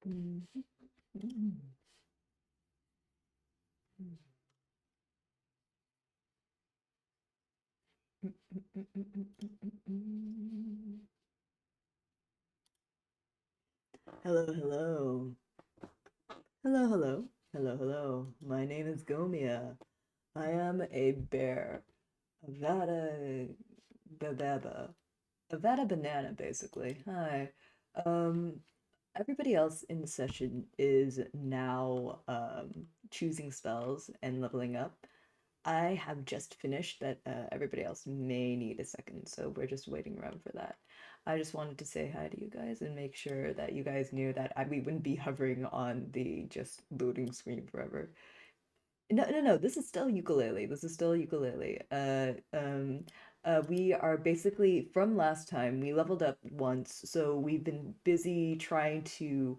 Mm, mm, mm. Hello, hello. Hello, hello. Hello, hello. My name is Gomiya. I am a bear. Avada bababa. Avada banana, basically. Hi. Um, Everybody else in the session is now choosing spells and leveling up. I have just finished, but everybody else may need a second, so we're just waiting around for that. I just wanted to say hi to you guys and make sure that you guys knew that we wouldn't be hovering on the just loading screen forever. No, no, no. This is still ukulele. This is still ukulele. We are basically from last time. We leveled up once, so we've been busy trying to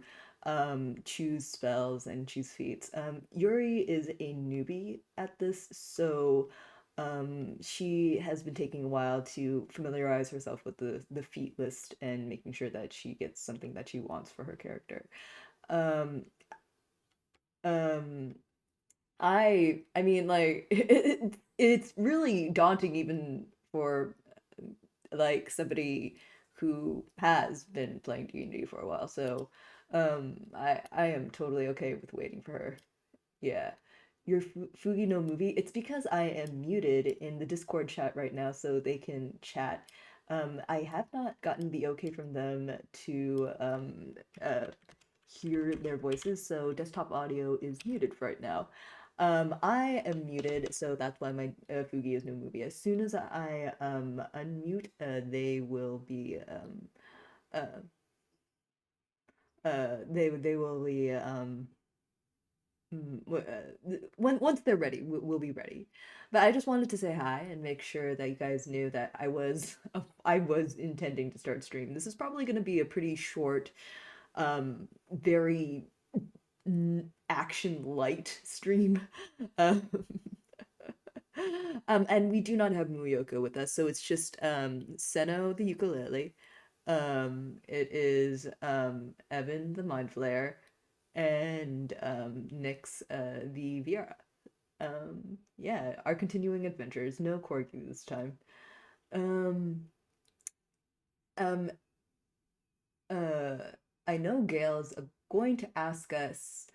choose spells and choose feats. Yuri is a newbie at this, so she has been taking a while to familiarize herself with the feat list and making sure that she gets something that she wants for her character. Um, um, I mean, like, it's really daunting even for like somebody who has been playing D&D for a while. So, I am totally okay with waiting for her. Yeah. Your Fugi no movie, it's because I am muted in the Discord chat right now so they can chat. I have not gotten the okay from them to hear their voices, so desktop audio is muted for right now. I am muted, so that's why my Fugi is no movie. As soon as I unmute, they will be uh they will be when once they're ready, we'll be ready. But I just wanted to say hi and make sure that you guys knew that I was intending to start stream. This is probably going to be a pretty short, very action light stream. Um, and we do not have Muyoko with us, so it's just Seno the ukulele. It is Evan the mind flayer and Nyx the Viera. Yeah, our continuing adventures. No Corgi this time. Um, um, uh, I know Gail's going to ask us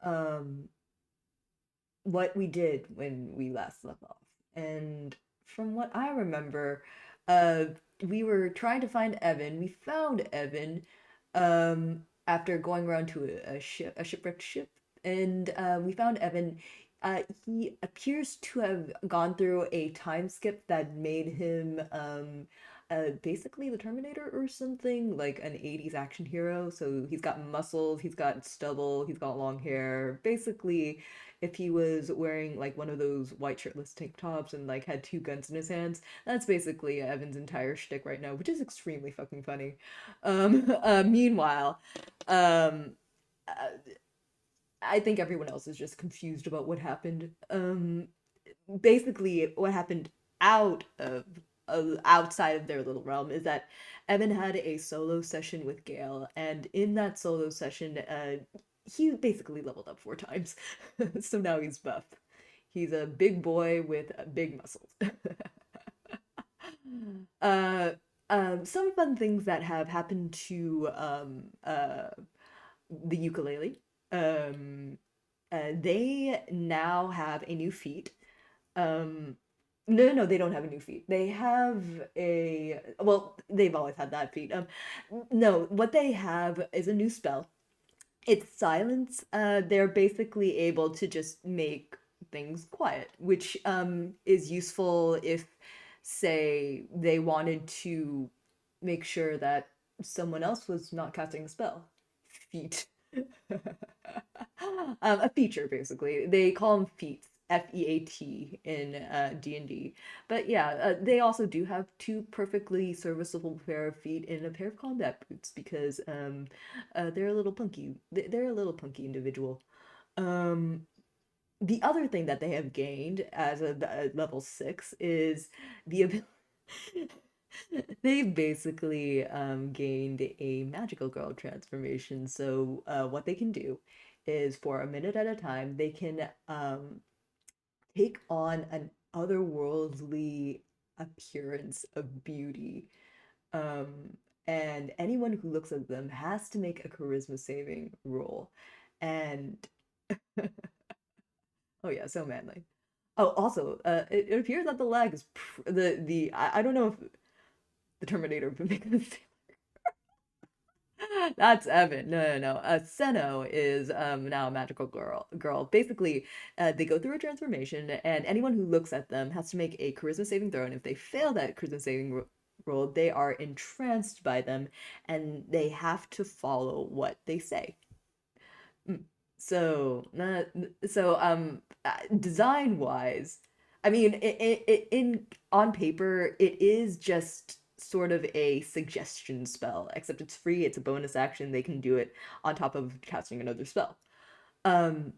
um what we did when we last left off. And from what I remember, uh, we were trying to find Evan. We found Evan, after going around to a shipwrecked ship, and we found Evan. He appears to have gone through a time skip that made him basically the Terminator or something, like an 80s action hero. So he's got muscles, he's got stubble, he's got long hair. Basically, if he was wearing like one of those white shirtless tank tops and like had two guns in his hands, that's basically Evan's entire shtick right now, which is extremely fucking funny. Meanwhile, um, uh, I think everyone else is just confused about what happened. Basically, what happened outside of their little realm is that Evan had a solo session with Gale, and in that solo session, he basically leveled up 4 times. So now he's buff. He's a big boy with big muscles. uh, some fun things that have happened to the ukulele. Um, they now have a new feat. Um, no, no, they don't have a new feat. They have a, well, they've always had that feat. No, what they have is a new spell. It's silence. They're basically able to just make things quiet, which is useful if, say, they wanted to make sure that someone else was not casting a spell. Feat. A feature basically. They call them feats, Feat in D&D. But yeah, they also do have two perfectly serviceable pair of feet and a pair of combat boots because they're a little punky. They're a little punky individual. Um, the other thing that they have gained as a level 6 is the ability They basically gained a magical girl transformation. So what they can do is for a minute at a time, they can take on an otherworldly appearance of beauty. Um, and anyone who looks at them has to make a charisma saving roll. And oh yeah, so manly. Oh, also, it appears that the lag is I don't know if the Terminator would make this. That's Evan. No, no, no. Seno is now a magical girl. Girl. Basically, they go through a transformation, and anyone who looks at them has to make a charisma saving throw. And if they fail that charisma saving roll, they are entranced by them, and they have to follow what they say. Mm. Design wise, I mean, in on paper, it is just sort of a suggestion spell, except it's free. It's a bonus action. They can do it on top of casting another spell. Um,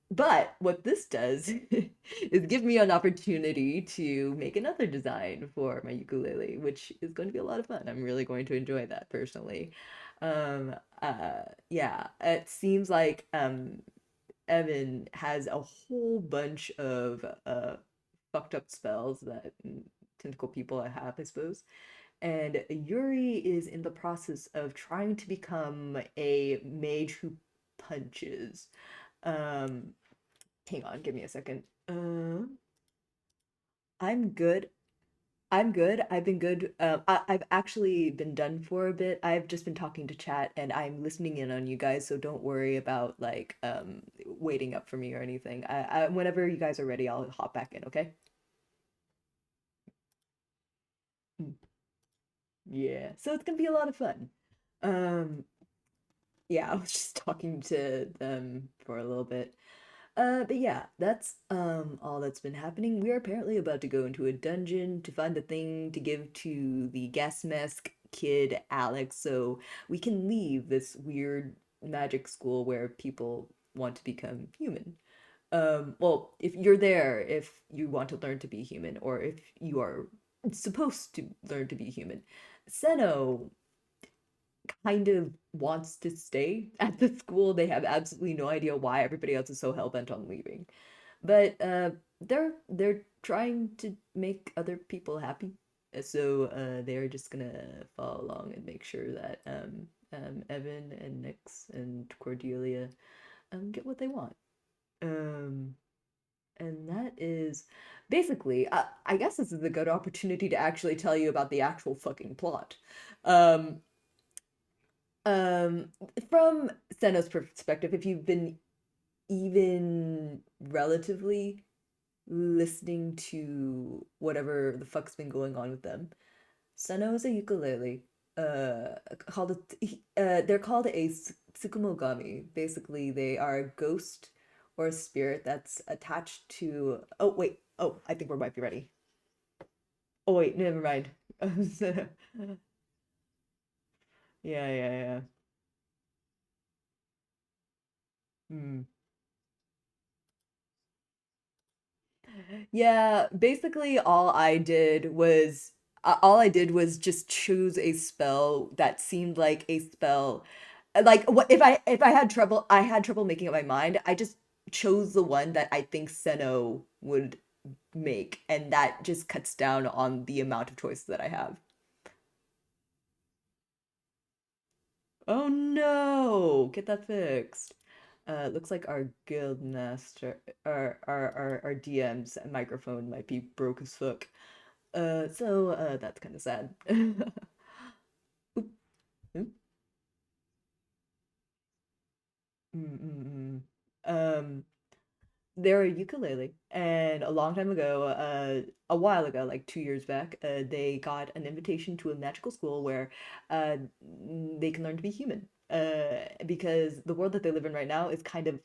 but what this does is give me an opportunity to make another design for my ukulele, which is going to be a lot of fun. I'm really going to enjoy that personally. Yeah, it seems like Evan has a whole bunch of fucked up spells that tentacle people have, I suppose. And Yuri is in the process of trying to become a mage who punches. Um, Hang on, give me a second. I'm good. I'm good. I've been good. I've actually been done for a bit. I've just been talking to chat and I'm listening in on you guys, so don't worry about like waiting up for me or anything. Whenever you guys are ready, I'll hop back in, okay? Mm. Yeah. So it's gonna be a lot of fun. Um, yeah, I was just talking to them for a little bit. But yeah, that's all that's been happening. We're apparently about to go into a dungeon to find the thing to give to the gas mask kid Alex so we can leave this weird magic school where people want to become human. Well, if you're there, if you want to learn to be human, or if you are supposed to learn to be human. Seno kind of wants to stay at the school. They have absolutely no idea why everybody else is so hell-bent on leaving. But they're trying to make other people happy. So they're just gonna follow along and make sure that Evan and Nix and Cordelia get what they want. Um and that is basically I guess this is a good opportunity to actually tell you about the actual fucking plot. Um um from Senna's perspective, if you've been even relatively listening to whatever the fuck's been going on with them. Seno is a ukulele. Called they're called a tsukumogami. Basically, they are a ghost or a spirit that's attached to. Oh wait. Oh, I think we might be ready. Oh wait, never mind. Yeah, yeah, yeah. Hmm. Yeah, basically all I did was just choose a spell that seemed like a spell. Like what if I had trouble making up my mind, I just chose the one that I think Seno would make, and that just cuts down on the amount of choices that I have. Oh no, get that fixed. Looks like our guild master, our DM's microphone might be broke as fuck. That's kind of sad. Oop, oop. Mm, mm, mm. Um, they're a ukulele, and a long time ago, a while ago, like 2 years back, they got an invitation to a magical school where uh, they can learn to be human. Because the world that they live in right now is kind of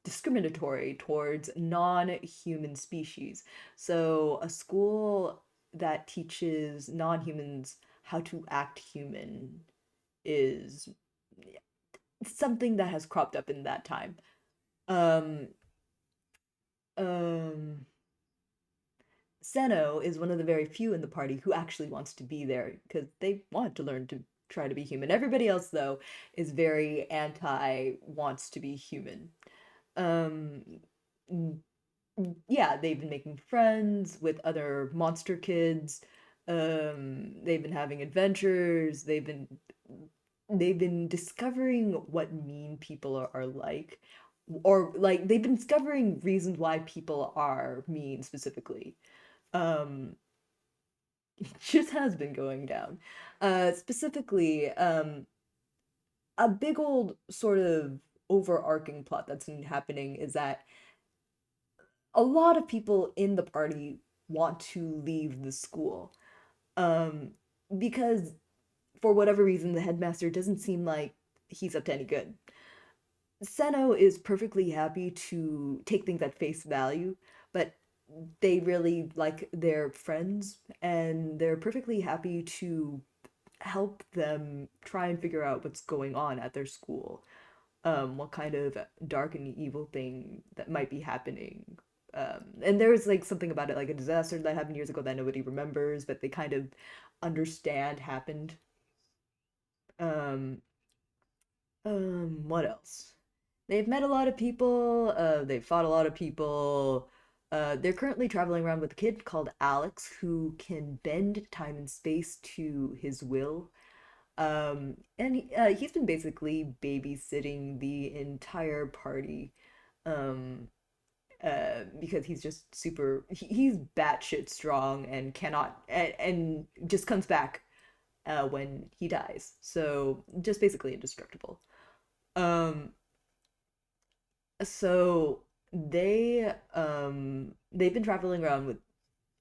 discriminatory towards non-human species. So a school that teaches non-humans how to act human is something that has cropped up in that time. Um, um, Seno is one of the very few in the party who actually wants to be there because they want to learn to try to be human. Everybody else, though, is very anti wants to be human. Um, yeah, they've been making friends with other monster kids. They've been having adventures. They've been discovering what mean people are like, or like they've been discovering reasons why people are mean specifically. Um, it just has been going down. Specifically, a big old sort of overarching plot that's been happening is that a lot of people in the party want to leave the school. Um, because for whatever reason, the headmaster doesn't seem like he's up to any good. Seno is perfectly happy to take things at face value, but they really like their friends and they're perfectly happy to help them try and figure out what's going on at their school. What kind of dark and evil thing that might be happening. And there was like something about it, like a disaster that happened years ago that nobody remembers, but they kind of understand happened. Um, what else? They've met a lot of people, they've fought a lot of people. They're currently traveling around with a kid called Alex who can bend time and space to his will. He's been basically babysitting the entire party. Um, because he's just he's batshit strong and cannot, and just comes back when he dies. So just basically indestructible. Um, so they've been traveling around with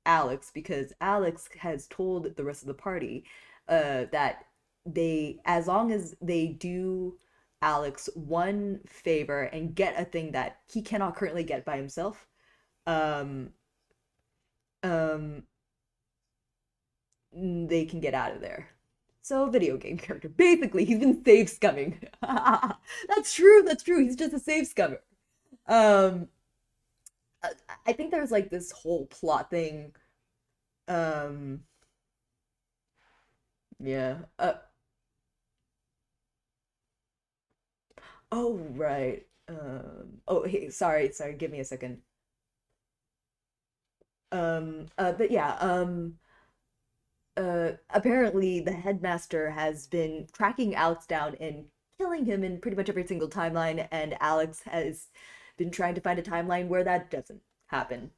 Alex because Alex has told the rest of the party that they as long as they do Alex one favor and get a thing that he cannot currently get by himself, um um they can get out of there. So video game character. Basically, he's been save scumming. That's true, that's true. He's just a save scummer. Um I I think there's like this whole plot thing. Um yeah. Oh, right. Oh, hey, sorry, give me a second. But yeah, apparently the headmaster has been tracking Alex down and killing him in pretty much every single timeline, and Alex has been trying to find a timeline where that doesn't happen.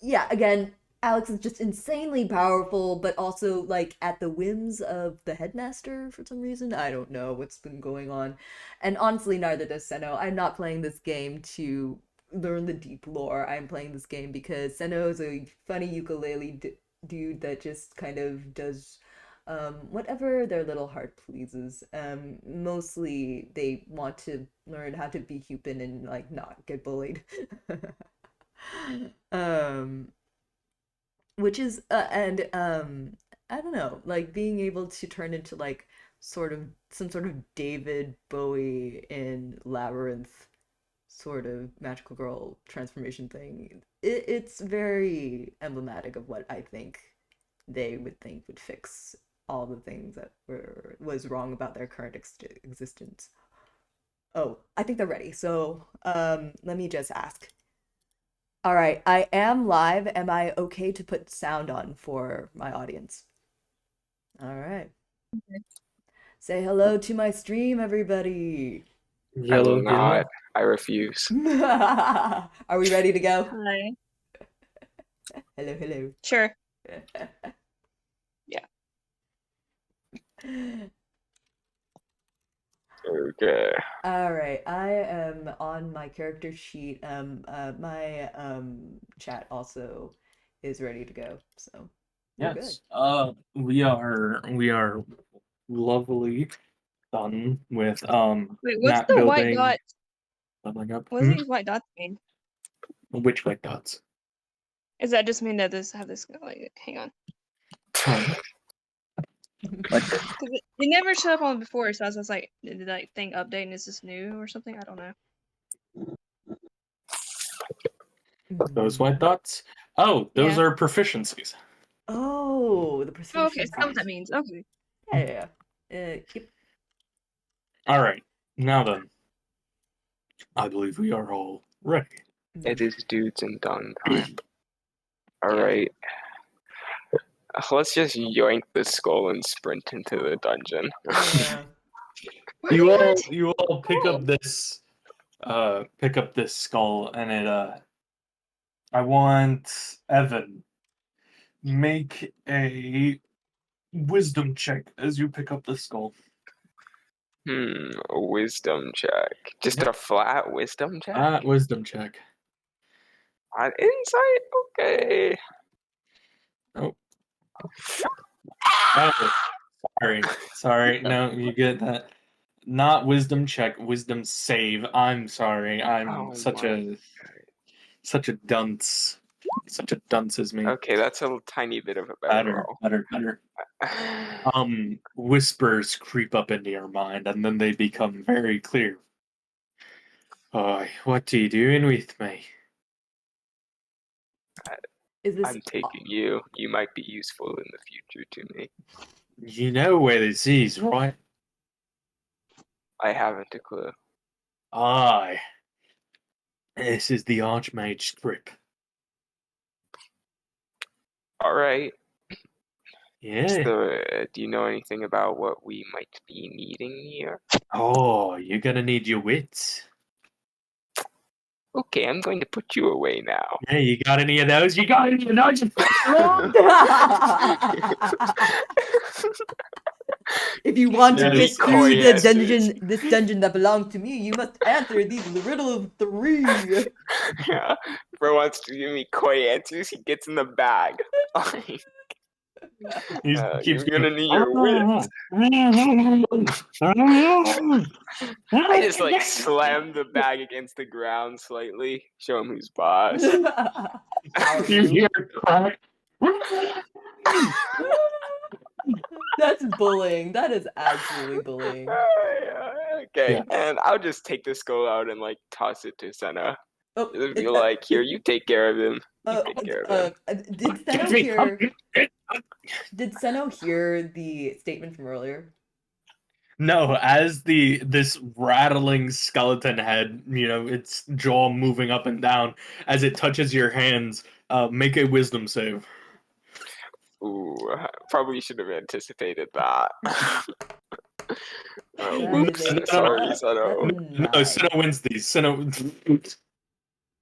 Yeah, again, Alex is just insanely powerful, but also like at the whims of the headmaster for some reason. I don't know what's been going on. And honestly, neither does Seno. I'm not playing this game to learn the deep lore. I'm playing this game because Seno is a funny dude that just kind of does whatever their little heart pleases. Mostly they want to learn how to be human and like not get bullied. um which is and I don't know, like being able to turn into like sort of some sort of David Bowie in Labyrinth sort of magical girl transformation thing. It's very emblematic of what I think they would think would fix all the things that was wrong about their current existence. Oh, I think they're ready. So, let me just ask. All right, I am live. Am I okay to put sound on for my audience? All right. Say hello to my stream, everybody. I will Yellow not. Gomiya. I refuse. Are we ready to go? Hi. Hello, hello. Sure. Yeah. Okay. All right, I am on my character sheet. My chat also is ready to go, so we're good. Yes. We are lovely done with Wait, what's map the white building, dot? leveling up. What do these white dots mean? Which white dots? Does that just mean that this have this like hang on? Like Because it never showed up on before, so I was like, did that thing update and is this new or something? I don't know. those white dots? Oh, those Yeah. are proficiencies. Oh, the Oh, okay, so that's what proficiencies. that means. Okay. Yeah. Yep. All right, now then, I believe we are all ready. It is dudes and done time. All Yeah. right. Let's just yoink the skull and sprint into the dungeon. Yeah. Where are they at? You all pick Oh. up this skull, and I want Evan make a wisdom check as you pick up the skull. A wisdom check. Just a flat wisdom check? Wisdom check. On insight? Okay. Oh. Oh, sorry. No, you get that. Not wisdom check, wisdom save. I'm sorry. I'm Oh such my. a dunce. Such a dunce as me. Okay, that's a tiny bit of a better Better. roll. Whispers creep up into your mind, and then they become very clear. Oh, what are you doing with me? Is this I'm taking you. You might be useful in the future to me. You know where this is, right? I haven't a clue. Aye. This is the Archmage script. All right. Yeah. So, do you know anything about what we might be needing here? Oh, you're gonna need your wits. Okay, I'm going to put you away now. Hey, you got any of those? You got any of those? If you want to Yes. get through Coy the answers. this dungeon that belongs to me, you must answer these riddle of 3. Yeah. Bro wants to give me coy answers. He gets in the bag. He keeps You're gonna going. need your wits. I just like slam the bag against the ground slightly. Show him who's boss. Power You move. hear a crack. That's bullying. That is absolutely bullying. Okay, Yeah. and I'll just take the skull out and like toss it to Senna. Oh, If you're like, here, you take care of him. You take care of him. did Get Seno me. hear? Did Seno hear the statement from earlier? No, as this rattling skeleton head, its jaw moving up and down as it touches your hands, make a wisdom save. Ooh, probably should have anticipated that. That Oops, is a sorry, that's Seno. a No, 9. Sinnoh wins these.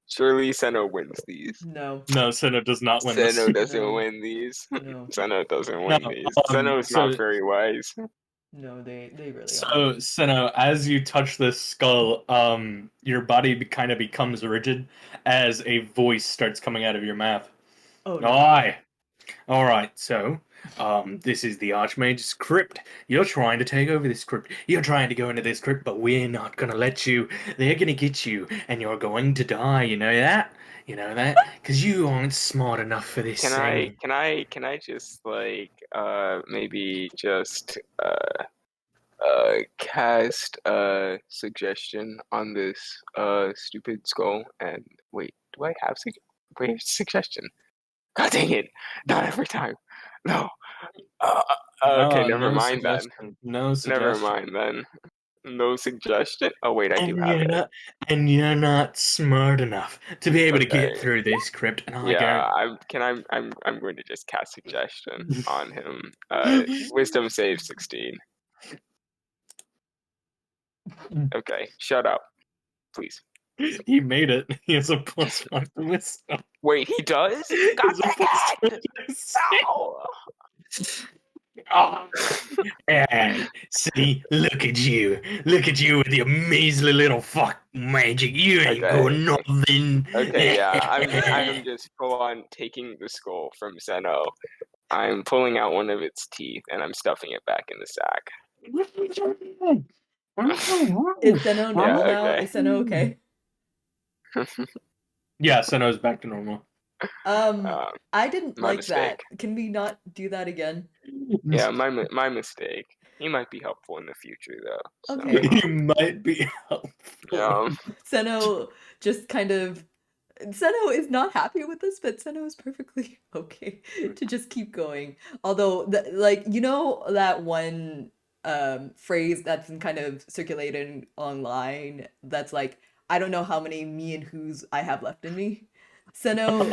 Surely Seno wins these. No, No, Sinnoh does not win this. Seno doesn't No. win these. no, Seno doesn't No, win these. Seno's so not very wise. no. They really so aren't. Sinnoh, as you touch this skull, your body kind of becomes rigid as a voice starts coming out of your mouth. Oh no. Aye. All right, so this is the Archmage's crypt. You're trying to take over this crypt. You're trying to go into this crypt, but we're not gonna let you. They're gonna get you, and you're going to die. You know that? You know that? Because you aren't smart enough for this Can thing. I just like maybe just cast a suggestion on this stupid skull? And wait, do I have suggestion? God dang it! Not every time. No. Uh, okay, never No mind then. suggestion. No Never suggestion. mind then. No suggestion. Oh wait, I do And have you're it. not, and you're not smart enough to be able to Okay. get through this crypt. And I Yeah, I'm going to just cast suggestion on him. Wisdom save 16. Okay, shut up, please. He made it. He has a +1 to wisdom. Wait, he does? He God has a dang it! +1 to wisdom. No! Oh. And see, look at you with your measly little fuck magic. You ain't got Okay. nothing. Okay, yeah, I'm just full on taking the skull from Zeno. I'm pulling out one of its teeth and I'm stuffing it back in the sack. Is Seno normal Yeah, now? okay. Is Seno okay? Yeah, Senno's back to normal. I didn't My like that. mistake. Can we not do that again? Yeah, my mistake. He might be helpful in the future though. So, Okay. You might be helpful. yeah. Seno just kind of Seno is not happy with this, but Seno is perfectly okay to just keep going. Although, like, you know that one phrase that's been kind of circulating online that's like, I don't know how many me and who's I have left in me. Seno,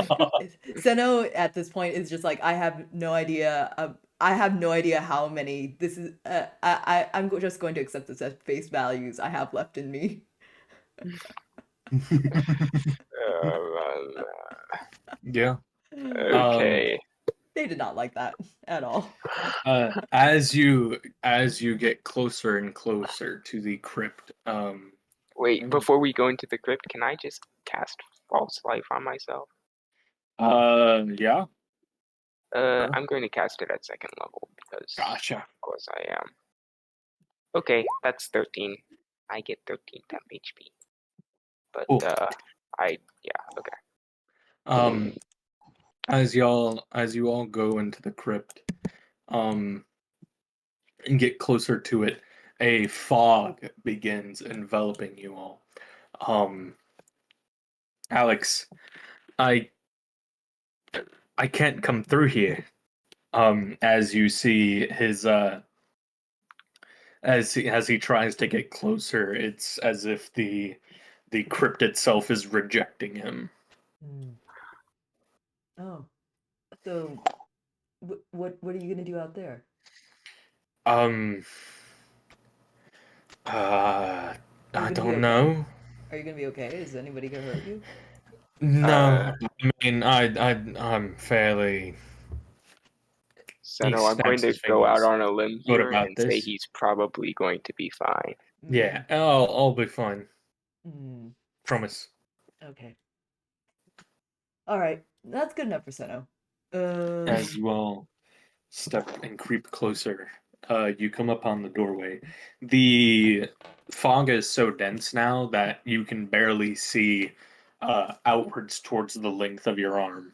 Seno at this point is just like, I have no idea. I have no idea how many. This is. I'm just going to accept this as face values I have left in me. Yeah. Okay. They did not like that at all. As you get closer and closer to the crypt, Wait, before we go into the crypt, can I just cast false life on myself? yeah, Sure. I'm going to cast it at second level because, gotcha. of course, I am. Okay, that's 13. I get 13 temp HP. But Cool. okay. As you all go into the crypt, and get closer to it, a fog begins enveloping you all. Alex, I can't come through here. As you see his as he tries to get closer, it's as if the crypt itself is rejecting him. Oh, so what are you gonna do out there? Um, Are you I gonna be don't okay? know. Are you gonna be okay? Is anybody gonna hurt you? No, I mean, I'm fairly. He So I'm going snaps to his go out fingers. on a limb What here about and say this? he's probably going to be fine. Yeah, I'll be fine. Mm, Promise. okay. All right. That's good enough for Seno. As you all step and creep closer, you come upon the doorway. The fog is so dense now that you can barely see outwards towards the length of your arm.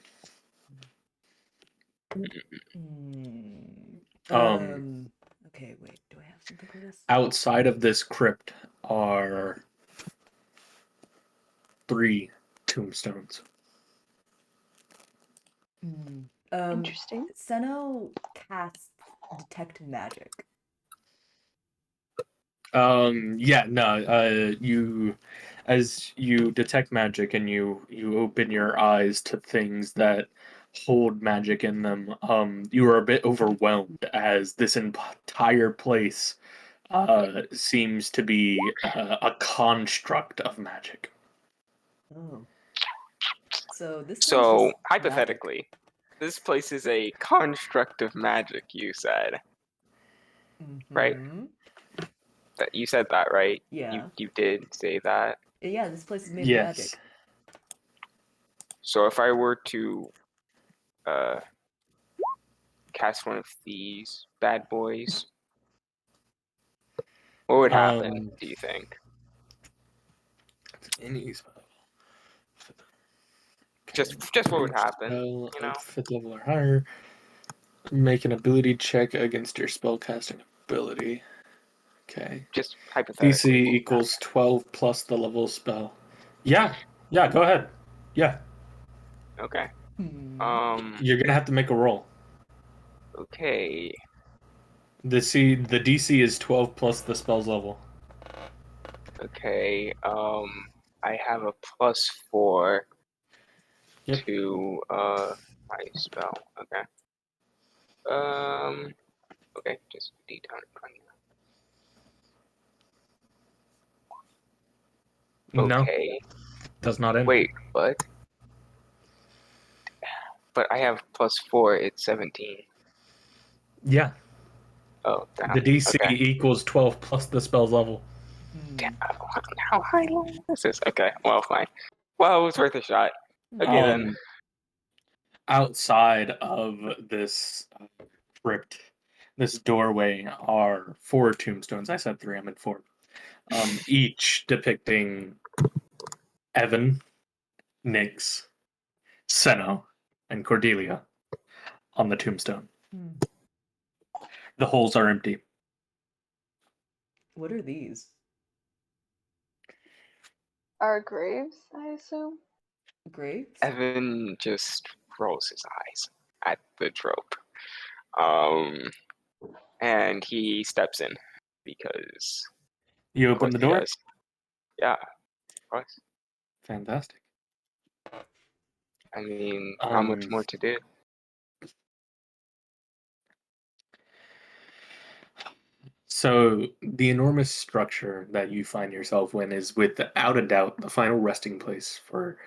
Hmm. Um, Okay, wait. Do I have something for this? outside of this crypt are 3 tombstones. Hmm. Interesting. Seno casts detect magic. Yeah, no, you, as you detect magic and you open your eyes to things that hold magic in them, you are a bit overwhelmed as this entire place seems to be a construct of magic. Oh. So this sounds So, just magic. hypothetically, this place is a construct of magic, you said. Right? Mm-hmm. That you said that, right? Yeah. You did say that. Yeah, this place is made of Yes. magic. So if I were to uh cast one of these bad boys, what would happen, do you think? Any Just what would happen, spell you of know? 5th level or higher. Make an ability check against your spellcasting ability. Okay. Just DC hypothetically. equals 12 plus the level spell. Yeah. Yeah, go ahead. Yeah. Okay. Hmm. You're gonna have to make a roll. Okay. The DC is 12 plus the spell's level. Okay. I have a +4 Yep. to my spell. Okay. Okay, just D10 20. No, Okay. does not end. Wait, what? But I have +4, it's 17. Yeah. Oh, The damn. DC Okay. equals 12 plus the spell's level. Damn, how high level is this? Okay, well, fine. Well, it was worth a shot. Okay, then. Outside of this crypt, this doorway are 4 tombstones. I said 3, I meant 4. Each depicting Evan, Nix, Seno, and Cordelia on the tombstone. The holes are empty. What are these? Our graves, I assume. Graves? Evan just rolls his eyes at the trope. And he steps in because You of open course the he door? does. Yeah, of course. Fantastic. I mean, not much Um, more to do. so the enormous structure that you find yourself in is without a doubt the final resting place for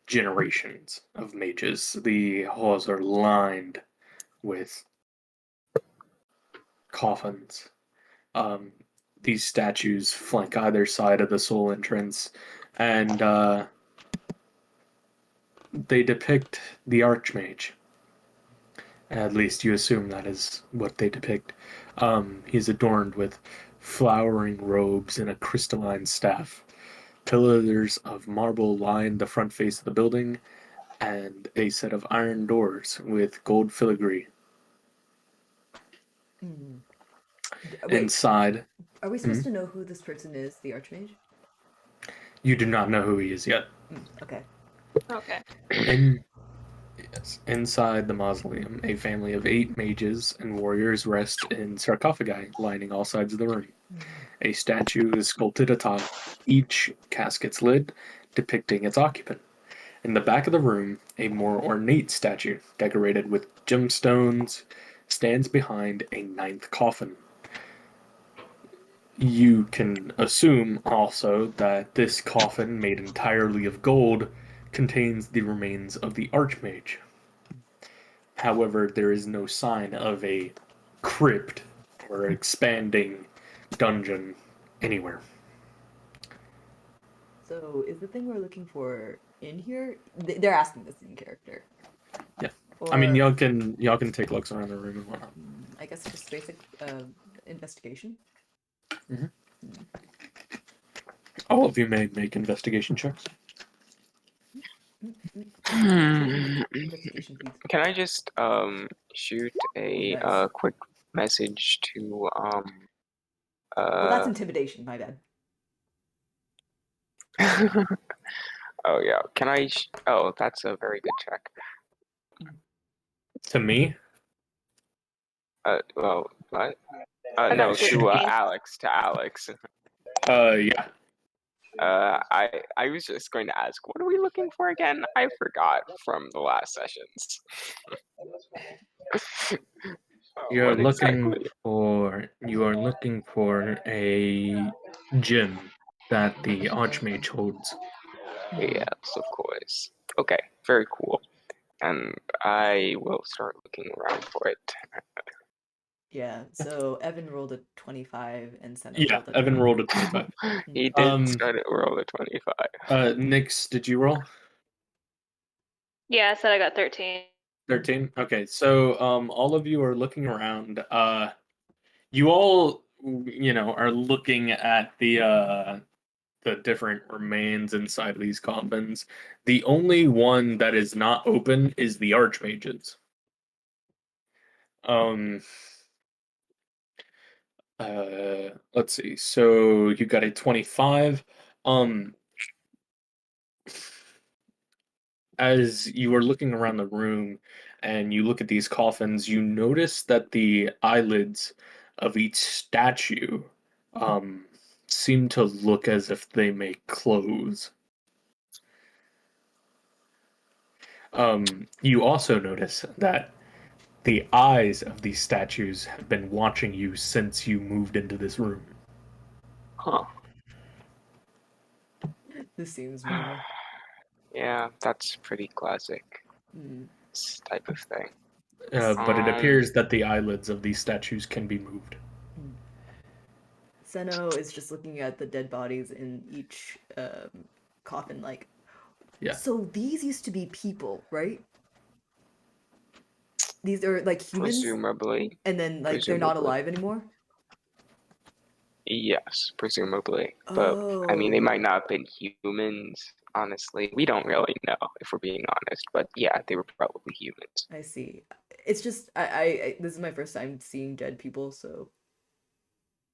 generations of mages. The halls are lined with coffins. Um, these statues flank either side of the soul entrance, and they depict the Archmage. At least you assume that is what they depict. He's adorned with flowering robes and a crystalline staff. Pillars of marble line the front face of the building, and a set of iron doors with gold filigree. Mm. Wait, Inside, are we hmm, supposed to know who this person is, the Archmage? you do not know who he is yet. Okay. Okay. In Yes, inside the mausoleum, a family of 8 mages and warriors rest in sarcophagi lining all sides of the room. A statue is sculpted atop each casket's lid, depicting its occupant. In the back of the room, a more ornate statue, decorated with gemstones, stands behind a 9th coffin. You can assume also that this coffin, made entirely of gold, contains the remains of the Archmage. However, there is no sign of a crypt or expanding dungeon anywhere. So is the thing we're looking for in here? They're asking this in character. Yeah. I mean, Or y'all can take looks around the room and whatnot. I guess just basic investigation. Mhm. Mm. All of you may make investigation checks. Investigation, please. Can I just shoot a Nice. quick message to Oh, that's uh intimidation. My bad. oh yeah, can I oh, that's a very good check. To me, Well, what? I got No, a to 15. Alex. yeah. I was just going to ask, what are we looking for again? I forgot from the last sessions. You're What looking exactly? for a gem that the Archmage holds. Yes, of course. Okay, very cool. And I will start looking around for it. Yeah. So Evan rolled a 25 and Senna Yeah, rolled a Evan 20. rolled a 25. He did Um, start at roll a 25. Nyx, did you roll? Yeah, I said I got 13. 13? Okay, so all of you are looking around. You all, are looking at the different remains inside of these coffins. The only one that is not open is the Archmage's. Um, let's see. So you got a 25. Um, as you are looking around the room and you look at these coffins, you notice that the eyelids of each statue um, seem to look as if they may close. You also notice that the eyes of these statues have been watching you since you moved into this room. Huh. This seems normal. Yeah, that's pretty classic. Mm. This type of thing. But it Um, appears that the eyelids of these statues can be moved. Mm. Seno is just looking at the dead bodies in each coffin, like, Yeah. so these used to be people, right? These are like humans, presumably. and then like they're not Presumably. alive anymore. Yes, presumably. But, I mean, they Oh, might not have been humans, honestly. We don't really know, if we're being honest. But yeah, they were probably humans. I see. It's just I this is my first time seeing dead people, so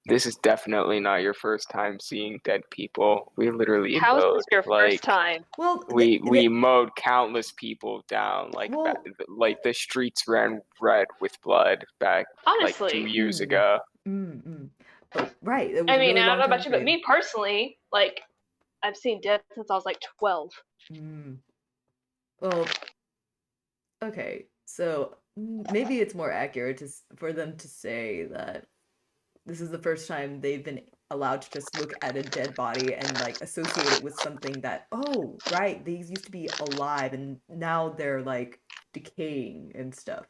This is definitely not your first time seeing dead people. We literally How is mowed this your like first time? Well, we mowed countless people down. Well- like the streets ran red with blood back like 2 Honestly. years ago. Oh, right. It was I a mean, really I don't long know time about you, but frame. me personally, like, I've seen death since I was like 12. Well, okay. So maybe it's more accurate for them to say that this is the first time they've been allowed to just look at a dead body and like associate it with something that, oh, right, these used to be alive and now they're like decaying and stuff.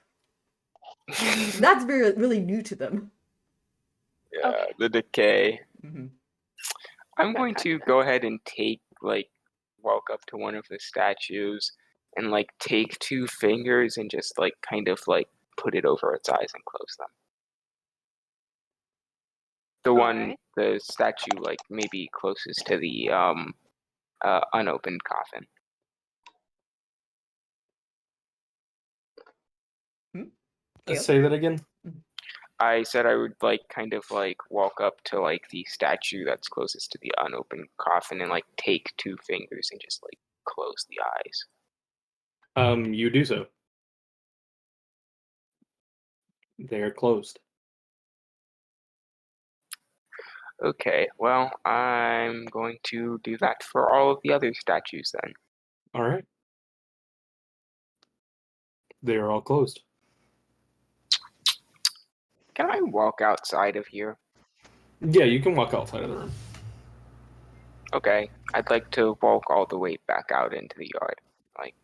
That's really new to them. Yeah, Okay. the decay. Mm-hmm. I'm going to go ahead and walk up to one of the statues and like take 2 fingers and just like kind of like put it over its eyes and close them. Alright. The statue like maybe closest to the unopened coffin. Say that again. I said I would like kind of like walk up to like the statue that's closest to the unopened coffin and like take 2 fingers and just like close the eyes. You do so. They are closed. Okay, well, I'm going to do that for all of the other statues then. All right. They are all closed. Can I walk outside of here? Yeah, you can walk outside of the room. Okay, I'd like to walk all the way back out into the yard. Like,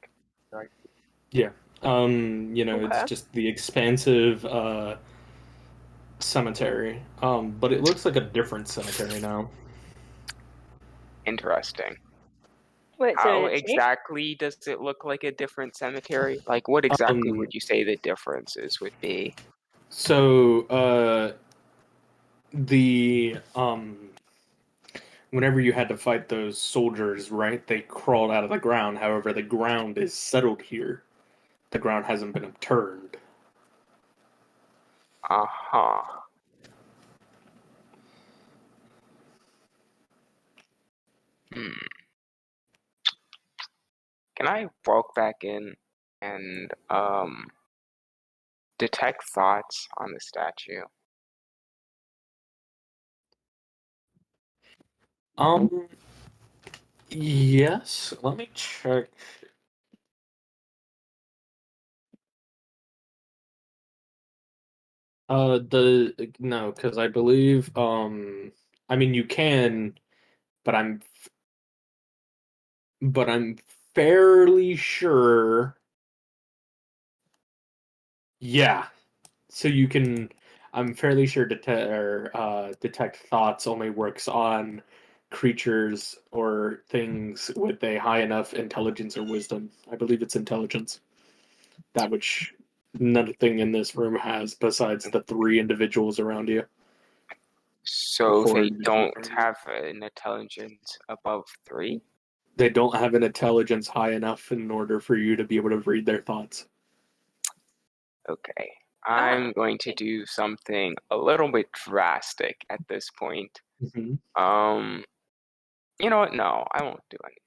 Yeah. It's Okay. just the expansive cemetery. But it looks like a different cemetery now. interesting. Wait, so How it's exactly does it look like a different cemetery? Like, what exactly Um, would you say the differences would be? So, the whenever you had to fight those soldiers, right? They crawled out of the ground. However, the ground is settled here. The ground hasn't been upturned. Uh-huh. Hmm. Can I walk back in and detect thoughts on the statue? Yes. Let me check. No, because I believe I mean you can, but I'm fairly sure. Yeah. So you can I'm fairly sure detect thoughts only works on creatures or things with a high enough intelligence or wisdom. I believe it's intelligence. That which nothing in this room has besides the 3 individuals around you. So 4 they individuals don't around you. have an intelligence above 3? They don't have an intelligence high enough in order for you to be able to read their thoughts. Okay. I'm going to do something a little bit drastic at this point. You know what? No, I won't do anything.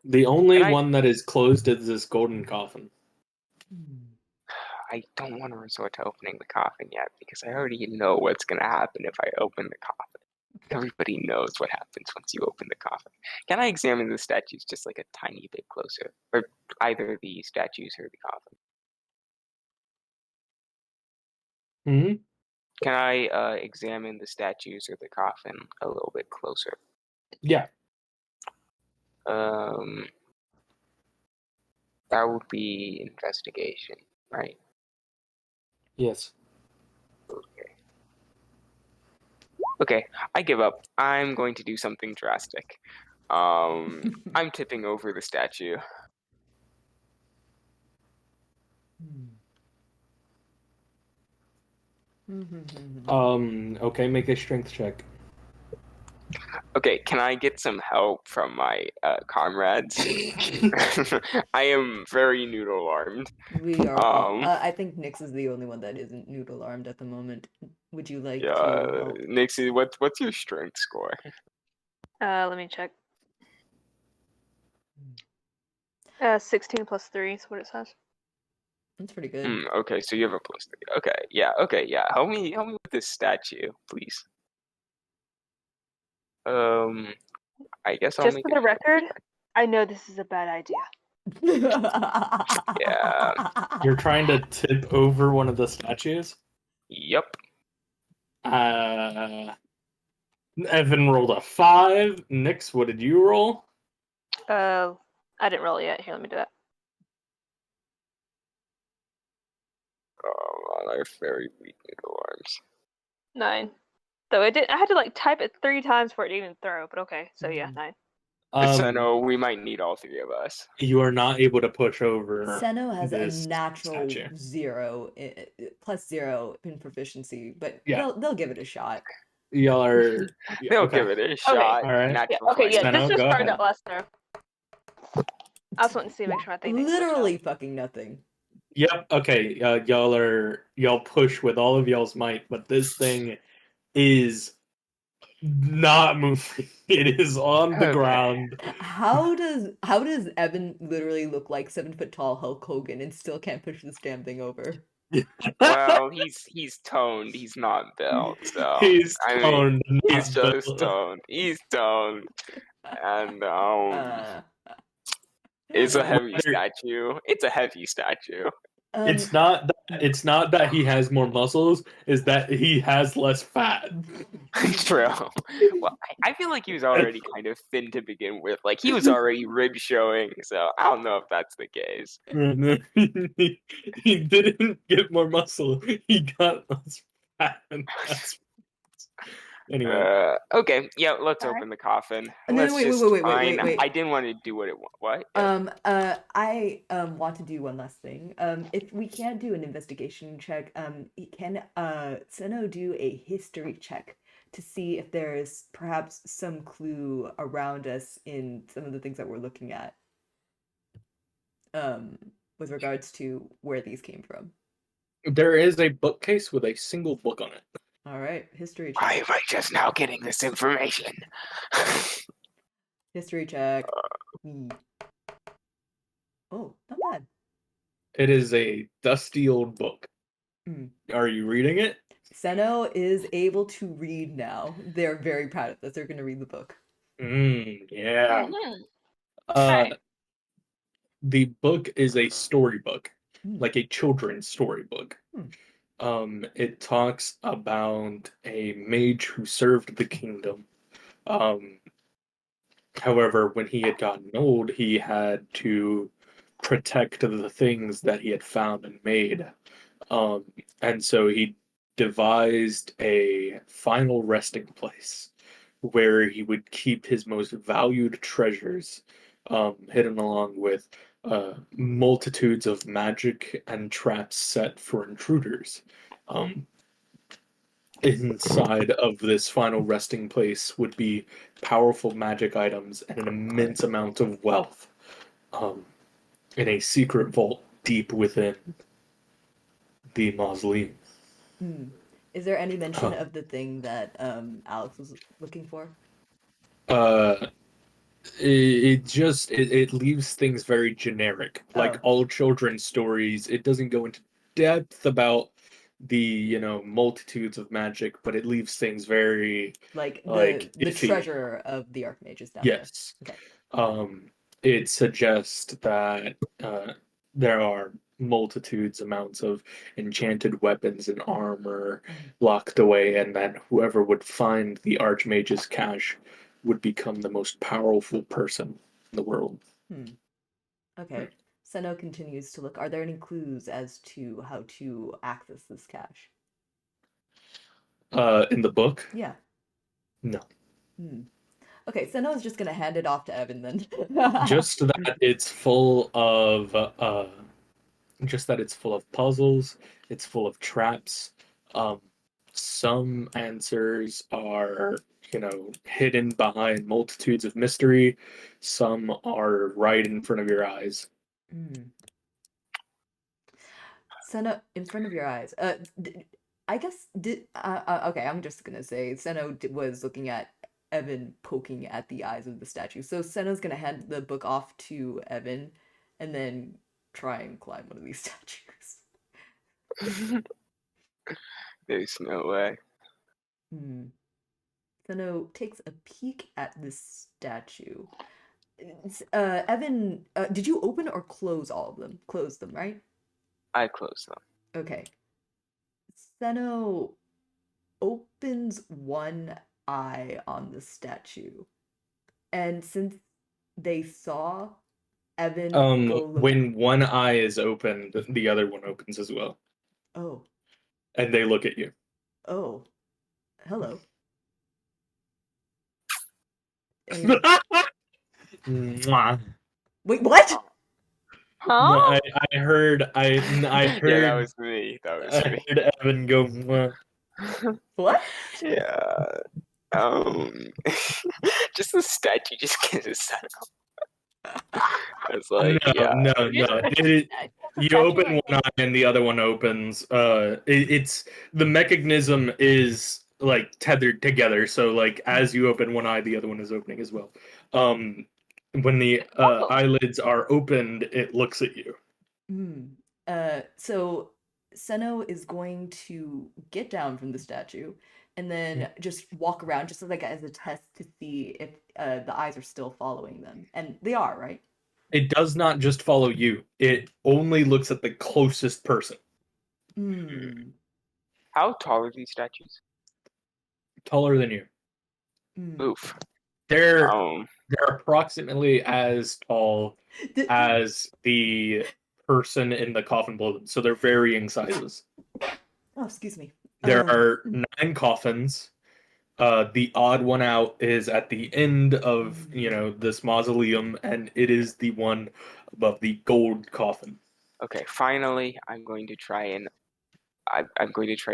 The only Can I one that is closed is this golden coffin. I don't want to resort to opening the coffin yet because I already know what's going to happen if I open the coffin. Everybody knows what happens once you open the coffin. Can I examine the statues just like a tiny bit closer? Or either the statues or the coffin? Can I examine the statues or the coffin a little bit closer? Yeah. That would be investigation, right? Yes. Okay, I give up. I'm going to do something drastic. I'm tipping over the statue. Okay, make a strength check. Okay, can I get some help from my comrades? I am very noodle armed. We are all. Um, I think Nyx is the only one that isn't noodle armed at the moment. Would you like yeah, to help? Nixie, what's your strength score? Let me check. 16 plus 3 is what it says. That's pretty good. Okay, so you have a +3. Okay, yeah. Help me with this statue, please. I guess I'll Just make for it. the record, I know this is a bad idea. Yeah. You're trying to tip over one of the statues? Yep. Evan rolled a 5. Nyx, what did you roll? I didn't roll yet. Here, let me do it. Oh man, I have very weak noodle arms. 9. So I had to like type it 3 times for it to even throw, but okay. So yeah, 9. So no, we might need all 3 of us. You are not able to push over Seno has a this natural statue. 0 +0 in proficiency, but Yeah. they'll give it a shot. Y'all are... They'll okay. give it a shot. All right. Yeah, Natural okay, 20. yeah, Seno, just go start ahead. that last throw. I was wanting to see, make sure my thing didn't glitch out. Literally fucking nothing. Yep. Okay. Y'all push with all of y'all's might, but this thing is not moving. It is on the Okay. ground. How does Evan literally look like 7 foot tall Hulk Hogan and still can't push this damn thing over? Well, he's toned. He's not built. So He's I mean, toned, he's not just built. toned. He's toned, and Uh, it's a heavy Whether- statue. It's a heavy statue. It's not that he has more muscles, is that he has less fat. True. Well, I feel like he was already kind of thin to begin with. Like he was already rib showing. So I don't know if that's the case. He didn't get more muscle. He got less fat. Anyway, Okay. Yeah. Let's Alright. open the coffin. No, Let's wait, just wait. I didn't want to do what it. What? I want to do one last thing. If we can't do an investigation check, can Seno do a history check to see if there is perhaps some clue around us in some of the things that we're looking at, with regards to where these came from. there is a bookcase with a single book on it. All right, history Why am check. I just now getting this information? History check. Oh, not bad. It is a dusty old book. Mm. Are you reading it? Seno is able to read now. They're very proud of this. They're going to read the book. Yeah. Mhm. The book is a storybook, Hmm. like a children's storybook. Hmm. It talks about a mage who served the kingdom. However, when he had gotten old, he had to protect the things that he had found and made. And so he devised a final resting place where he would keep his most valued treasures, hidden along with multitudes of magic and traps set for intruders. Inside of this final resting place would be powerful magic items and an immense amount of wealth, in a secret vault deep within the mausoleum. Is there any mention of the thing that Alex was looking for? It leaves things very generic, like Oh. all children's stories. It doesn't go into depth about the multitudes of magic, but it leaves things very Like like the iffy. treasure of the Archmage is down Yes. there. Okay. It suggests that there are multitudes amounts of enchanted weapons and armor locked away, and that whoever would find the Archmage's cache would become the most powerful person in the world. Okay. Seno continues to look. Are there any clues as to how to access this cache? In the book? Yeah. No. Okay, Seno's just gonna hand it off to Evan then. Just that it's full of puzzles, it's full of traps. Some answers are hidden behind multitudes of mystery. Some are right in front of your eyes. Senna, in front of your eyes. I guess okay, I'm just gonna say Senna was looking at Evan poking at the eyes of the statue. So Senna's gonna hand the book off to Evan and then try and climb one of these statues. There's no way. Senna takes a peek at this statue. Evan, did you open or close all of them? Close them, right? I close them. Okay. Seno opens one eye on the statue. And since they saw Evan go look. When one eye is open, the other one opens as well. Oh. And they look at you. Oh. Hello. Mwah. Wait, what? Huh? No, I heard Yeah, that was me. That was I me. heard Evan go mwah. What? Yeah. Just the statue just gets us set up. It's like, yeah. No. You Statue open right one eye and the other one opens. It's the mechanism is like tethered together, so like as you open one eye, the other one is opening as well. When the eyelids are opened, it looks at you. So Seno is going to get down from the statue and then just walk around just like as a test to see if the eyes are still following them. And they are, right? It does not just follow you. It only looks at the closest person. How tall are these statues? Taller than you. Oof. They're approximately as tall as the person in the coffin below them. So they're varying sizes. Oh, excuse me. There are 9 coffins. The odd one out is at the end of this mausoleum, and it is the one above the gold coffin. Okay, finally, I'm going to try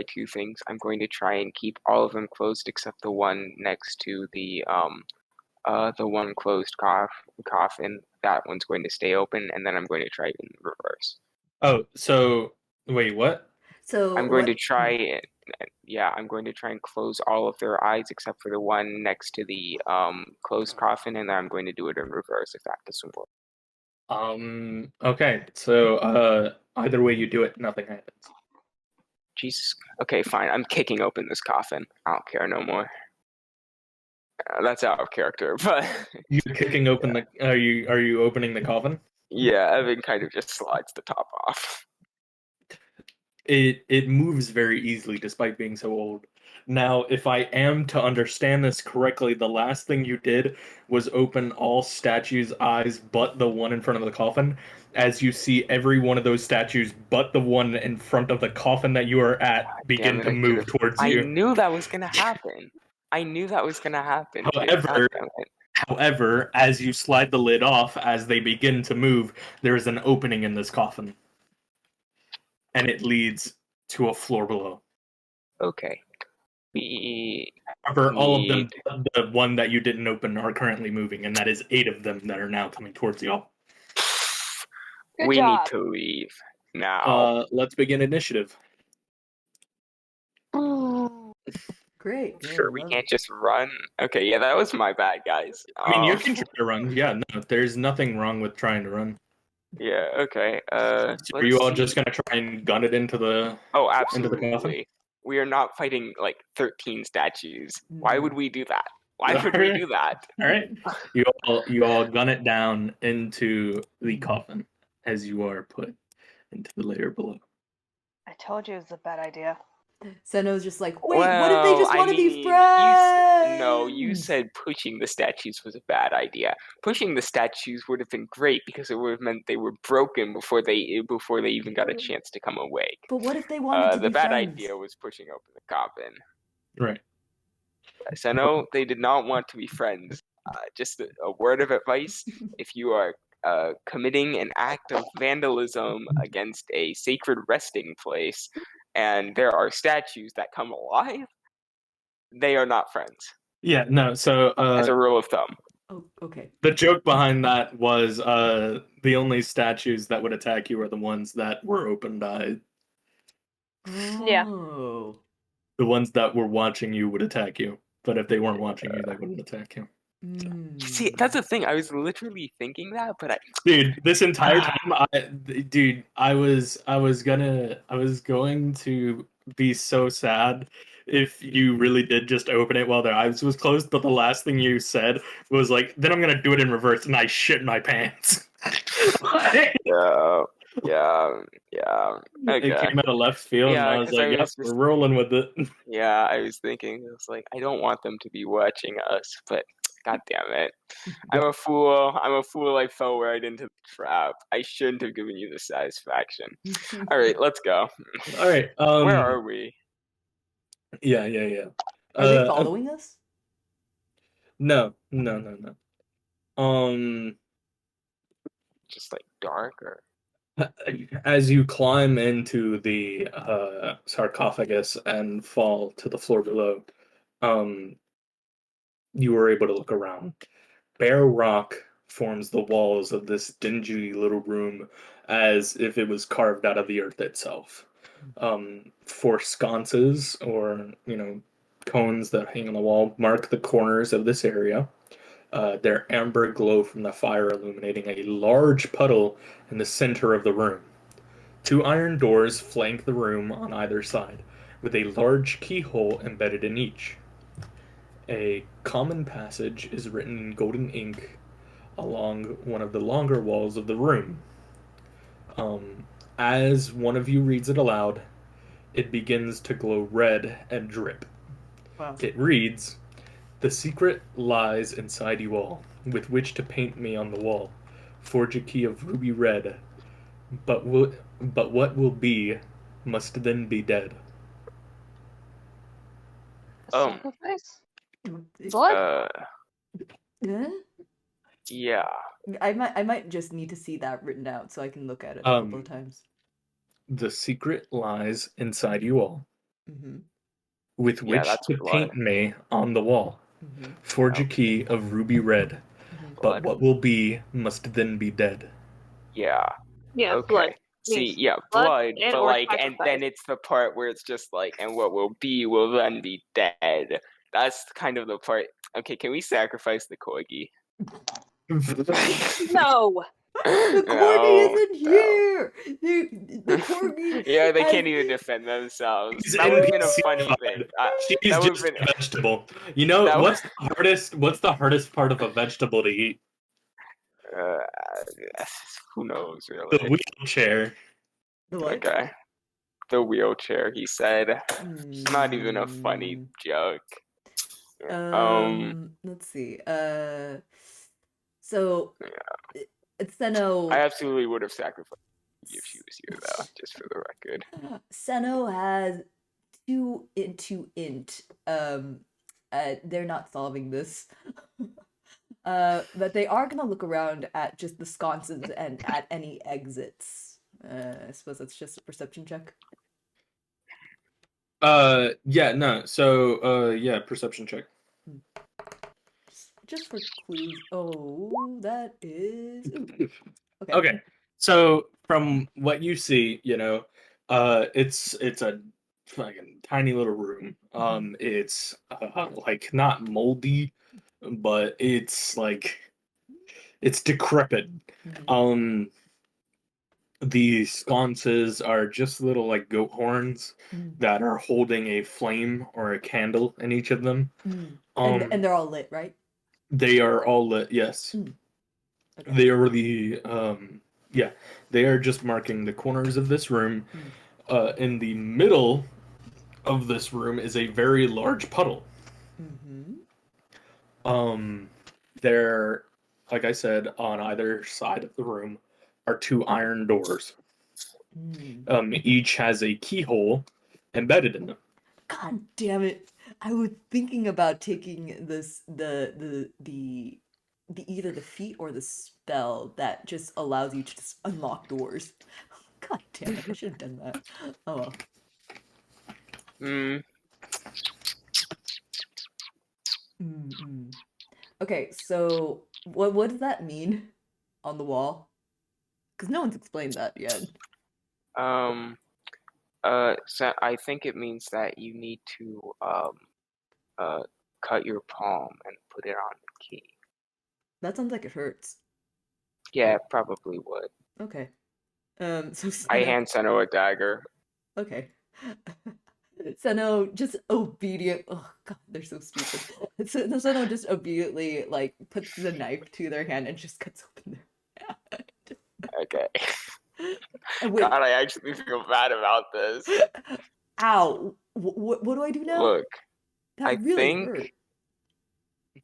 2 things. I'm going to try and keep all of them closed except the one next to the one closed coffin. That one's going to stay open, and then I'm going to try it in reverse. Oh, so wait, what? So I'm going to try I'm going to try and close all of their eyes except for the one next to the closed coffin, and then I'm going to do it in reverse if that doesn't work. Okay, so either way you do it, nothing happens. Jesus. Okay, fine. I'm kicking open this coffin. I don't care no more. That's out of character, but you're kicking open the. Are you opening the coffin? Yeah, Evan kind of just slides the top off. It moves very easily despite being so old. Now, if I am to understand this correctly, the last thing you did was open all statues' eyes but the one in front of the coffin, as you see every one of those statues but the one in front of the coffin that you are at begin to move towards you. I knew that was going to happen. However, as you slide the lid off, as they begin to move, there is an opening in this coffin. And it leads to a floor below. Okay. However, all of them, the one that you didn't open, are currently moving, and that is 8 of them that are now coming towards y'all. We need to leave now. Let's begin initiative. Great. Sure, we can't just run. Okay, yeah, that was my bad, guys. I mean, you can try to run. Yeah, no, there's nothing wrong with trying to run. Yeah, okay. So are you all just gonna try and gun it into the? Oh, absolutely. We are not fighting like 13 statues. Why would we do that? Why would we do that? All right, you all gun it down into the coffin as you are put into the layer below. I told you it was a bad idea. Seno's just like, wait, what if they just want to be friends? You said pushing the statues was a bad idea. Pushing the statues would have been great because it would have meant they were broken before they even got a chance to come awake. But what if they wanted to be friends? The bad idea was pushing open the coffin. Right. Seno, they did not want to be friends. Just a word of advice: if you are committing an act of vandalism against a sacred resting place, and there are statues that come alive, they are not friends. Yeah, no. So as a rule of thumb. Oh, okay. the joke behind that was the only statues that would attack you are the ones that were open-eyed. Yeah. Oh. The ones that were watching you would attack you, but if they weren't watching you, they wouldn't attack you. See, that's the thing. I was literally thinking that, but Dude, this entire time, I was going to be so sad if you really did just open it while their eyes was closed, but the last thing you said was like, then I'm gonna do it in reverse, and I shit my pants. yeah, yeah. It Okay. came out of left field, and Yeah, I was because I like, yep, was we're just rolling with it. yeah, I was thinking it's like I don't want them to be watching us, but god damn it. I'm a fool. I'm a fool. I fell right into the trap. I shouldn't have given you the satisfaction. All right, let's go. All right, Where are we? yeah. Are they following us? No. Just like dark or As you climb into the sarcophagus and fall to the floor below, um, you were able to look around. Bare rock forms the walls of this dingy little room as if it was carved out of the earth itself. Four sconces, or cones that hang on the wall, mark the corners of this area. Their amber glow from the fire illuminating a large puddle in the center of the room. Two iron doors flank the room on either side, with a large keyhole embedded in each. A common passage is written in golden ink along one of the longer walls of the room. As one of you reads it aloud, it begins to glow red and drip. Wow. It reads, "The secret lies inside you all, with which to paint me on the wall. Forge a key of ruby red, but what will be must then be dead." Sacrifice? It's- Blood? Huh? yeah. I might just need to see that written out so I can look at it a couple of times. The secret lies inside you all, Mm-hmm. with Yeah, which that's to blood. paint me on the wall. Mm-hmm. Forge a key of ruby red, Mm-hmm. but Blood. what will be must then be dead. Yeah. Yeah, Okay. blood. See, Means yeah, blood blood, and but or like, and sacrifice. then it's the part where it's just like, and what will be will then be dead. That's kind of the part. Okay, can we sacrifice the corgi? No! The corgi isn't here. The corgi. Yeah, they has- can't even defend themselves. He's That would have been a NPC funny fied. thing. She's That would just have been. a vegetable. You know That what's the hardest part of a vegetable to eat? Uh, who knows, The really? wheelchair. The what? Okay. The wheelchair, he said. It's not even a funny joke. Let's see. So it's Seno. I absolutely would have sacrificed if she was here, though, just for the record. Seno has 2 into int. They're not solving this. But they are gonna look around at just the sconces and at any exits. I suppose that's just a perception check. Yeah, no. So, yeah, perception check. Just for clues. Oh, that is. Ooh. Okay. Okay. So from what you see, it's a fucking tiny little room. It's like not moldy, but it's like it's decrepit. Mhm. The sconces are just little like goat horns that are holding a flame or a candle in each of them. And they're all lit, right? They are all lit, yes. Okay. They are yeah, they are just marking the corners of this room. In the middle of this room is a very large puddle. There, like I said, on either side of the room are 2 iron doors. Each has a keyhole embedded in them. God damn it. I was thinking about taking this the either the feat or the spell that just allows you to just unlock doors. God damn it, I should have done that. Oh well. Mm-mm. Okay, so what does that mean on the wall? Because no one's explained that yet. Um. So I think it means that you need to uh cut your palm and put it on the key. That sounds like it hurts. Yeah, it probably would. Okay. So I Seno, hand Seno a dagger. okay. Seno just obedient. Oh God, they're so stupid. Seno just obediently like puts the knife to their hand and just cuts open their hand. Okay. And God, wait, I actually feel bad about this. ow! What do I do now? Look, I That really think hurt.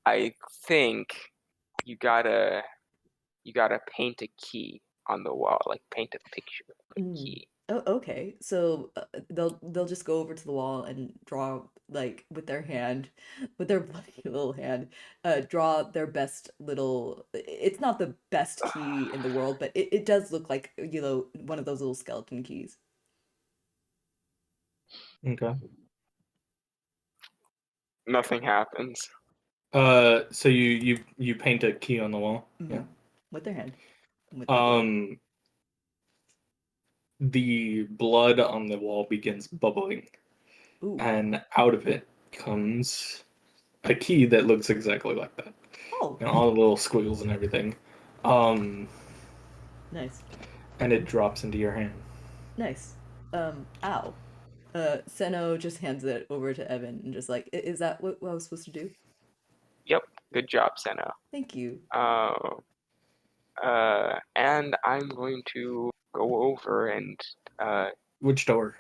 I think you gotta paint a key on the wall, like paint a picture of a Mm. key. Oh, okay. So they'll just go over to the wall and draw like with their hand, with their bloody little hand, draw their best little. It's not the best key in the world, but it does look like, one of those little skeleton keys. Okay. Nothing happens. So you paint a key on the wall. Yeah. Mm. With their hand, with the blood. The blood on the wall begins bubbling, Ooh. and out of it comes a key that looks exactly like that. Oh, And all the little squiggles and everything. Um, nice, and it drops into your hand. nice. Ow. Seno just hands it over to Evan and just like, is that what I was supposed to do? Yep, good job, Seno. Thank you. And I'm going to go over and Which door?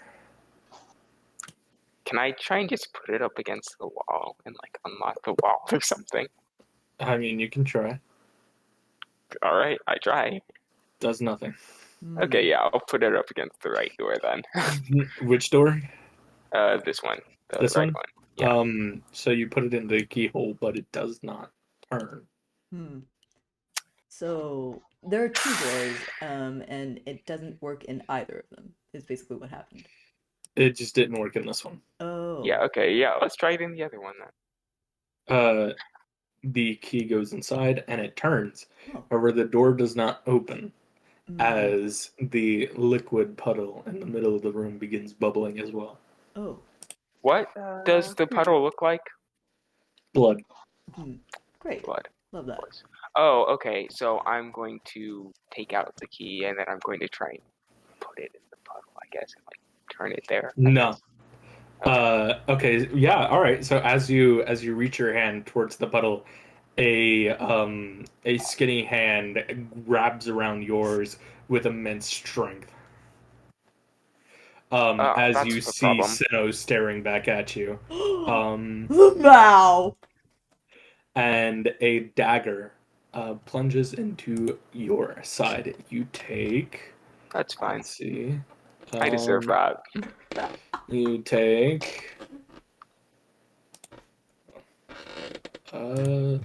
can I try and just put it up against the wall and like unlock the wall or something? I mean, you can try. All right, I try. Does nothing. Okay, Hmm. yeah, I'll put it up against the right door then. Which door? This one, the This right one? one. Yeah. So you put it in the keyhole, but it does not turn. Hmm. So there are two doors, and it doesn't work in either of them, is basically what happened. It just didn't work in this one. Yeah, Oh. okay, yeah, let's try it in the other one then. The key goes inside and it turns. Oh. However, the door does not open Hmm. as the liquid puddle in the middle of the room begins bubbling as well. Oh. What does the puddle look like? Blood. Hmm. Great. Blood, Love of that. course. Oh, okay, so I'm going to take out the key and then I'm going to try and put it in the puddle, I guess, and like turn it there, I No. guess. Okay. Okay, yeah, all right. So as you reach your hand towards the puddle, a skinny hand grabs around yours with immense strength. As That's you the see problem. Sinnoh staring back at you. Um, Wow. and a dagger plunges into your side. You take, That's fine. let's see, I deserve that. you take, hold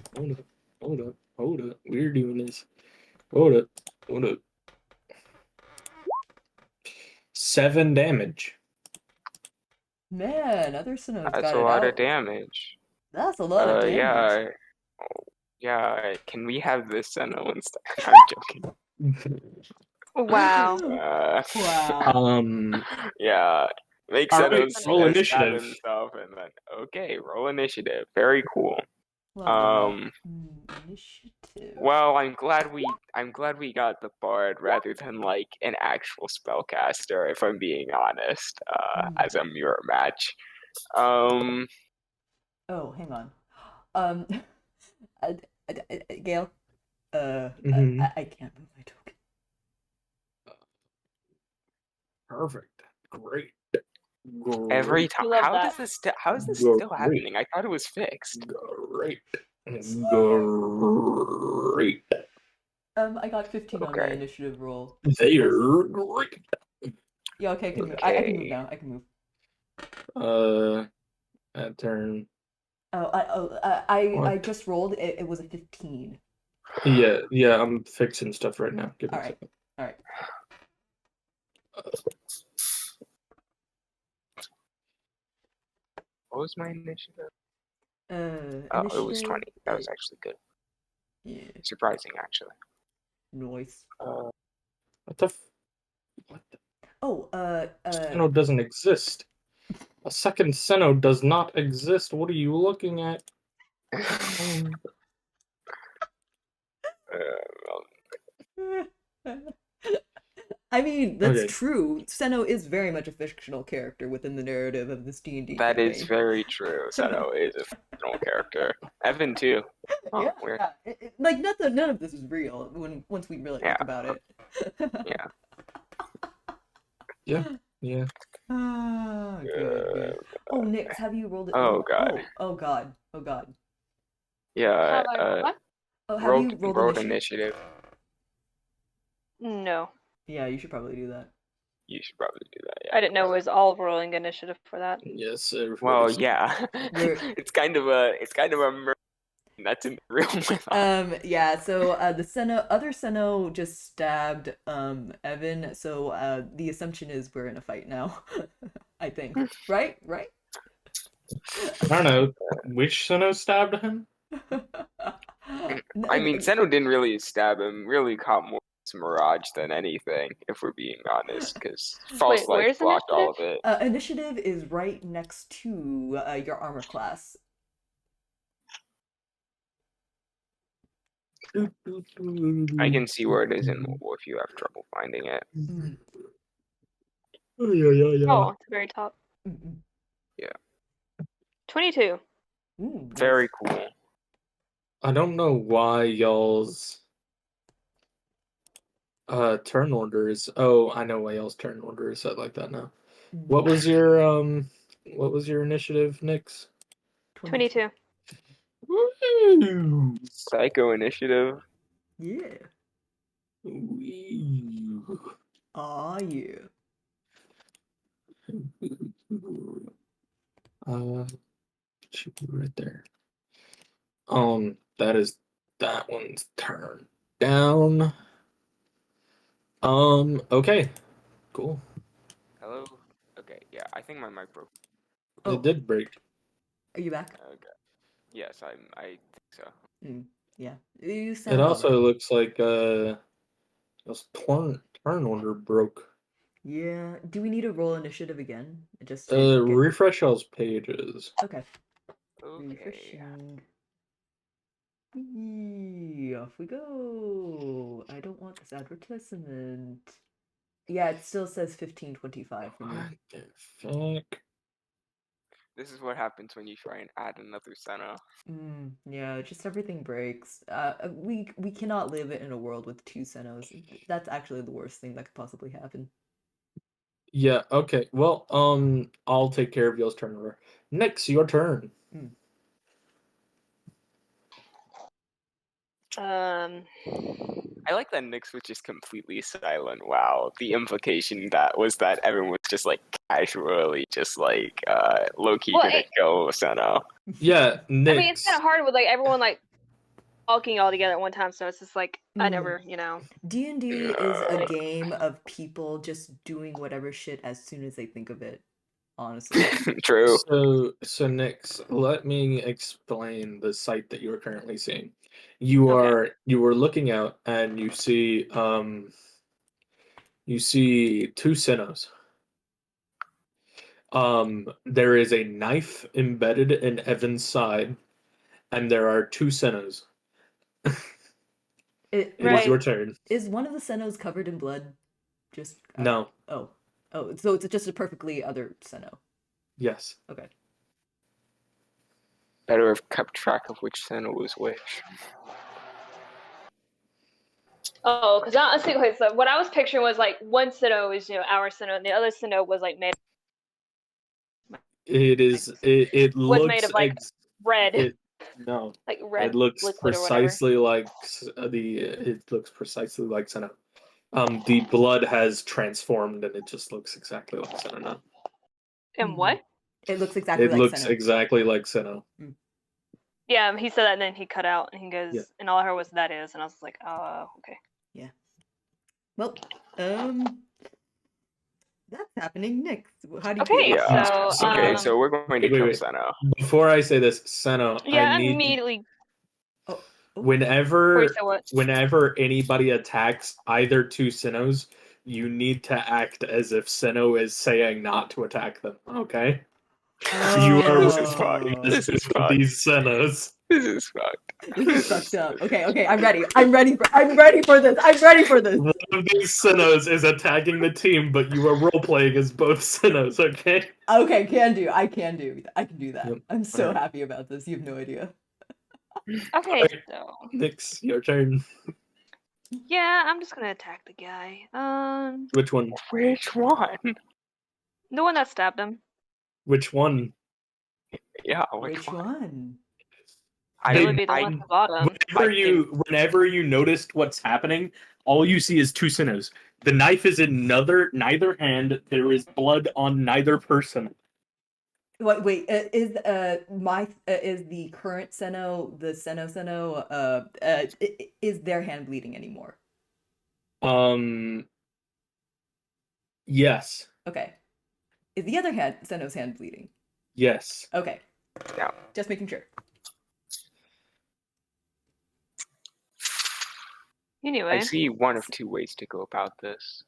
up, we're doing this. Hold up. 7 damage. Man, other Sinnoh's That's got a it lot of out. damage. That's a lot of damage. Yeah. Oh, yeah, can we have this Senno instead? I'm joking. Wow. Wow. Yeah. Make All right, Senno roll stab initiative. himself and then, okay, roll initiative. Very cool. Love that. Initiative. Well, I'm glad we got the bard rather than like an actual spellcaster, if I'm being honest, as a mirror match. Oh, hang on. Um, Gail, Mhm. I can't move my token. Perfect. Great. Every Great. time, Love how that. does this how is this still Great. happening? I thought it was fixed. Great. Great. I got 15 on my Okay. initiative roll. They're great. Yeah, okay, I can move. I can move Okay. now. I can move. That turn. I What? just rolled. It was a 15. Yeah, I'm fixing stuff right now. Give me All a right. second. All right. What was my initiative? Oh, it was Initiative. 20. That was actually good. Yeah. Surprising, actually. Noise. What the? What the? Oh, Seno doesn't exist. A second Seno does not exist. What are you looking at? I mean, that's Okay. true. Seno is very much a fictional character within the narrative of this D&D That is campaign. very true. Seno is a fictional character. Evan, too. Oh, Yeah, weird. yeah. Like none of this is real once we really Yeah. think about it. Yeah. Yeah. Ah, good. Oh, Nix, have you rolled it? Oh, God. Oh God. Oh God. Yeah, Have I what? Oh, have you rolled rolled initiative? initiative. No. Yeah, you should probably do that. You should probably do that, I yeah. didn't know it was all rolling initiative for that. Yes. Well, everybody's- yeah. You're- it's kind of a murder that's in the real life. Yeah, so the other Seno just stabbed Evan, so the assumption is we're in a fight now. I think. Right? I don't know which Seno stabbed him. I mean, Seno didn't really stab him. Really caught more Mirage than anything, if we're being honest, because false Wait, light where's blocked all of initiative? it. Initiative is right next to your armor class. I can see where it is in mobile if you have trouble finding it. Mm. Yeah. Oh, at the very top. Mm-mm. 22. Ooh, nice. Very cool. I don't know why y'all's turn order is. Oh, I know why y'all's turn order is set like that now. What was your initiative, Nix? 22. Woo! Psycho initiative. Yeah. Wee. Aw, yeah. Should be right there. That one's turn down. Okay, cool. Hello? Okay, yeah, I think my mic broke. Oh. It did break. Are you back? Okay. Yes, I think so. Yeah. You It sound also alright. looks like this turn order broke. Yeah. Do we need to roll initiative again? Just to get... Refresh y'all's pages. Okay. Okay. Refreshing. Yee, off we go. I don't want this advertisement. Yeah, it still says 1525 for me. What the fuck? This is what happens when you try and add another Senna. Yeah, just everything breaks. We cannot live in a world with two Senos. That's actually the worst thing that could possibly happen. Yeah, okay. Well, I'll take care of y'all's turnover. Next, your turn. I like that Nyx was just completely silent. Wow. The implication that was that everyone was just like casually just like low-key gonna kill Senna. Yeah, Nyx. I mean, it's kind of hard with like everyone like talking all together at one time, so it's just like I never, D&D is a game of people just doing whatever shit as soon as they think of it. Honestly. True. So Nyx, let me explain the site that you are currently seeing. You are looking out and you see two Senos. There is a knife embedded in Evan's side, and there are two Senos. It is your turn. Is one of the Senos covered in blood? Just no. Oh, so it's just a perfectly other Seno. Yes. Okay. Better have kept track of which Senna was which. Oh, because honestly, okay, so what I was picturing was like one Sinnoh is our Sinnoh, and the other Sinnoh was like made. It is. It was looks made of like red. No. Like red. It looks liquid precisely like It looks precisely like Senna. The blood has transformed, and it just looks exactly like Senna now. And what? It looks exactly like looks Senna. exactly like Senna. Yeah, he said that, and then he cut out, and he goes, and all I heard was "that is," and I was like, oh, okay. Yeah. Well, That's happening next. How do you Okay, feel? Yeah. so Okay, so we're going to Wait, kill wait. Senna. Before I say this, Seno, I yeah, need immediately. Oh, oh, Wait, whenever so what? whenever anybody attacks either two Senos, you need to act as if Seno is saying not to attack them. Okay? You are This is fucked. oh. This is with fucked. these Senos. This is fucked. This is fucked up. Okay, okay, I'm ready. I'm ready for this. I'm ready for this. One of these Senos is attacking the team, but you are role playing as both Senos. Okay? Okay, can do. I can do that. Yep. I'm so Alright. happy about this. You have no idea. Okay, Alright. so Nix, your turn. yeah, I'm just gonna attack the guy. Which one? Which one? The one that stabbed him. Which one? Yeah, Which one? It would be the one at the bottom. Whenever you noticed what's happening, all you see is two Senos. The knife is in neither hand. There is blood on neither person. Wait, is the current Seno, the Seno, is their hand bleeding anymore? Yes. Okay. Is the other hand Seno's hand bleeding? Yes. Okay. Yeah. Just making sure. Anyway, I see one of two ways to go about this.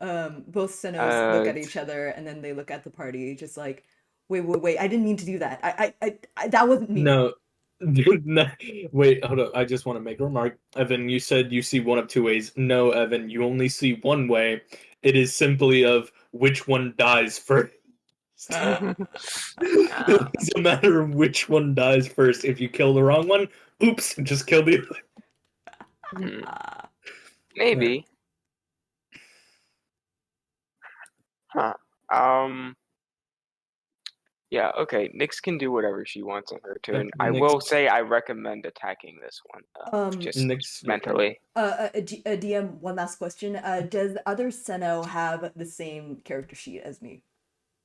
Both Senos look at each other and then they look at the party, just like, wait, I didn't mean to do that. I that wasn't me. No. No. Wait, hold up. I just want to make a remark. Evan, you said you see one of two ways. No, Evan, you only see one way. It is simply of which one dies first. It's a matter of which one dies first. If you kill the wrong one, oops, just kill the other. Maybe. Huh. Yeah, okay. Nyx can do whatever she wants on her turn. I Nyx. will say I recommend attacking this one. Just Nyx, mentally. DM, one last question. Does other Seno have the same character sheet as me?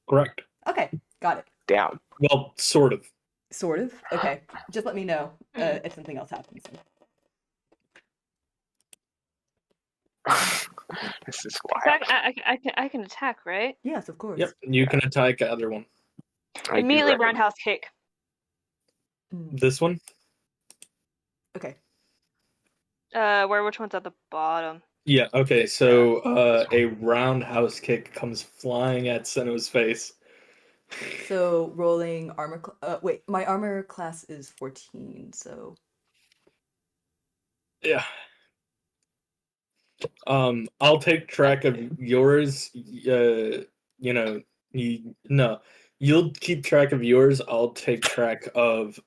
Correct. Okay, got it. Damn. Well, sort of. Sort of. Okay, just let me know if something else happens. This is 'cause wild. I can attack, right? Yes, of course. Yep, you can attack the other one. I do Immediately recommend- roundhouse kick. This one? Okay. Which one's at the bottom? Yeah, okay, so a roundhouse kick comes flying at Seno's face. So rolling armor. Wait, my armor class is 14. So. Yeah. I'll take track of yours. No, you'll keep track of yours. I'll take track of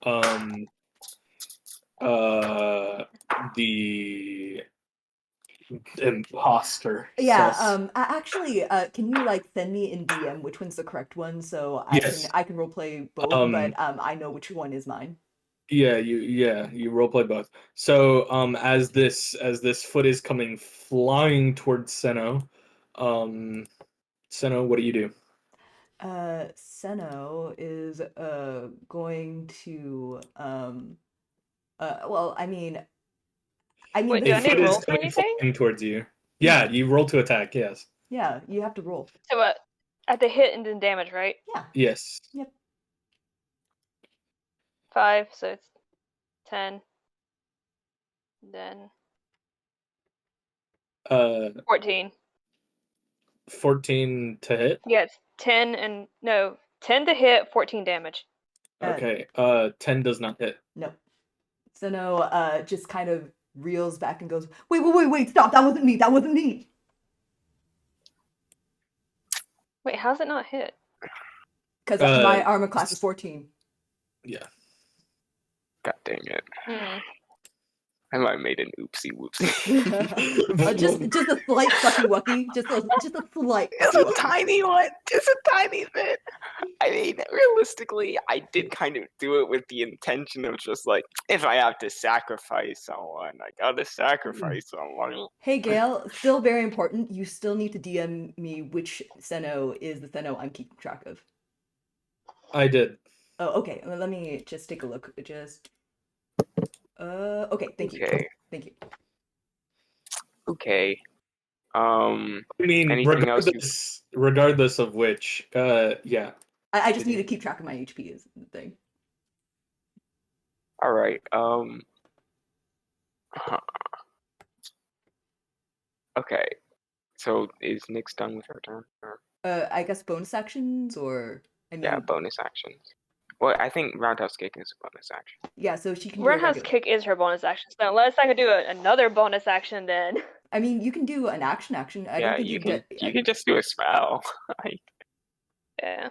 the imposter. Yeah. Sus. Actually, can you like send me in DM which one's the correct one so Yes. I can roleplay both, but I know which one is mine. Yeah, you roleplay both. So as this foot is coming flying towards Seno, Seno, what do you do? Seno is going to well, I mean Wait, this do I A is need foot to is roll for coming anything? flying towards you. Yeah, you roll to attack. Yes. Yeah, you have to roll. So at the hit and then damage, right? Yeah. Yes. Yep. 5, so it's 10. Then 14. 14 to hit. Yeah, it's 10 to hit, 14 damage. Okay. 10 does not hit. No. Seno just kind of reels back and goes, wait, stop, that wasn't me. Wait, how's it not hit? Because my armor class is 14. Yeah. God dang it. Hmm. I might have made an oopsie whoopsie. just a slight fucky wucky. Just a slight Just fucky a wucky. tiny one. Just a tiny bit. I mean, realistically, I did kind of do it with the intention of just like, if I have to sacrifice someone, I gotta sacrifice someone. Hey Gail, still very important. You still need to DM me which Seno is the Seno I'm keeping track of. I did. Oh, okay. Let me just take a look. Okay, thank you. Okay. Thank you. Okay. I mean, Anything else? regardless of which, yeah. I just need to keep track of my HP is the thing. All right. Okay. So is Nyx done with her turn? Or, I guess bonus actions, or I mean, yeah, bonus actions. Well, I think roundhouse kick is a bonus action. yeah. So she can do a Roundhouse regular. kick is her bonus action. So unless I could do another bonus action, then I mean, you can do an action. I Yeah, don't think you you can just do a spell. yeah.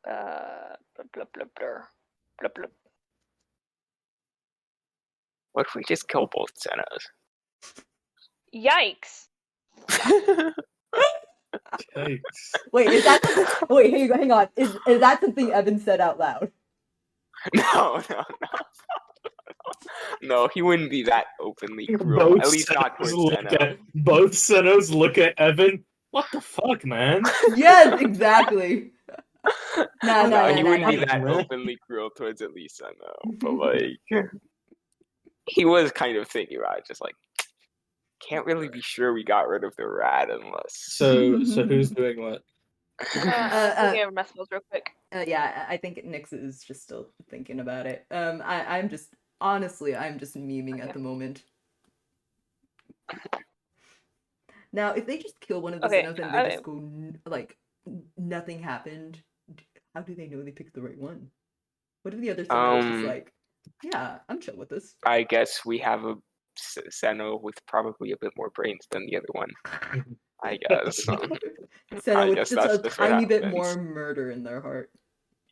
Blah, blah, blah, blah. Blah, blah. What if we just kill both Senos? Yikes! Yikes. Wait, is that wait, hang on. Is that something Evan said out loud? No. No, he wouldn't be that openly cruel. At least not towards Seno. Both Senos look at Evan. What the fuck, man? Yes, exactly. No, he wouldn't be no, that man. openly cruel towards at least Seno. But like, he was kind of thinking about it, just like, can't really be sure we got rid of the rat unless. So who's doing what? Looking over my spells real quick. Yeah, I think Nyx is just still thinking about it. I'm just honestly, I'm just memeing at the moment. Now, if they just kill one of the Okay, Xenos and they just go like nothing happened, how do they know they picked the right one? What if the other Xenos just like, yeah, I'm chill with this. I guess we have a Seno with probably a bit more brains than the other one. I guess. Seno with guess just that's a just what tiny bit happens. more murder in their heart.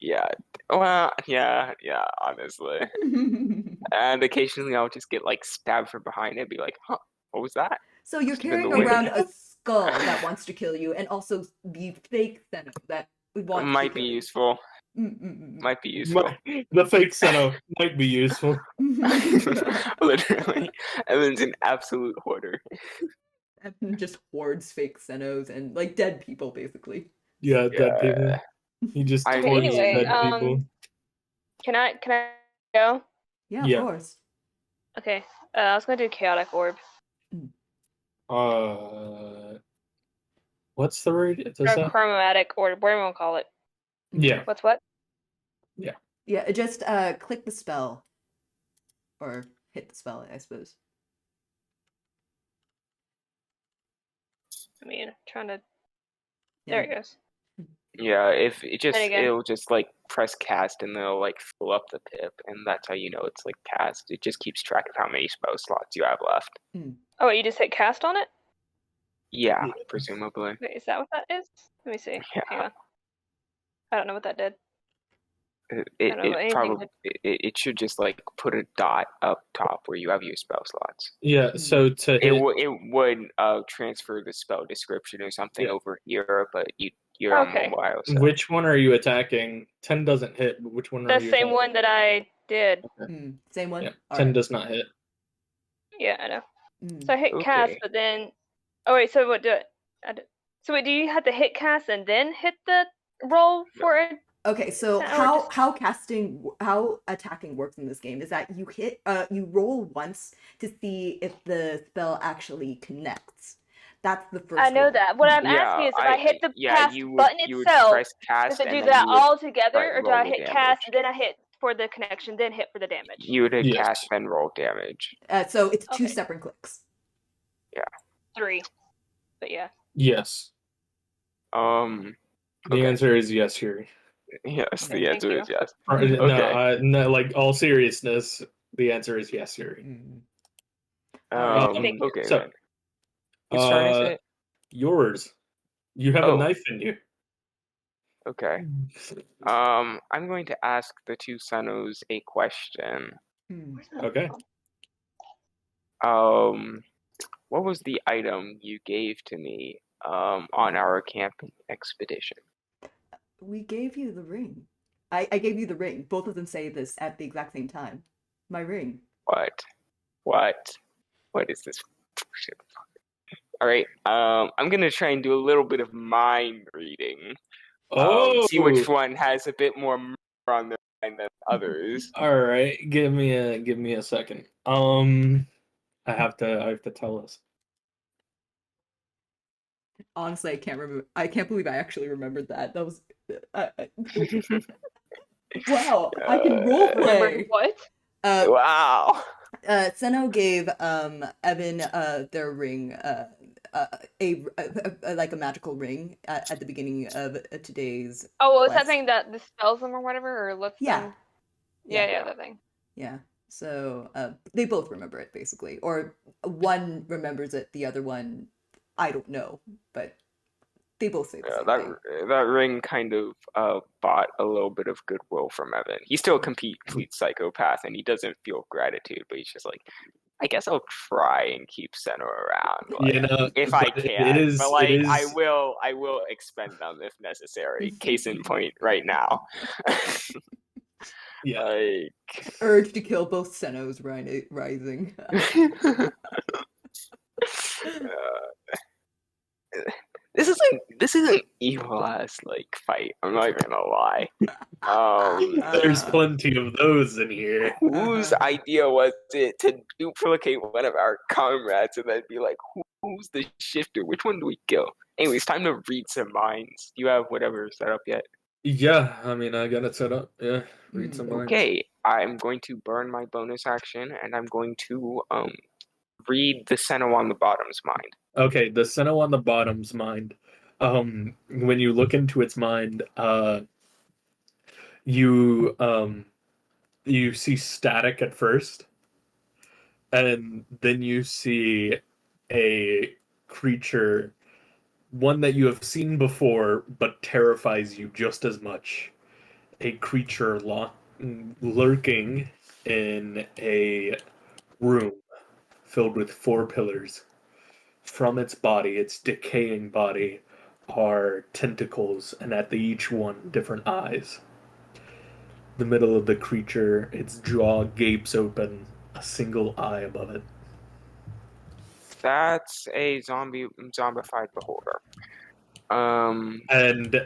Yeah. Well, yeah, honestly. And occasionally I'll just get like stabbed from behind and be like, huh, what was that? So you're Just in the carrying around wind. a skull that wants to kill you, and also the fake Seno that wants to Might kill be you. useful. Might be useful. The fake Seno might be useful. Literally. Evan's an absolute hoarder. Evan just hoards fake Senos and like dead people, basically. Yeah, dead people. He just I hoards anyway, dead people. Can I go? Yeah, Yeah. of course. Okay. I was gonna do chaotic orb. What's the word? Or chromatic orb, whatever you want to call it. Yeah. What's what? Yeah, just click the spell. Or hit the spell, I suppose. I mean, trying to. Yeah. There it goes. Yeah, if it just again. it'll just like press cast and they'll like fill up the pip, and that's how you know it's like cast. It just keeps track of how many spell slots you have left. Oh, wait, you just hit cast on it? Yeah, presumably. Wait, is that what that is? Let me see. Yeah. Hang on. I don't know what that did. It should just like put a dot up top where you have your spell slots. Yeah, so to hit... it would transfer the spell description or something over here, but you're on mobile. So. Which one are you attacking? 10 doesn't hit, but which one are you attacking? The same one that I did. Okay. Same one? Yeah, 10 does not hit. Yeah, I know. So I hit cast, but then... Oh, wait, so what do So wait, do you have to hit cast and then hit the roll for it? Okay, so how attacking works in this game is that you you roll once to see if the spell actually connects. That's the first. I know that. What I'm asking is if I hit the cast button itself, does it do that all together, or do I hit cast and then I hit for the connection, then hit for the damage? You would hit cast then roll damage. So it's 2 separate clicks. Yeah. 3, but yeah. Yes. The answer is yes, Yuri. Yes, the answer is yes. No, like all seriousness, the answer is yes, Yuri. Okay. So, whose turn is it? Yours. You have a knife in you. Okay. I'm going to ask the 2 Senos a question. Okay. What was the item you gave to me on our camping expedition? We gave you the ring. I gave you the ring. Both of them say this at the exact same time. My ring. What is this? All right. I'm gonna try and do a little bit of mind reading. See which one has a bit more murder on their mind than others. All right. Give me a second. I have to tell us. Honestly, I can't remember. I can't believe I actually remembered that. That was wow. I can role Remembered play. what? Wow. Seno gave Evan their ring like a magical ring at the beginning of today's Oh, well, it's that quest. thing that dispels them or whatever, or lets Yeah. them. Yeah, that thing. Yeah. So they both remember it basically, or one remembers it, the other one, I don't know, but they both say the Yeah, same that thing. that ring kind of bought a little bit of goodwill from Evan. He's still a complete psychopath, and he doesn't feel gratitude, but he's just like, I guess I'll try and keep Senna around, You like, know, if I but can. But like, it I is. will expend them if necessary. Case in point, right now. Yeah. Like, Urge to kill both Senos rising. this isn't evil ass like fight. I'm not even gonna lie. There's plenty of those in here. Whose idea was it to duplicate one of our comrades and then be like, who's the shifter? Which one do we kill? Anyways, time to read some minds. Do you have whatever set up yet? Yeah, I mean, I got it set up. Yeah, read some lines. Okay, I'm going to burn my bonus action, and I'm going to read the Senna on the bottom's mind. Okay, the Senna on the bottom's mind. When you look into its mind, you you see static at first, and then you see a creature, one that you have seen before, but terrifies you just as much. A creature lurking in a room filled with 4 pillars. From its body, its decaying body, are tentacles, and at each one, different eyes. The middle of the creature, its jaw gapes open, a single eye above it. That's a zombified beholder. And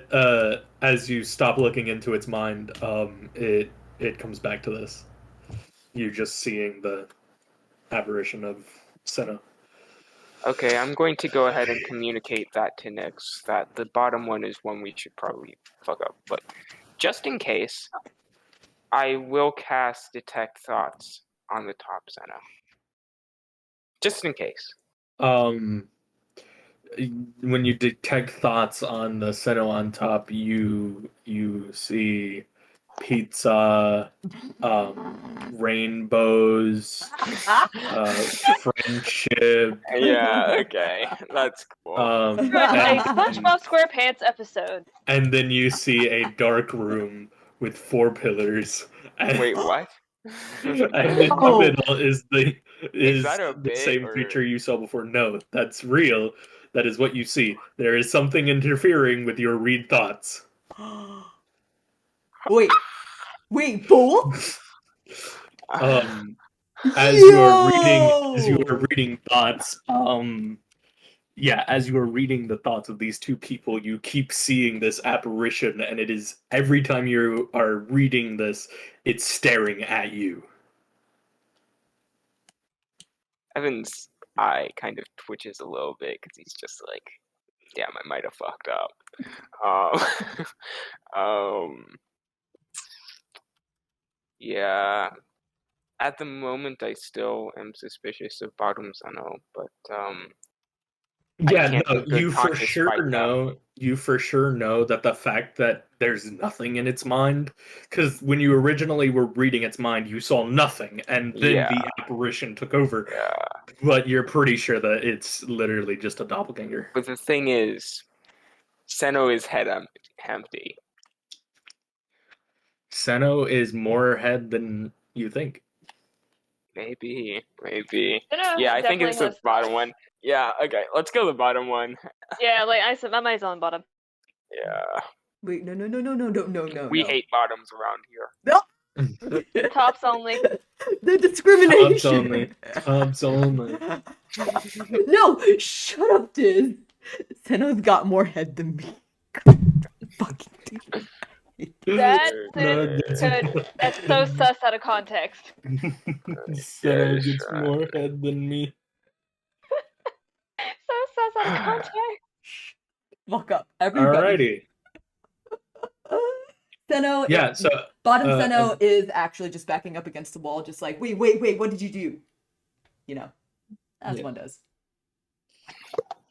as you stop looking into its mind, it comes back to this. You're just seeing the apparition of Senna. Okay, I'm going to go ahead and communicate that to Nyx, that the bottom one is one we should probably fuck up. But just in case, I will cast Detect Thoughts on the top Senna. Just in case. When you detect thoughts on the Senna on top, you see pizza, rainbows, friendship. Yeah, okay. That's cool. A SpongeBob SquarePants episode. And then you see a dark room with 4 pillars. Wait, what? And in the middle is the same or... creature you saw before. No, that's real. That is what you see. There is something interfering with your read thoughts. Wait, both? As you are reading thoughts, as you are reading the thoughts of these 2 people, you keep seeing this apparition, and it is every time you are reading this, it's staring at you. Evan's eye kind of twitches a little bit because he's just like, damn, I might have fucked up. Yeah. At the moment, I still am suspicious of Bottoms, I know, but You for sure know that the fact that there's nothing in its mind, because when you originally were reading its mind, you saw nothing, and then the apparition took over. Yeah. But you're pretty sure that it's literally just a doppelganger. But the thing is, Seno is head empty. Seno is more head than you think. Maybe. Seno Yeah, I think it's the bottom one. Yeah, okay, let's go the bottom one. Yeah, like I said, my money's on the bottom. Yeah. Wait, no. We hate bottoms around here. No. Tops only. The discrimination. Tops only. No, shut up, Diz. Seno's got more head than me. Fucking dude. That's No, that's so sus out of context. Seno gets more head than me. So sus out of context. Fuck up, everybody. Alrighty. Seno, Yeah, so bottom Seno is actually just backing up against the wall, just like, wait, what did you do? You know, as one does.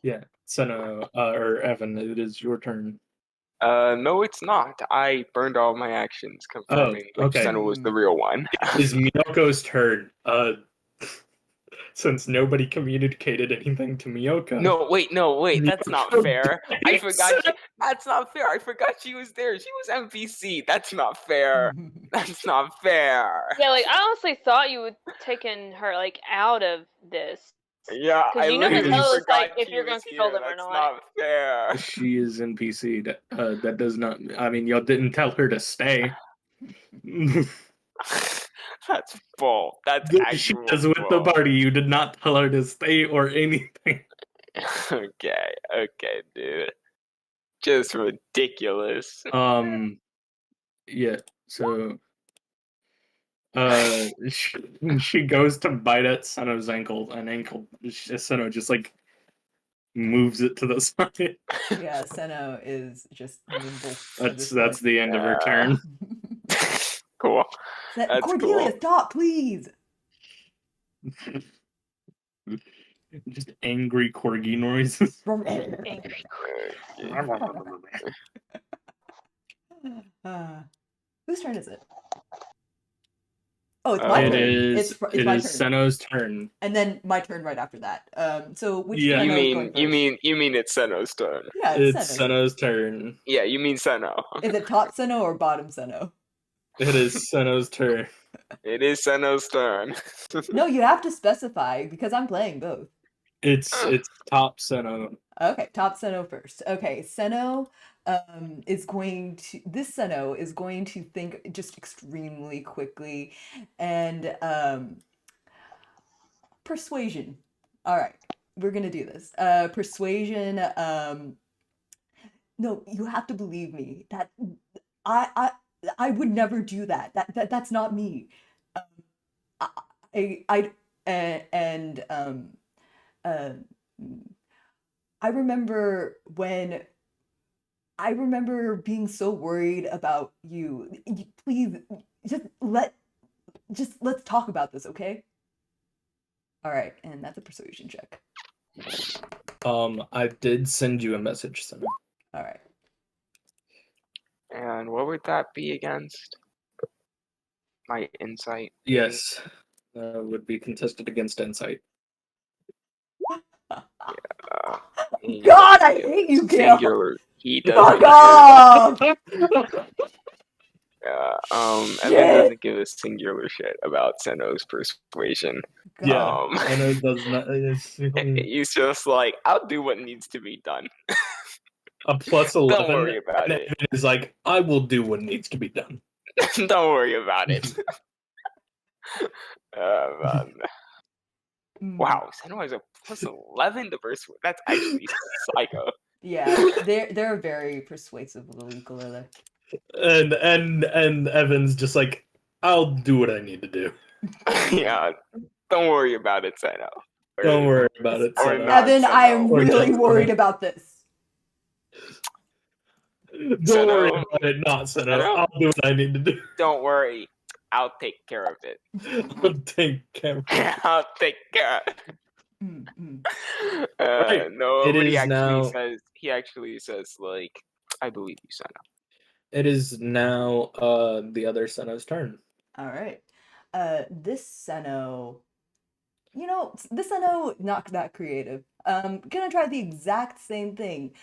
Yeah, Seno, or Evan, it is your turn. No, it's not. I burned all my actions, confirming which Senna was the real one. It is Miyoko's turn. Since nobody communicated anything to Miyoko. No, wait, that's not Miyoko fair. I dies. forgot. That's not fair. I forgot she was there. She was NPC. That's not fair. That's not fair. Yeah, like I honestly thought you would taken her like out of this. Yeah, because I you know literally it's forgot like if she you're going was to here. control them or That's not. not fair. She is NPC. That does not. I mean, y'all didn't tell her to stay. That's bull. That's She actual was with the bull. party. You did not tell her to stay or anything. Okay, dude. Just ridiculous. Yeah. So, she goes to bite at Seno's ankle, and Seno just like moves it to the side. Yeah, Seno is just nimble. That's the end of her turn. Cool. That's Cordelia, cool. stop, please. Just angry corgi noises. Whose turn is it? Oh, it's my turn. It's my turn. Seno's turn. And then my turn right after that. So which You Seno mean is going first? you mean it's Seno's turn? Yeah, it's Seno's turn. Yeah, you mean Seno. Is it top Seno or bottom Seno? It is Seno's turn. It is Seno's turn. No, you have to specify because I'm playing both. It's top Seno. Okay, top Seno first. Okay, Seno this Seno is going to think just extremely quickly and persuasion. All right, we're gonna do this. Persuasion. No, you have to believe me. That I would never do that. That's not me. I I remember being so worried about you. Please, let's talk about this, okay? All right, and that's a persuasion check. I did send you a message, Seno. All right. And what would that be against? My insight? Yes, would be contested against insight. God, I hate you, Gil. Singular. He doesn't. Fuck off! Evan doesn't give a singular shit about Seno's persuasion. Yeah, Seno does not. He's just like, I'll do what needs to be done. A plus 11. Don't worry about it. Evan is like, I will do what needs to be done. Don't worry about it. Wow, Seno has a plus 11 to persuade. That's actually psycho. Yeah, they're very persuasive little ukulele. And Evan's just like, I'll do what I need to do. Yeah, don't worry about it, Seno. Don't worry about it, Seno. Evan, I am really worried about this. Don't worry about it, not Seno. I'll do what I need to do. Don't worry. I'll take care of it. I'll take care of it. I'll take care of it. No, but he actually says, like, I believe you, Seno. It is now the other Seno's turn. All right. This Seno, this Seno not that creative. Gonna try the exact same thing.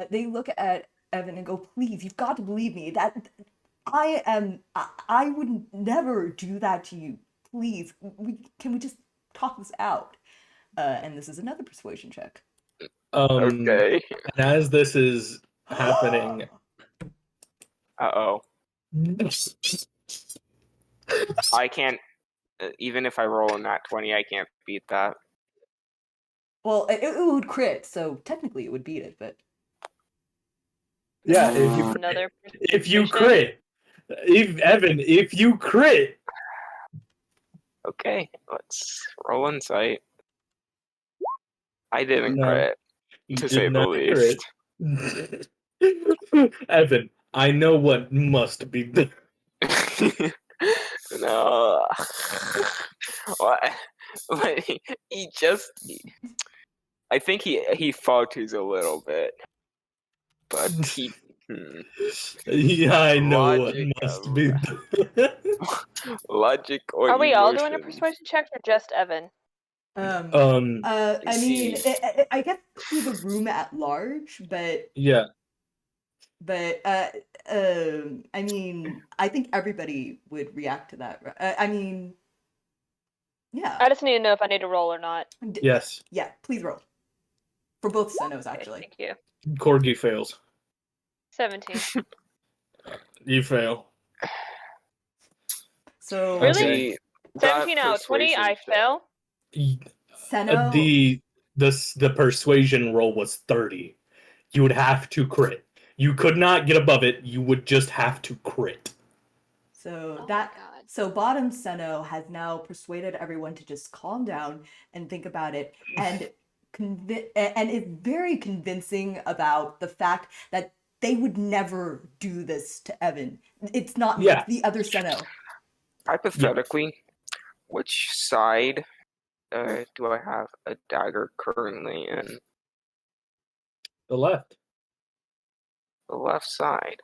They look at Evan and go, please, you've got to believe me. That I would never do that to you. Please, can we just talk this out? And this is another persuasion check. Okay. And as this is happening, uh-oh. I can't. Even if I roll a nat 20, I can't beat that. Well, it would crit, so technically it would beat it, but Yeah, Another if you persuasion? crit, if you crit, Okay, let's roll insight. I didn't no, crit, you to did say the not crit. least. Evan, I know what must be done. No. What? What? He just. I think he falters a little bit, but he. Yeah, I know what Logic, must be done. logic or Are we all doing a emotion. persuasion check or just Evan? I mean, See. I guess through the room at large, Yeah, but I mean, I think everybody would react to that. I mean, yeah. I just need to know if I need to roll or not. yes. Yeah, please roll for both Senos Okay, actually. thank you. Corgi fails. 17. You fail. So Really? See, 17 out of 20, I fail? Seno, The persuasion roll was 30. You would have to crit. You could not get above it. You would just have to crit. so Oh my that God. so bottom Seno has now persuaded everyone to just calm down and think about it, and and it's very convincing about the fact that they would never do this to Evan. It's not me, Yeah. it's the other Seno. hypothetically, which side do I have a dagger currently in? The left. The left side.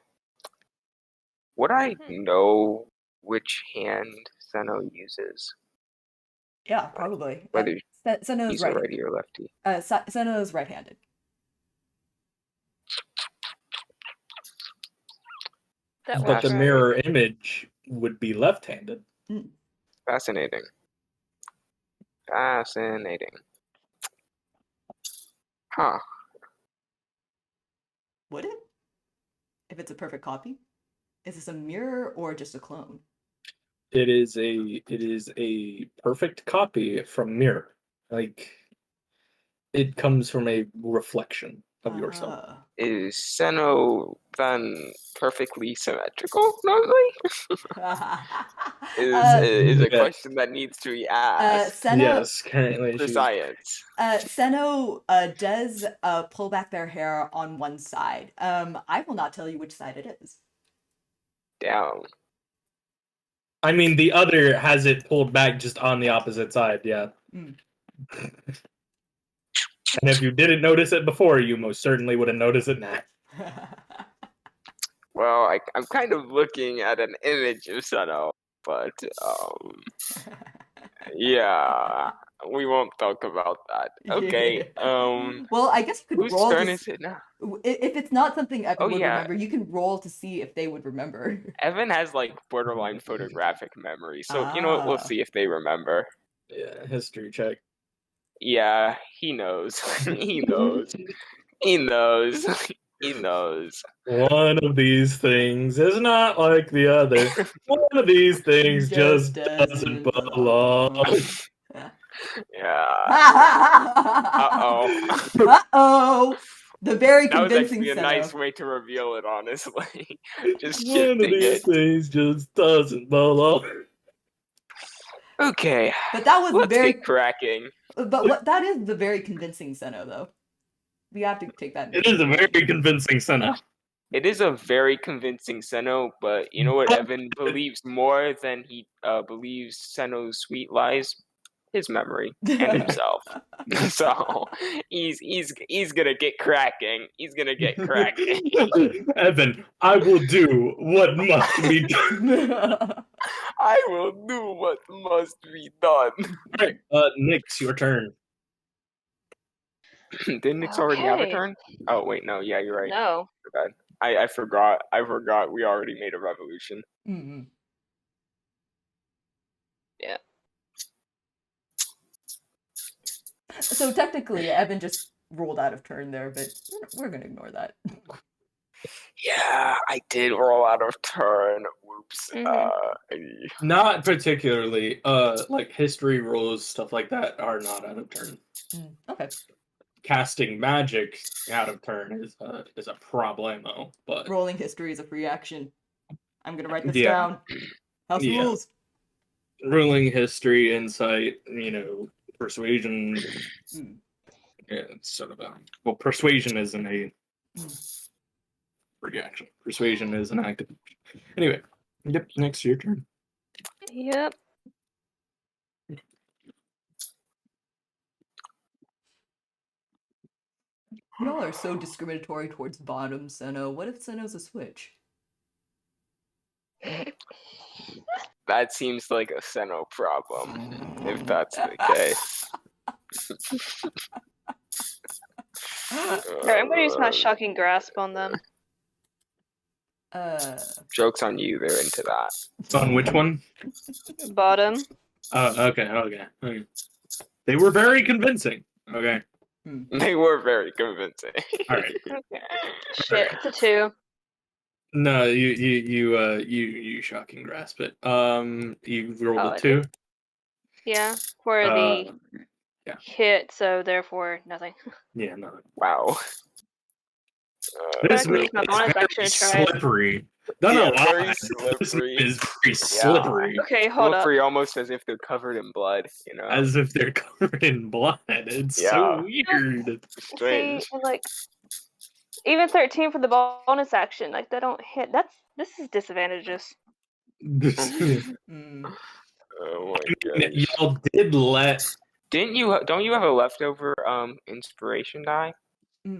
Would I know which hand Seno uses? Yeah, probably. Whether Seno is he's a right. righty or lefty? Seno is right-handed. That But was the right. mirror image would be left-handed. Fascinating. Fascinating. Huh. Would it? If it's a perfect copy? Is this a mirror or just a clone? It is a perfect copy from mirror. Like it comes from a reflection of yourself. Is Seno then perfectly symmetrical normally? Is a Yeah. question that needs to be asked Seno, Yes, currently for she's science. Seno does pull back their hair on one side. I will not tell you which side it is. Damn. I mean, the other has it pulled back just on the opposite side, yeah. Mm. And if you didn't notice it before, you most certainly would have noticed it now. Well, I'm kind of looking at an image of Seno, but yeah, we won't talk about that. Okay. Well, I guess you could Whose roll turn to is it now? if it's not something Evan Oh would yeah, remember, you can roll to see if they would remember. Evan has like borderline photographic memory, so you know what? We'll see if they remember. Yeah, history check. Yeah, he knows. He knows. He knows. He knows. One of these things is not like the other. One of these things just doesn't belong. Yeah. Uh-oh. Uh-oh. The very That was convincing actually a nice Seno. way to reveal it, honestly. Just One of shifting these it. things just doesn't belong. Okay. But that was Let's very get cracking. But what that is the very convincing Seno though. We have to take that into It is a very consideration. convincing Senna. It is a very convincing Seno, but you know what Evan believes more than he believes Seno's sweet lies? His memory and himself. So he's gonna get cracking. He's gonna get cracking. Evan, I will do what must be done. I will do what must be done. Alright, Nyx, your turn. Didn't Nyx already have a Okay. turn? Oh wait, no, yeah, you're right. No. I forgot. I forgot we already made a revolution. Mm-hmm. Yeah. So technically, Evan just rolled out of turn there, but we're gonna ignore that. Yeah, I did roll out of turn. Whoops. Not particularly. Like history rules, stuff like that are not out of turn. Okay. casting magic out of turn is a problemo. But rolling history is a free action. I'm gonna write this Yeah. down. House Yeah. rules. ruling history, insight, persuasion. Mm. Yeah, it's sort of a persuasion isn't a reaction. Persuasion is an active. Anyway, yep. Next, your turn. Yep. Y'all are so discriminatory towards bottom Seno. What if Seno's a switch? That seems like a Seno problem, if that's the case. Alright, I'm gonna use my shocking grasp on them. Joke's on you, they're into that. On which one? Bottom. Oh, okay. They were very convincing. Okay. They were very convincing. All right. Okay. Shit, it's a 2. No, you shocking grasp it. You rolled I a 2. did. Yeah, for the yeah. hit, so therefore nothing. Yeah, no. Wow. This I can use my bonus action to try it. slippery. Don't know Yeah, very why. This slippery. is very slippery. Okay, hold up. Slippery, almost as if they're covered in blood, you know? As if they're covered in blood. It's so weird. Strange. See, and like even 13 for the bonus action, like they don't hit. This is disadvantageous. Oh my gosh. Y'all did let. Don't you have a leftover inspiration die?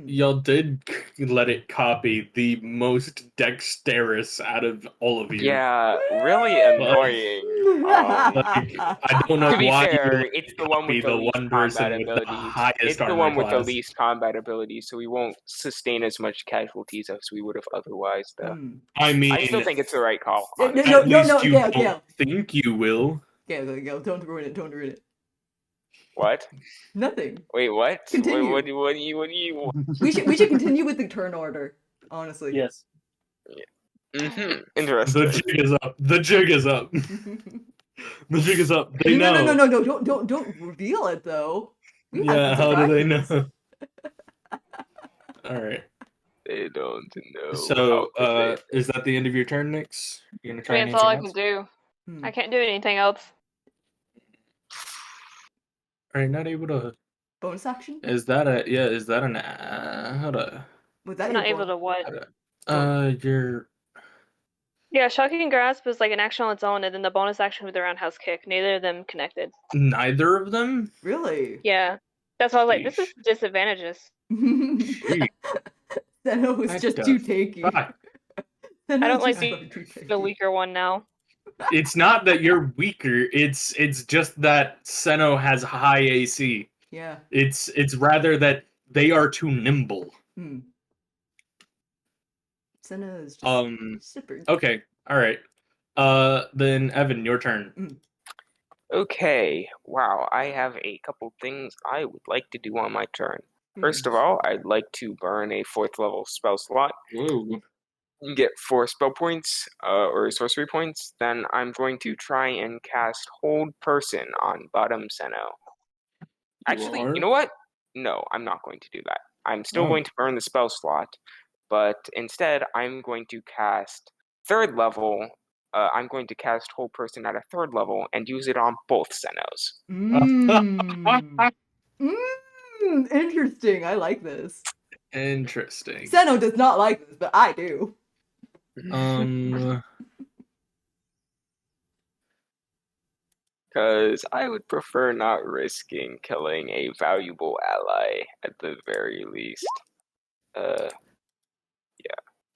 Y'all did let it copy the most dexterous out of all of you. Yeah, really annoying. I don't know To be why fair, it's the one with the least one person combat with the abilities. highest It's the armor one with the class. least combat abilities, so we won't sustain as much casualties as we would have otherwise, though. I mean, I still think it's the right call. At least you don't think you will. Gail, don't ruin it. Don't ruin it. What? Nothing. Wait, what? Continue. What do you? We should continue with the turn order. Honestly. Yes. Yeah. Interesting. The jig is up. The jig is up. The jig is up. They know. No! Don't reveal it though. Yeah. How do they know? All right. They don't know. So, is that the end of your turn, Nyx? You gonna try That's all I can do. I can't do anything else. Are you not able to? Bonus action? Is that an how to? Was that I'm not able to what? You're. Yeah, shocking grasp is like an action on its own, and then the bonus action with the roundhouse kick. Neither of them connected. Neither of them? Really? Yeah. That's why I was like, this is disadvantageous. Seno was just too takey. I don't like the weaker one now. It's not that you're weaker. It's just that Seno has high AC. Yeah. It's rather that they are too nimble. Seno is just super. Okay. All right. Then Evan, your turn. Okay. Wow. I have a couple things I would like to do on my turn. First of all, I'd like to burn a 4th level spell slot. Ooh. Get 4 spell points or sorcery points. Then I'm going to try and cast Hold Person on bottom Seno. Actually, you know what? No, I'm not going to do that. I'm still going to burn the spell slot, but instead I'm going to cast 3rd level. I'm going to cast Hold Person at a 3rd level and use it on both Senos. Interesting. I like this. Interesting. Seno does not like this, but I do. Because I would prefer not risking killing a valuable ally at the very least.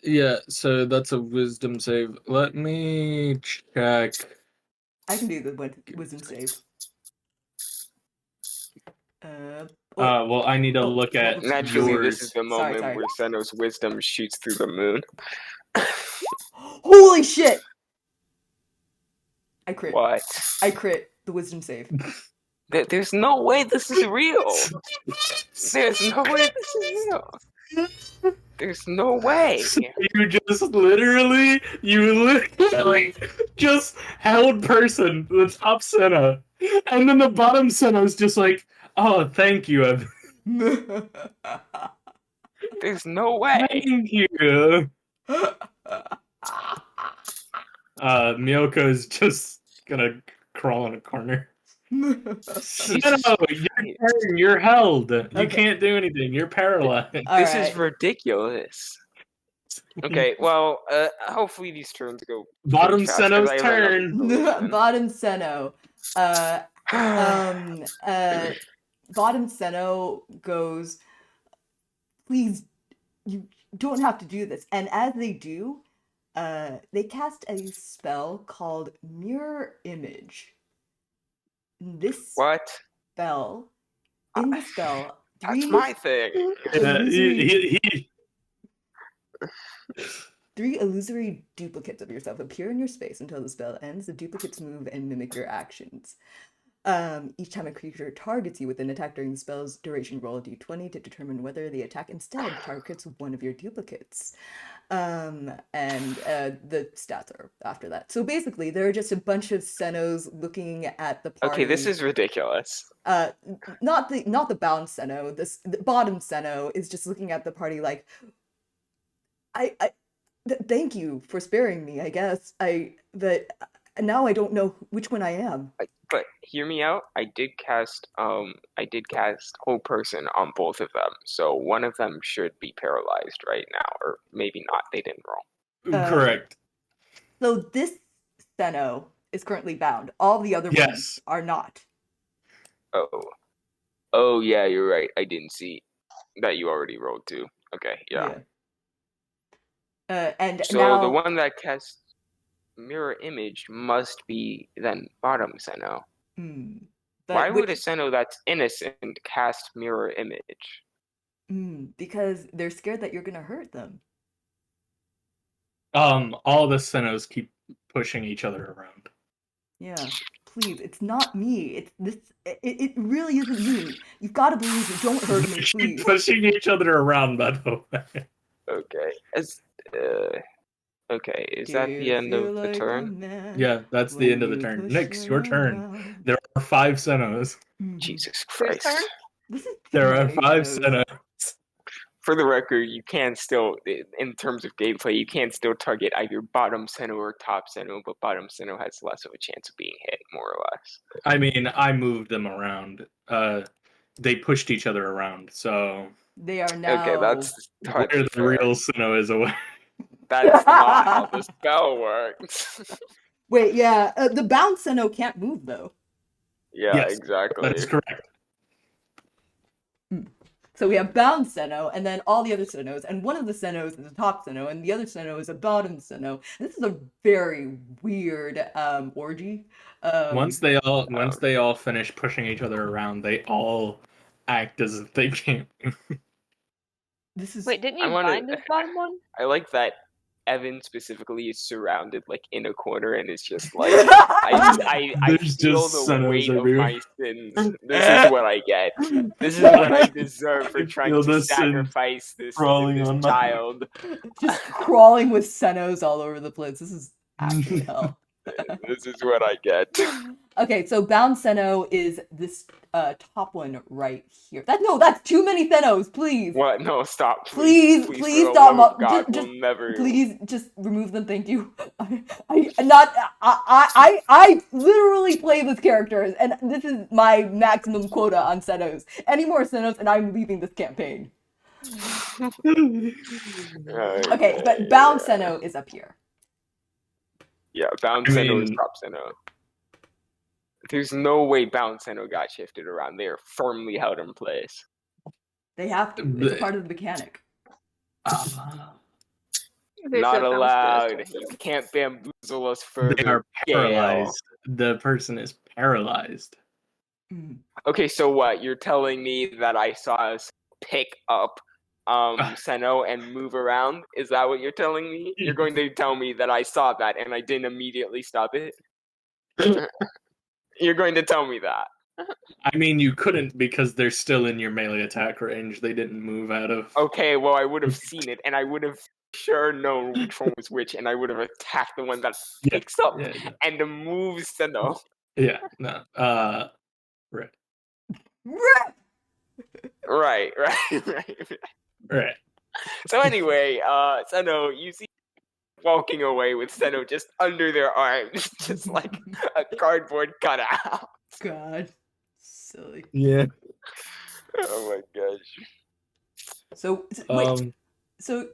Yeah, so that's a wisdom save. Let me check. I can do the wisdom save. Well, I need to look at Naturally, yours. this is the moment where Seno's wisdom shoots through the moon. Holy shit! I crit. What? I crit the wisdom save. There's no way this is real. There's no way this is real. There's no way. You literally just held person, the top Senna, and then the bottom Senna is just like, oh, thank you, Evan. There's no way. Thank you. Miyoko's just gonna crawl in a corner. No, you're held. You can't do anything. You're paralyzed. This is ridiculous. Okay, well, hopefully these turns go Bottom fast, 'cause Senno's I have another turn. solution. Bottom Senno. Bottom Senno goes, please, you don't have to do this. And as they do, they cast a spell called Mirror Image. This spell, in the spell, that's my thing. Three illusory duplicates of yourself appear in your space until the spell ends. The duplicates move and mimic your actions. Each time a creature targets you with an attack during the spell's duration, roll a d20 to determine whether the attack instead targets one of your duplicates. And the stats are after that. So basically, there are just a bunch of Sennos looking at the party. Okay, this is ridiculous. Not the bound Senno. The bottom Senno is just looking at the party like, thank you for sparing me, I guess. But now I don't know which one I am. But hear me out. I did cast whole person on both of them, so one of them should be paralyzed right now, or maybe not. They didn't roll. Correct. So this Senno is currently bound. All the other ones are not. Oh yeah, you're right. I didn't see that you already rolled too. Okay, yeah. And so now the one that casts Mirror Image must be then bottom Senno. Why would a Senno that's innocent cast Mirror Image? Because they're scared that you're gonna hurt them. All the Sennos keep pushing each other around. Yeah, please, it's not me. It's this. It really isn't me. You've got to believe me. Don't hurt me, please. Pushing each other around, by the way. Okay. Okay, is that the end of the turn? Yeah, that's the end of the turn. Nix, your turn. There are 5 Sennos. Jesus Christ. There are 5 Sennos. For the record, you can still, in terms of gameplay, you can still target either bottom Senno or top Senno, but bottom Senno has less of a chance of being hit, more or less. I mean, I moved them around. They pushed each other around, so... They are now... Okay, that's where the real Senno is away. That's not how the spell works. Wait, yeah, the bound Senno can't move, though. Yeah, yes, exactly. That's correct. So we have bound Senno, and then all the other Sennos, and one of the Sennos is a top Senno, and the other Senno is a bottom Senno. This is a very weird orgy. Once they all finish pushing each other around, they all act as if they can't. This is... Wait, didn't you bind this bottom one? I like that Evan specifically is surrounded like in a corner and is just like I feel the weight of my sins. This is what I get. This is what I deserve for trying to sacrifice this child. Just crawling with Sennos all over the place. This is actually hell. This is what I get. Okay, so bound Senno is this top one right here. That's too many Sennos, please. What? No, stop. Please stop. Please just remove them, thank you. I literally play this character, and this is my maximum quota on Sennos. Any more Sennos, and I'm leaving this campaign. Okay, but bound Senno is up here. Yeah, bound Senno is top Senno. There's no way bound Senno got shifted around. They are firmly held in place. They have to. It's a part of the mechanic. Not allowed. You can't bamboozle us further. They are paralyzed. The person is paralyzed. Okay, so what? You're telling me that I saw us pick up Senno and move around? Is that what you're telling me? You're going to tell me that I saw that and I didn't immediately stop it? You're going to tell me that. I mean, you couldn't because they're still in your melee attack range. They didn't move out of... Okay, well, I would have seen it, and I would have sure known which one was which, and I would have attacked the one that picks up and moves Senno. Yeah, no. Right. Right. Right. So anyway, Seno, you see walking away with Seno just under their arms, just like a cardboard cutout. God, silly. Yeah. Oh my gosh. So wait. So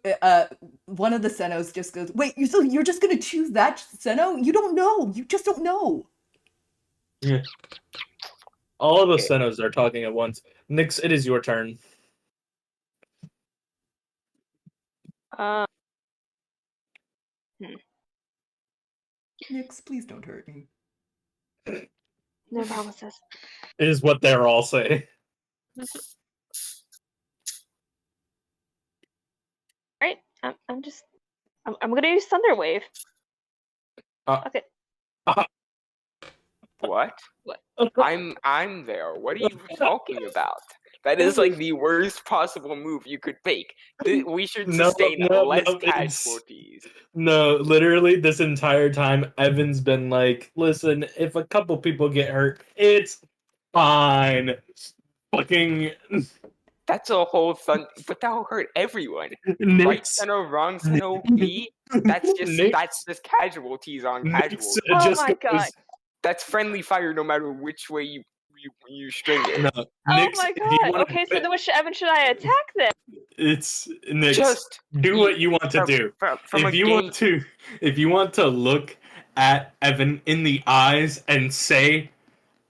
one of the Senos just goes, "Wait, you're just gonna choose that Seno? You don't know. You just don't know." Yeah. All of the Senos are talking at once. Nyx, it is your turn. Nyx, please don't hurt me. No promises. Is what they're all saying. Right. I'm gonna use Thunder Wave. Okay. What? I'm there. What are you talking about? That is like the worst possible move you could make. We should sustain less casualties. No, literally this entire time, Evan's been like, listen, if a couple people get hurt, it's fine. Fucking... That's a whole but that'll hurt everyone. Nyx, right Seno, wrong Seno, B. That's just casualties on casualties. Oh my god. That's friendly fire no matter which way you string it. No, Oh Nyx, my god. Okay, so then which Evan should I attack then? It's Nyx. Just do what you want to do. If you want to look at Evan in the eyes and say,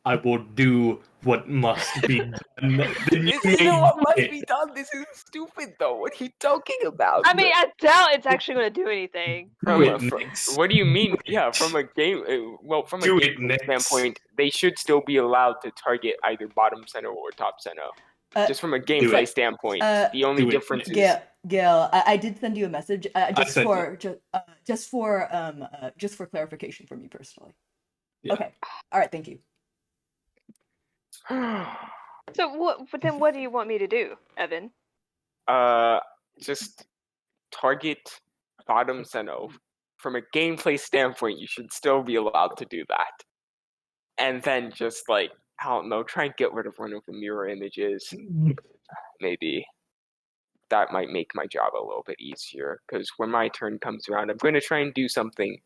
"I will do what must be done," then this isn't what must be done. This is stupid, though. What are you talking about? I mean, I doubt it's actually going to do anything. What do you mean? Yeah, from a game, from a gameplay standpoint, they should still be allowed to target either bottom center or top center. Just from a gameplay standpoint, the only difference is Gail, I did send you a message just for clarification from you personally. Yeah. Okay. All right. Thank you. So what do you want me to do, Evan? Just target bottom center. From a gameplay standpoint, you should still be allowed to do that. And then just like, I don't know, try and get rid of one of the mirror images. Maybe that might make my job a little bit easier, because when my turn comes around, I'm going to try and do something.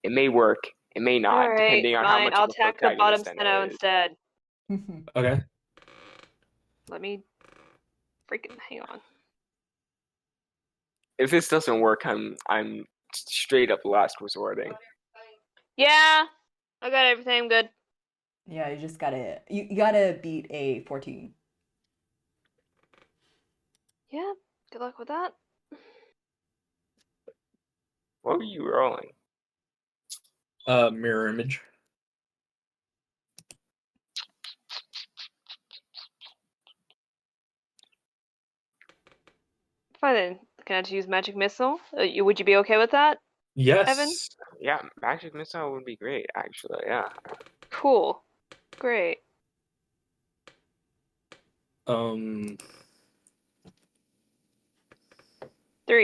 It may work, it may not, depending on how much I'll attack the bottom center instead. Okay. Let me freaking hang on. If this doesn't work, I'm straight up last resorting. Yeah, I got everything. I'm good. Yeah, you just gotta you gotta beat a 14. Yeah, good luck with that. What were you rolling? Mirror image. Fine then. Can I just use magic missile? Would you be okay with that? Yes. Evan? Yeah, magic missile would be great, actually. Yeah. Cool. Great. 3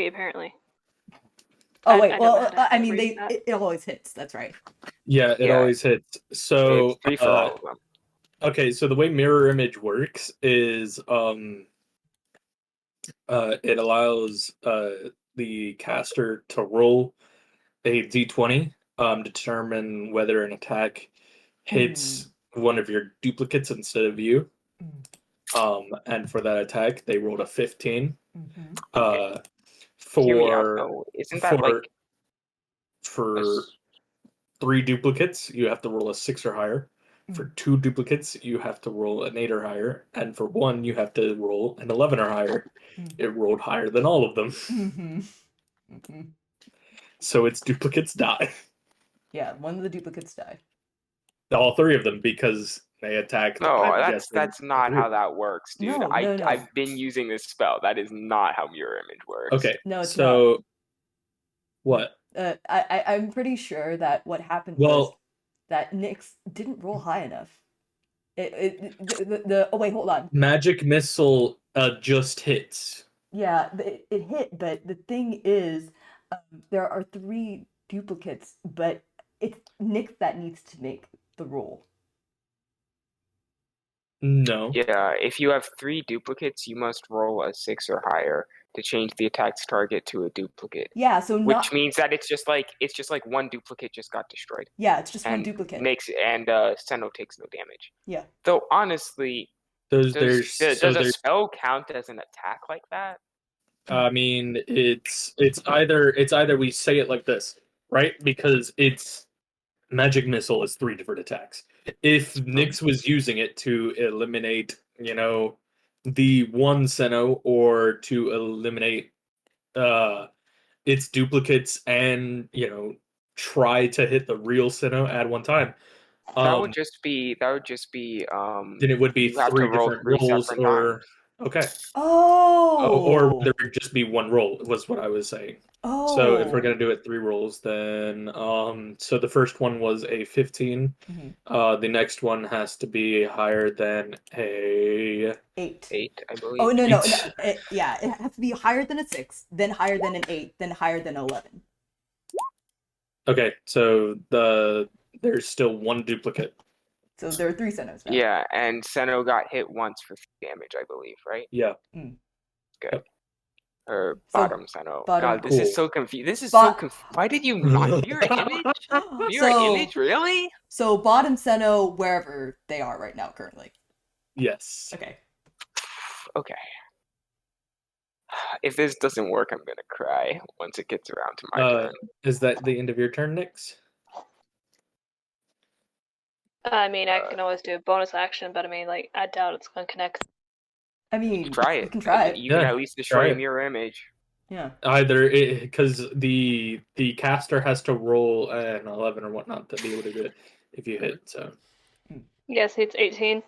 apparently. Oh wait, I mean it always hits. That's right. Yeah, it always hits. So it's 3 for all of them. Okay, so the way mirror image works is it allows the caster to roll a d20 to determine whether an attack hits one of your duplicates instead of you. And for that attack, they rolled a 15. For 3 duplicates, you have to roll a 6 or higher. For 2 duplicates, you have to roll an 8 or higher, and for 1, you have to roll an 11 or higher. It rolled higher than all of them. So its duplicates die. Yeah, one of the duplicates die. All 3 of them, because they attack. No, that's not how that works, dude. No. I've been using this spell. That is not how mirror image works. Okay, no, it's so not. What? I'm pretty sure that what happened was that Nyx didn't roll high enough. Oh wait, hold on. Magic missile just hits. Yeah, it hit, but the thing is, there are 3 duplicates, but it's Nyx that needs to make the roll. No. Yeah, if you have 3 duplicates, you must roll a 6 or higher to change the attack's target to a duplicate. Yeah, so which means that it's just like one duplicate just got destroyed. Yeah, it's just one And duplicate. Senno takes no damage. Yeah. Though honestly, does a spell count as an attack like that? I mean, it's either we say it like this, right? Because it's magic missile is 3 different attacks. If Nyx was using it to eliminate, the one Senno, or to eliminate its duplicates and, try to hit the real Senno at one time, That would just be then it would be you have to 3 roll different 3 rolls, separate or times. okay. Or Oh. there would just be 1 roll, was what I was saying. Oh. So if we're gonna do it 3 rolls, then so the first one was a 15. The next one has to be higher than a 8. 8, I believe. Oh no. It has to be higher than a 6, then higher than an 8, then higher than 11. Okay, so there's still 1 duplicate. So there are 3 Sennos now. Yeah, and Senno got hit once for 3 damage, I believe, right? Yeah. Good. Yep. Or bottom Senno. God, this Cool. is so confused. This is so confused. Why did you not mirror image? Mirror image, really? So bottom Senno, wherever they are right now, currently. Yes. Okay. Okay. If this doesn't work, I'm gonna cry once it gets around to my turn. Is that the end of your turn, Nyx? I mean, I can always do a bonus action, but I mean, like, I doubt it's gonna connect. I mean, try it. You can try it. You can at least destroy a mirror image. Yeah. Either because the caster has to roll an 11 or whatnot to be able to do it if you hit. So. Yes, it's 18.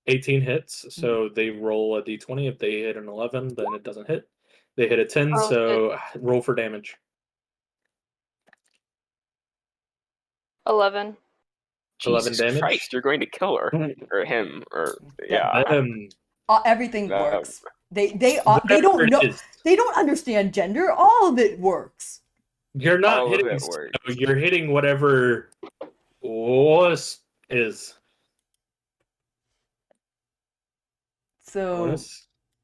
18 hits, so they roll a d20. If they hit an 11, then it doesn't hit. They hit a 10, so roll for damage. 11. 11 Jesus damage. Christ, you're going to kill her or him or everything works. They don't know. They don't understand gender. All of it works. You're not hitting. You're hitting whatever was is. So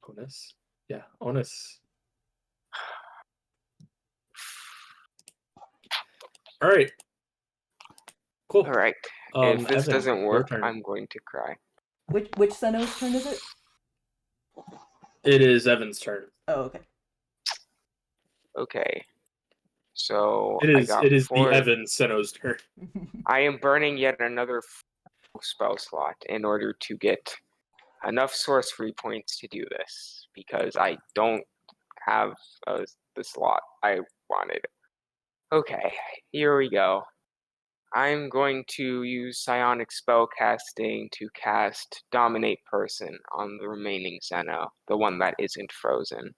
onus. Yeah, onus. All right. Cool. All right. If this Evan, doesn't work, I'm going to cry. Which Senno's turn is it? It is Evan's turn. Oh, okay. Okay. So it is the Evan Senno's turn. I am burning yet another spell slot in order to get enough sorcery points to do this, because I don't have the slot I wanted. Okay, here we go. I'm going to use psionic spellcasting to cast Dominate Person on the remaining Senno, the one that isn't frozen.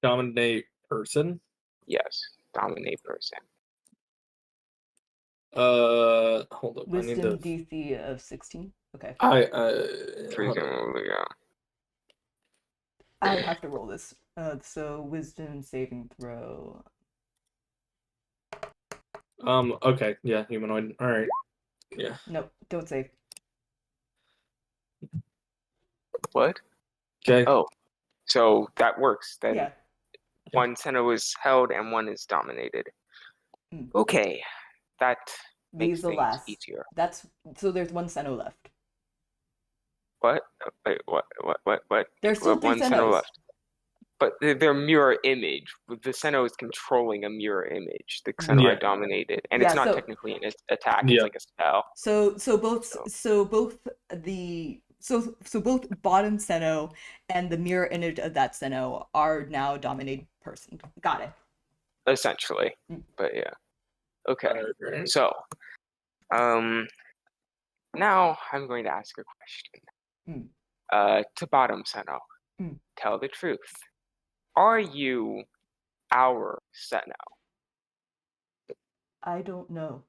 Dominate Person? Yes, Dominate Person. Hold up. Wisdom DC of 16. Okay. I have to roll this. So wisdom saving throw. Okay. Yeah, humanoid. All right. Yeah. Nope. Don't save. What? Okay. Oh, so that works then. Yeah. One Senno is held and one is dominated. Okay, that makes things easier. So there's 1 Senno left. What? Wait, what? There's still 3 one Sennos. Senno left. But they're mirror image. The Senno is controlling a mirror image. The Senno I dominated, and it's not technically an attack. It's like a spell. So both bottom Senno and the mirror image of that Senno are now dominated person. Got it. Essentially, but yeah. Okay. So, now I'm going to ask a question. To bottom Senno, tell the truth. Are you our Senno? I don't know.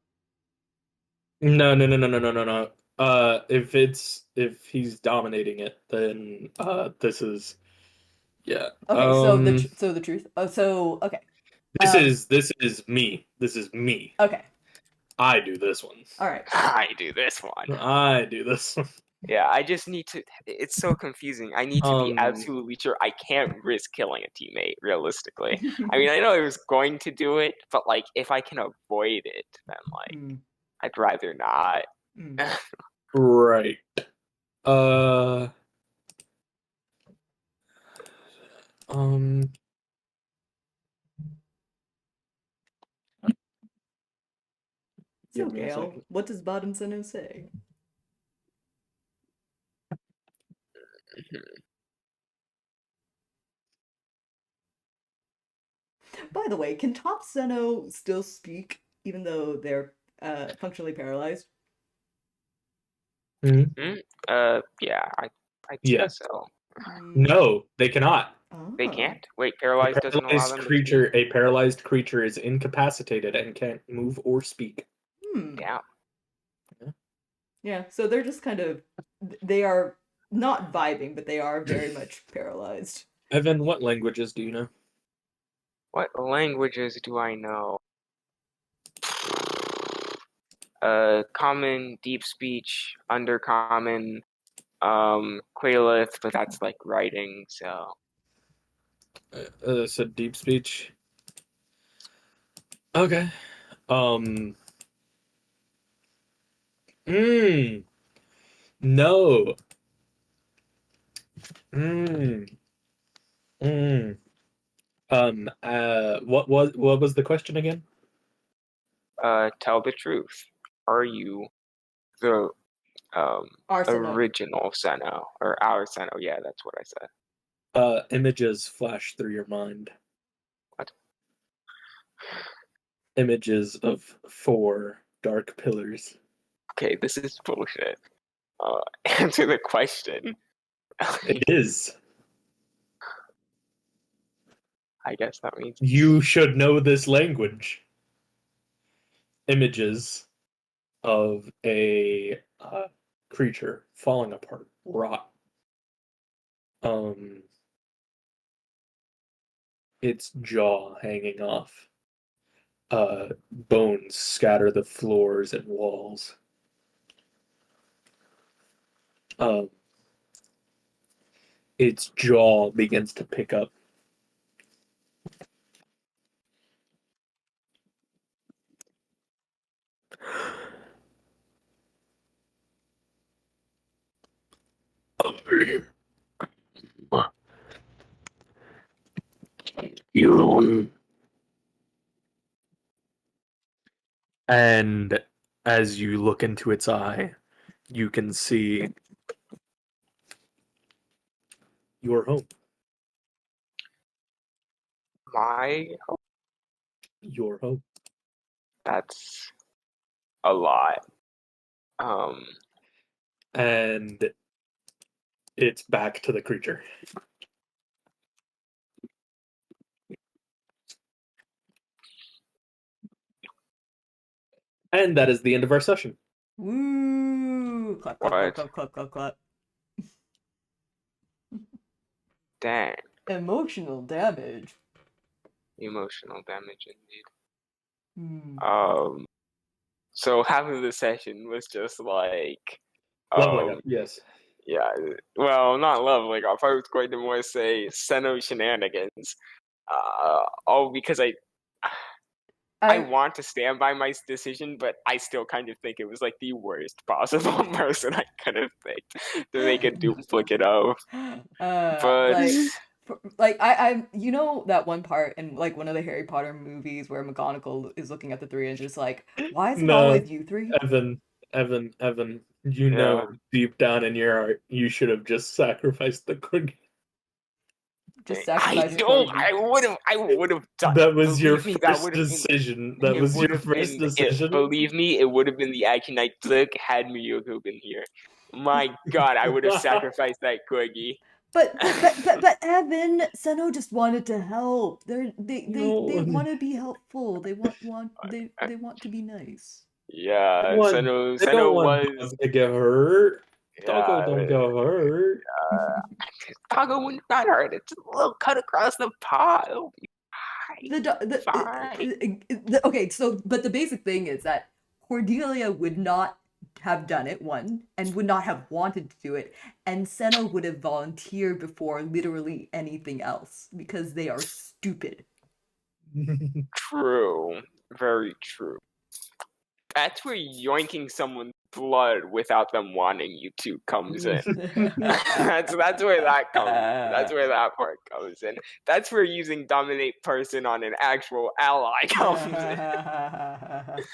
No. If he's dominating it, then this is Okay, so the truth. Okay. This is me. This is me. Okay. I do this one. All right. I do this one. I do this one. Yeah, I just need to. It's so confusing. I need to be absolutely sure I can't risk killing a teammate. Realistically, I mean, I know I was going to do it, but like, if I can avoid it, then like, I'd rather not. Right. So, Give me a Gale, second. what does Bottom Sinnoh say? By the way, can Top Sinnoh still speak even though they're functionally paralyzed? Yeah, I'd say so. No, they cannot. They can't? Wait, paralyzed doesn't allow them to speak? A paralyzed creature is incapacitated and can't move or speak. Damn. Yeah, so they're just kind of, they are not vibing, but they are very much paralyzed. Evan, what languages do you know? What languages do I know? Common, deep speech, undercommon, Quailith, but that's like writing, so. So deep speech. Okay. No. What was the question again? Tell the truth. Are you the original Sinnoh or our Sinnoh? Yeah, that's what I said. Images flash through your mind. What? Images of 4 dark pillars. Okay, this is bullshit. Answer the question. It is. I guess that means you should know this language. Images of a creature falling apart, rot. Its jaw hanging off. Bones scatter the floors and walls. Its jaw begins to pick up. And as you look into its eye, you can see your home. my home. Your home. That's a lot. And it's back to the creature. And that is the end of our session. Woo! Clap, clap, clap, clap, clap, clap, clap. Dang. Emotional damage. Emotional damage indeed. So half of the session was just like leveling up, yes. Yeah, well, not leveling up. I was going to more say Sinnoh shenanigans. All because I want to stand by my decision, but I still kind of think it was like the worst possible person I could have picked to make a duplicate of. But I you know that one part in like one of the Harry Potter movies where McGonagall is looking at the 3 and just like, why is it always you 3? Evan, you know deep down in your heart you should have just sacrificed the cookie. Just sacrifice I would have done. That was your first decision. That was your first decision. Believe me, it would have been the action I took had Miyoko been here. My God, I would have sacrificed that cookie. But Evan, Sinnoh just wanted to help. They want to be helpful. They want to be nice. Yeah, Sinnoh was to get hurt. Doggo don't get hurt. Doggo wouldn't got hurt. It's a little cut across the paw. It'll be fine. Okay, so but the basic thing is that Cordelia would not have done it, one, and would not have wanted to do it, and Senna would have volunteered before literally anything else because they are stupid. True. Very true. That's where yoinking someone's blood without them wanting you to comes in. that's where that comes. That's where that part comes in. That's where using dominate person on an actual ally comes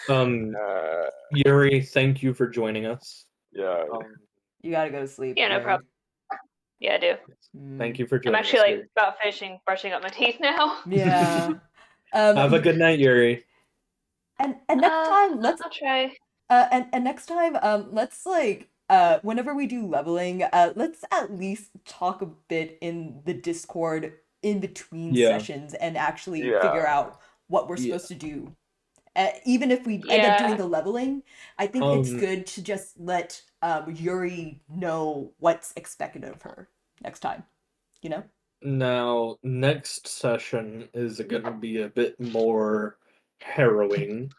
in. Yuri, thank you for joining us. Yeah. You gotta go to sleep. Yeah, no Yuri. problem. Yeah, I do. Thank you for joining I'm us. actually Yuri. about finishing brushing up my teeth now. Yeah. Have a good night, Yuri. And next time, let's. I'll try. And next time, let's like whenever we do leveling, let's at least talk a bit in the Discord in between sessions and actually figure out what we're supposed to do. Even if we end up doing the leveling, I think it's good to just let Yuri know what's expected of her next time. You know? Now, next session is gonna be a bit more harrowing.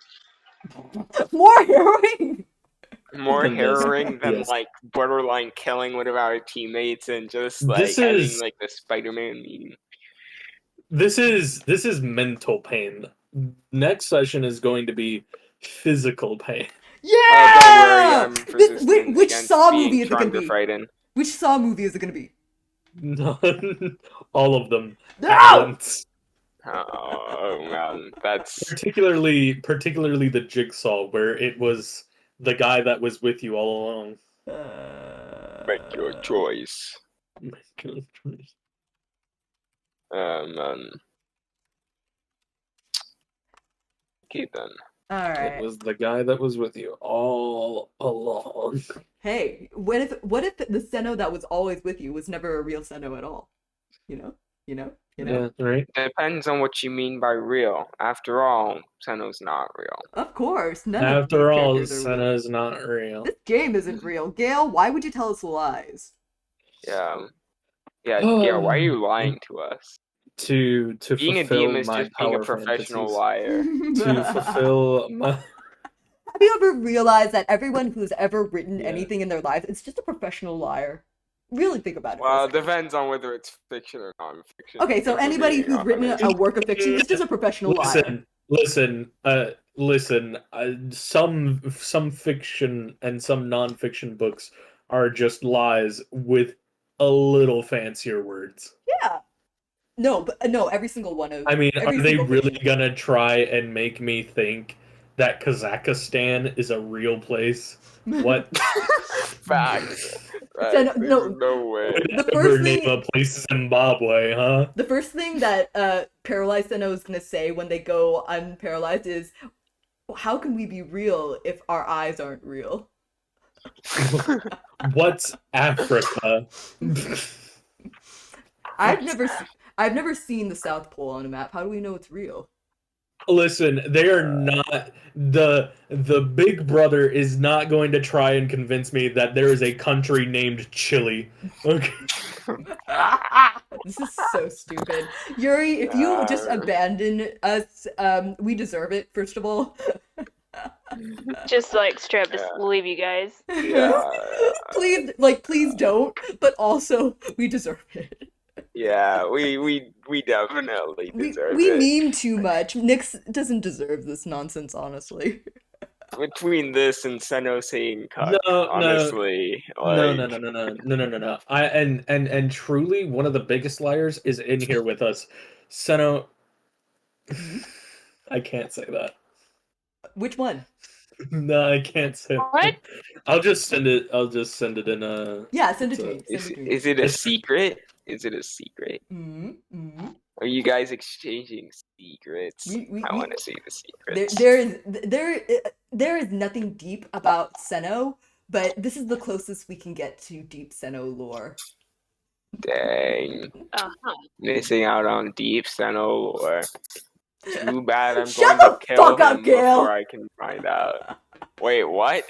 More harrowing! More Than this. harrowing than Yes. like borderline killing one of our teammates and just like having like the Spider-Man meme. This is mental pain. Next session is going to be physical pain. Yeah! Don't worry, I'm resistant Which against Saw being movie is it gonna charmed or be? frightened. Which Saw movie is it gonna be? None. All of them. No! At once. Oh man, that's particularly the Jigsaw, where it was the guy that was with you all along. make your choice. Man. Okay then. All right. It was the guy that was with you all along. Hey, what if the Senno that was always with you was never a real Senno at all? You know? Yeah, right. Depends on what you mean by real. After all, Senno's not real. Of course, none of After these all, characters are real. Senna's not real. This game isn't real. Gale, why would you tell us lies? Yeah, Gail, why are you lying to us? To being a fulfill DM is my just being a power professional fantasies. liar. To fulfill my... Have you ever realized that everyone who's ever written anything in their life is just a professional liar? Really think about it. Well, it depends on whether it's fiction or non-fiction. Okay, so anybody who's written a work of fiction is just a professional liar. Listen. Some fiction and some non-fiction books are just lies with a little fancier words. Yeah. No, but no, every single one of. I mean, are they really fiction. gonna try and make me think that Kazakhstan is a real place? What? Facts. Right. So, no way. The first thing, name a place Zimbabwe, huh? The first thing that Paralyzed Senno is gonna say when they go unparalyzed is, "How can we be real if our eyes aren't real?" What's Africa? I've never seen the South Pole on a map. How do we know it's real? Listen, they are not the Big Brother is not going to try and convince me that there is a country named Chile. Okay. This is so stupid. Yuri, if you just abandon us, we deserve it, first of all. Just like straight up just leave you guys. Yeah. Please don't, but also we deserve it. Yeah, we definitely deserve it. We meme too much. Nyx doesn't deserve this nonsense, honestly. Between this and Senno saying cuck, honestly. No. And truly, one of the biggest liars is in here with us. Senno, I can't say that. Which one? No, I can't say what? That. I'll just send it in a... Yeah, send it to me. Is it a secret? Is it a secret? Mm-hmm. Are you guys exchanging secrets? I want to see the secrets. There is nothing deep about Senno, but this is the closest we can get to deep Senno lore. Dang. Missing out on deep Senno lore. Too bad I'm Shut going to the kill fuck up, him Gale. before I can find out. Wait, what?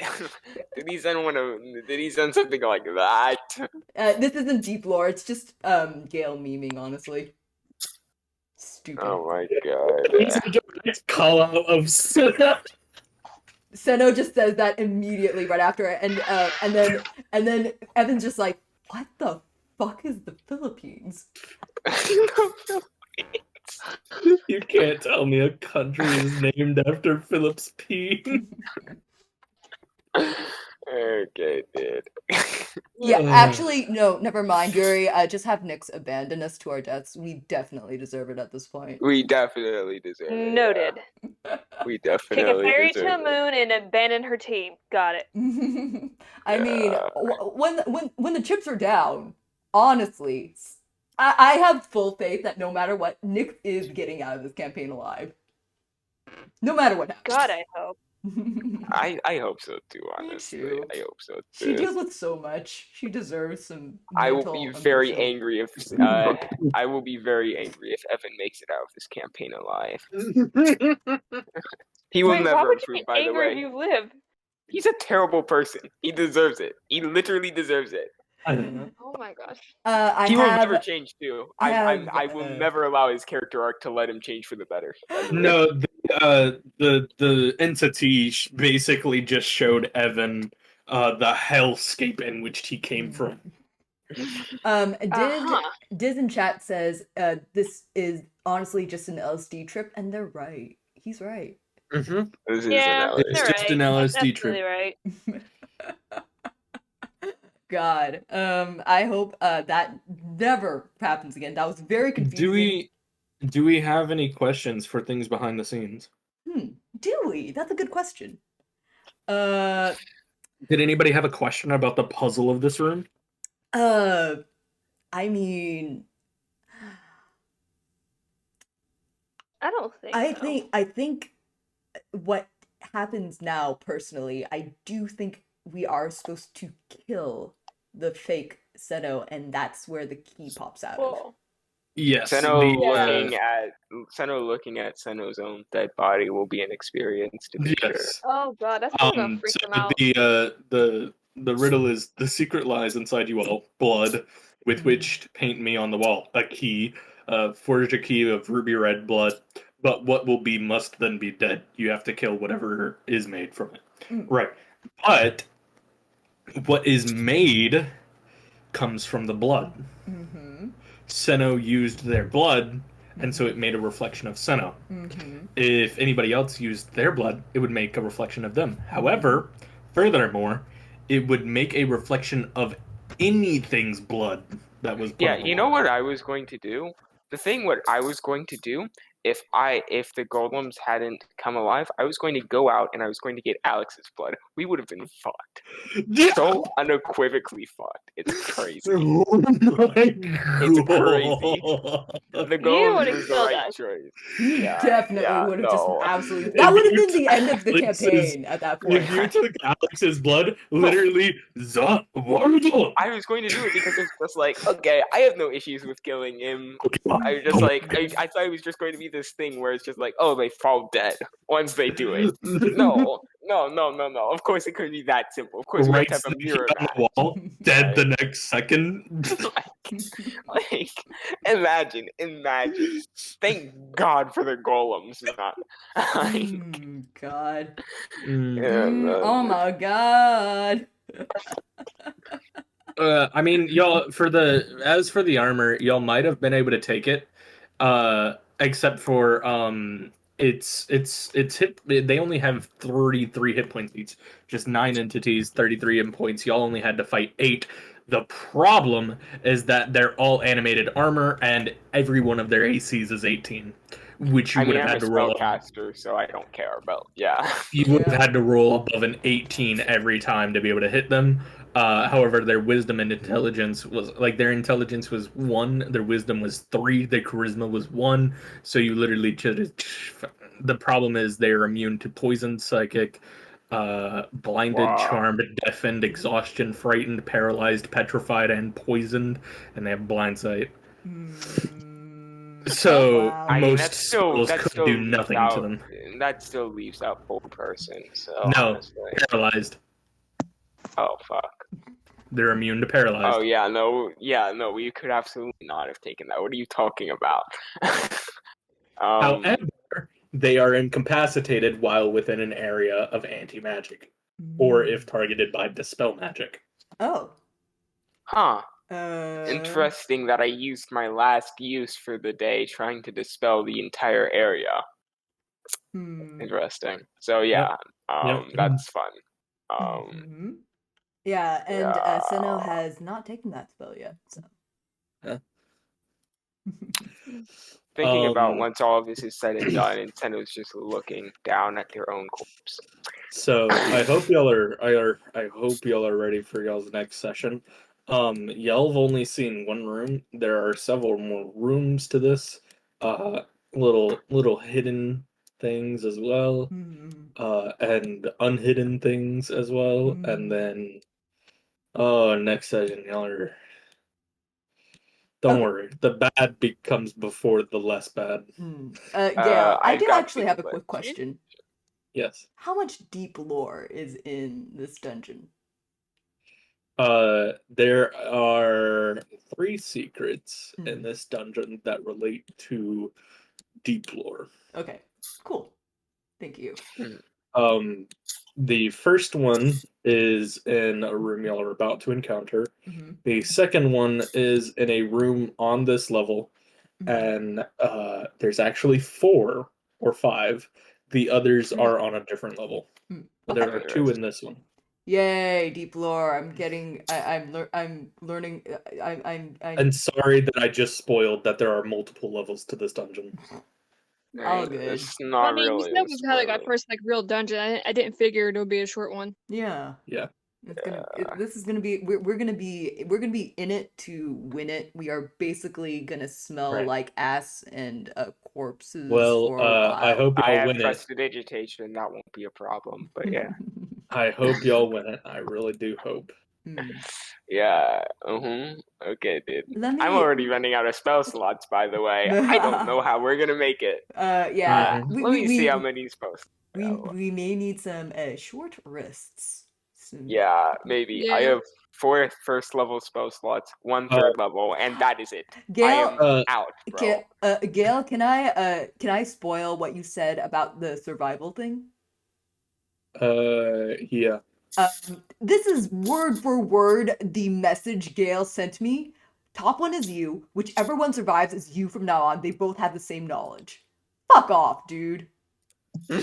Did he send something like that? This isn't deep lore, it's just Gale memeing, honestly. Stupid. Oh my god. Call out of Senno. Seno just says that immediately right after it, and then Evan's just like, what the fuck is the Philippines? You can't tell me a country is named after Philip's P. Okay, dude. Yeah, actually, no, never mind, Yuri. Just have Nyx abandon us to our deaths. We definitely deserve it at this point. We definitely deserve it. Noted. Yeah. We Take a definitely ferry to the deserve it. moon and abandon her team. Got it. I mean, when the chips are down, honestly, I have full faith that no matter what, Nyx is getting out of this campaign alive. No matter what happens. God, I hope. I hope so too, Me honestly. too. I hope so too. She deals with so much. She deserves some I will mental, be very emotional- angry if I will be very angry if Evan makes it out of this campaign alive. He will Wait, why never would you improve, be by the angry way. if you live? He's a terrible person. He deserves it. He literally deserves it. Oh my gosh. He will never change too. I will have- never allow his character arc to let him change for the better. by the way. No, the entity basically just showed Evan the hellscape in which he came from. Diz in chat says this is honestly just an LSD trip, and they're right. He's right. Mm-hmm. This is Yeah, an It's they're just right. an That's LSD absolutely trip. right. God, I hope that never happens again. That was very confusing. Do we have any questions for things behind the scenes? Do we? That's a good question. Did anybody have a question about the puzzle of this room? I mean, I don't think I think what happens now, personally, I do think we are supposed to kill the fake Seno, and that's where the key pops out of. Well, Yes. Seno looking at Seno's own dead body will be an experience to be sure. oh god, that's gonna freak them out. The riddle is the secret lies inside you all, blood, with which to paint me on the wall. A key, forge a key of ruby red blood, but what will be must then be dead. You have to kill whatever is made from it. Right. But what is made comes from the blood. Seno used their blood, and so it made a reflection of Seno. If anybody else used their blood, it would make a reflection of them. However, furthermore, it would make a reflection of anything's blood that was put on the you know what I was going to do? What I was going to do if the golems hadn't come alive, I was going to go out and I was going to get Alex's blood. We would have been fucked. So unequivocally fucked. It's crazy. Oh my God. It's crazy. The golems was the right choice. He definitely would have just absolutely. If That would have you been the end of the Alex's- campaign at that point. If you took Alex's blood, literally, I was going to do it because it's just like, okay, I have no issues with killing him. I was just like, I thought it was just going to be this thing where it's just like, oh, they fall dead once they do it. No. Of course, it couldn't be that simple. Of course, we have to have a mirror match. on the wall, dead the next second. like, imagine. Thank God for the golems, not. God. Yeah, Oh my God. I mean, y'all, as for the armor, y'all might have been able to take it, except for it's hit. They only have 33 hit points each, just 9 entities, 33 hit points. Y'all only had to fight 8. The problem is that they're all animated armor, and every one of their ACs is 18, which you would have had to roll. Spellcaster, so I don't care about. You would have had to roll above an 18 every time to be able to hit them. However, their wisdom and intelligence was their intelligence was 1, their wisdom was 3, their charisma was 1. So you literally just. The problem is they're immune to poison, psychic, blinded, charmed, deafened, exhaustion, frightened, paralyzed, petrified, and poisoned, and they have blind sight. So most spells could do nothing to them. That still leaves out full person. So no, honestly. Paralyzed. Oh fuck. They're immune to paralyzed. Oh yeah, no, we could absolutely not have taken that. What are you talking about? However, they are incapacitated while within an area of anti-magic, or if targeted by dispel magic. Oh. Huh. Interesting that I used my last use for the day trying to dispel the entire area. Interesting. So yeah, that's fun. Yeah, and yeah. Seno has not taken that spell yet, so. Yeah. Thinking about once all of this is said and done, and Seno's just looking down at their own corpse. So I hope y'all are ready for y'all's next session. Y'all have only seen one room. There are several more rooms to this. Little hidden things as well. And unhidden things as well. And then next session y'all are don't worry. The bad becomes before the less bad. Gale, I do actually have a quick question. Yes. How much deep lore is in this dungeon? There are 3 secrets in this dungeon that relate to deep lore. Okay, cool. Thank you. The first one is in a room y'all are about to encounter. The second one is in a room on this level, and there's actually 4 or 5. The others are on a different level. But there are 2 in this one. Yay, deep lore! I'm learning. And sorry that I just spoiled that there are multiple levels to this dungeon. All good. It's not you said we've had like our first like real dungeon. I didn't figure it would be a short one. Yeah. Yeah. This is gonna be. We're gonna be in it to win it. We are basically gonna smell like ass and corpses for a while. I hope y'all win it. I have prestidigitation. That won't be a problem. But yeah. I hope y'all win it. I really do hope. Yeah. Okay, dude. I'm already running out of spell slots, by the way. I don't know how we're gonna make it. Yeah. Let me see how many spells. We may need some short rests. Yeah, maybe. Yeah. I have 4 first level spell slots, 1 third level, and that is it. Gale, I am out, bro. Gale, can I spoil what you said about the survival thing? Yeah. This is word for word the message Gale sent me. Top one is you. Whichever one survives is you from now on. They both have the same knowledge. Fuck off, dude. Damn,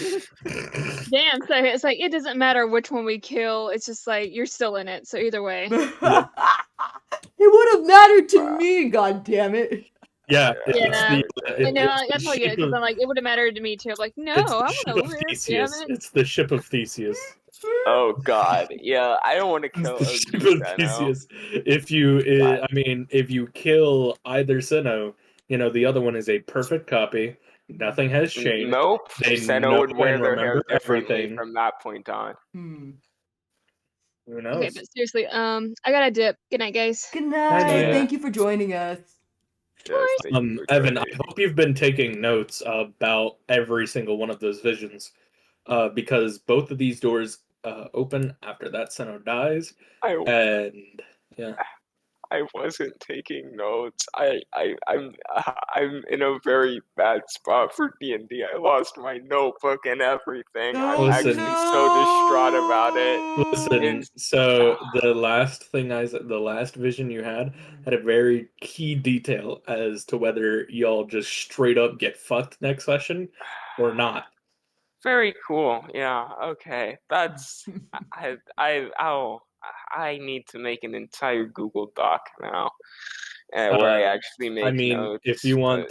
so it's like it doesn't matter which one we kill. It's just like you're still in it. So either way, it would have mattered to me. God damn it. Yeah. I know. That's what because I'm like it would have mattered to me too. I'm like, no, I want to live. Damn it. It's the ship of Theseus. Oh God, yeah, I don't want to kill the ship of Theseus. If you kill either Seno, the other one is a perfect copy. Nothing has changed. Nope. Seno would wear their hair differently everything from that point on. Who knows? Okay, but seriously, I gotta dip. Good night, guys. Good night. Yeah. Thank you for joining us. Yes, Evan, I hope you've been taking notes about every single one of those visions, because both of these doors open after that Seno dies, and yeah. I wasn't taking notes. I'm in a very bad spot for D&D. I lost my notebook and everything. I'm actually so distraught about it. Listen, so the last vision you had a very key detail as to whether y'all just straight up get fucked next session or not. Very cool. Yeah. Okay. That's I need to make an entire Google Doc now, where I actually make notes. If you want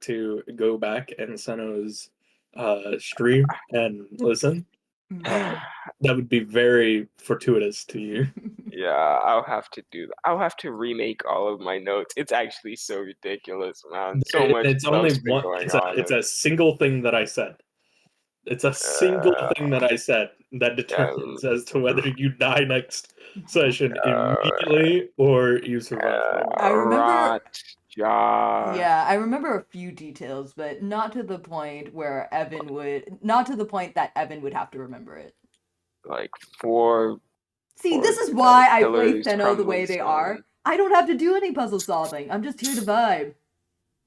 to go back and Seno's stream and listen, that would be very fortuitous to you. Yeah, I'll have to do that. I'll have to remake all of my notes. It's actually so ridiculous, man. So much. It's only one. It's a single thing that I said. It's a single thing that I said that determines as to whether you die next session immediately or you survive. I remember. I remember a few details, but not to the point where not to the point that Evan would have to remember it. Like 4. See, this is why I play Seno the way they are. I don't have to do any puzzle solving. I'm just here to vibe.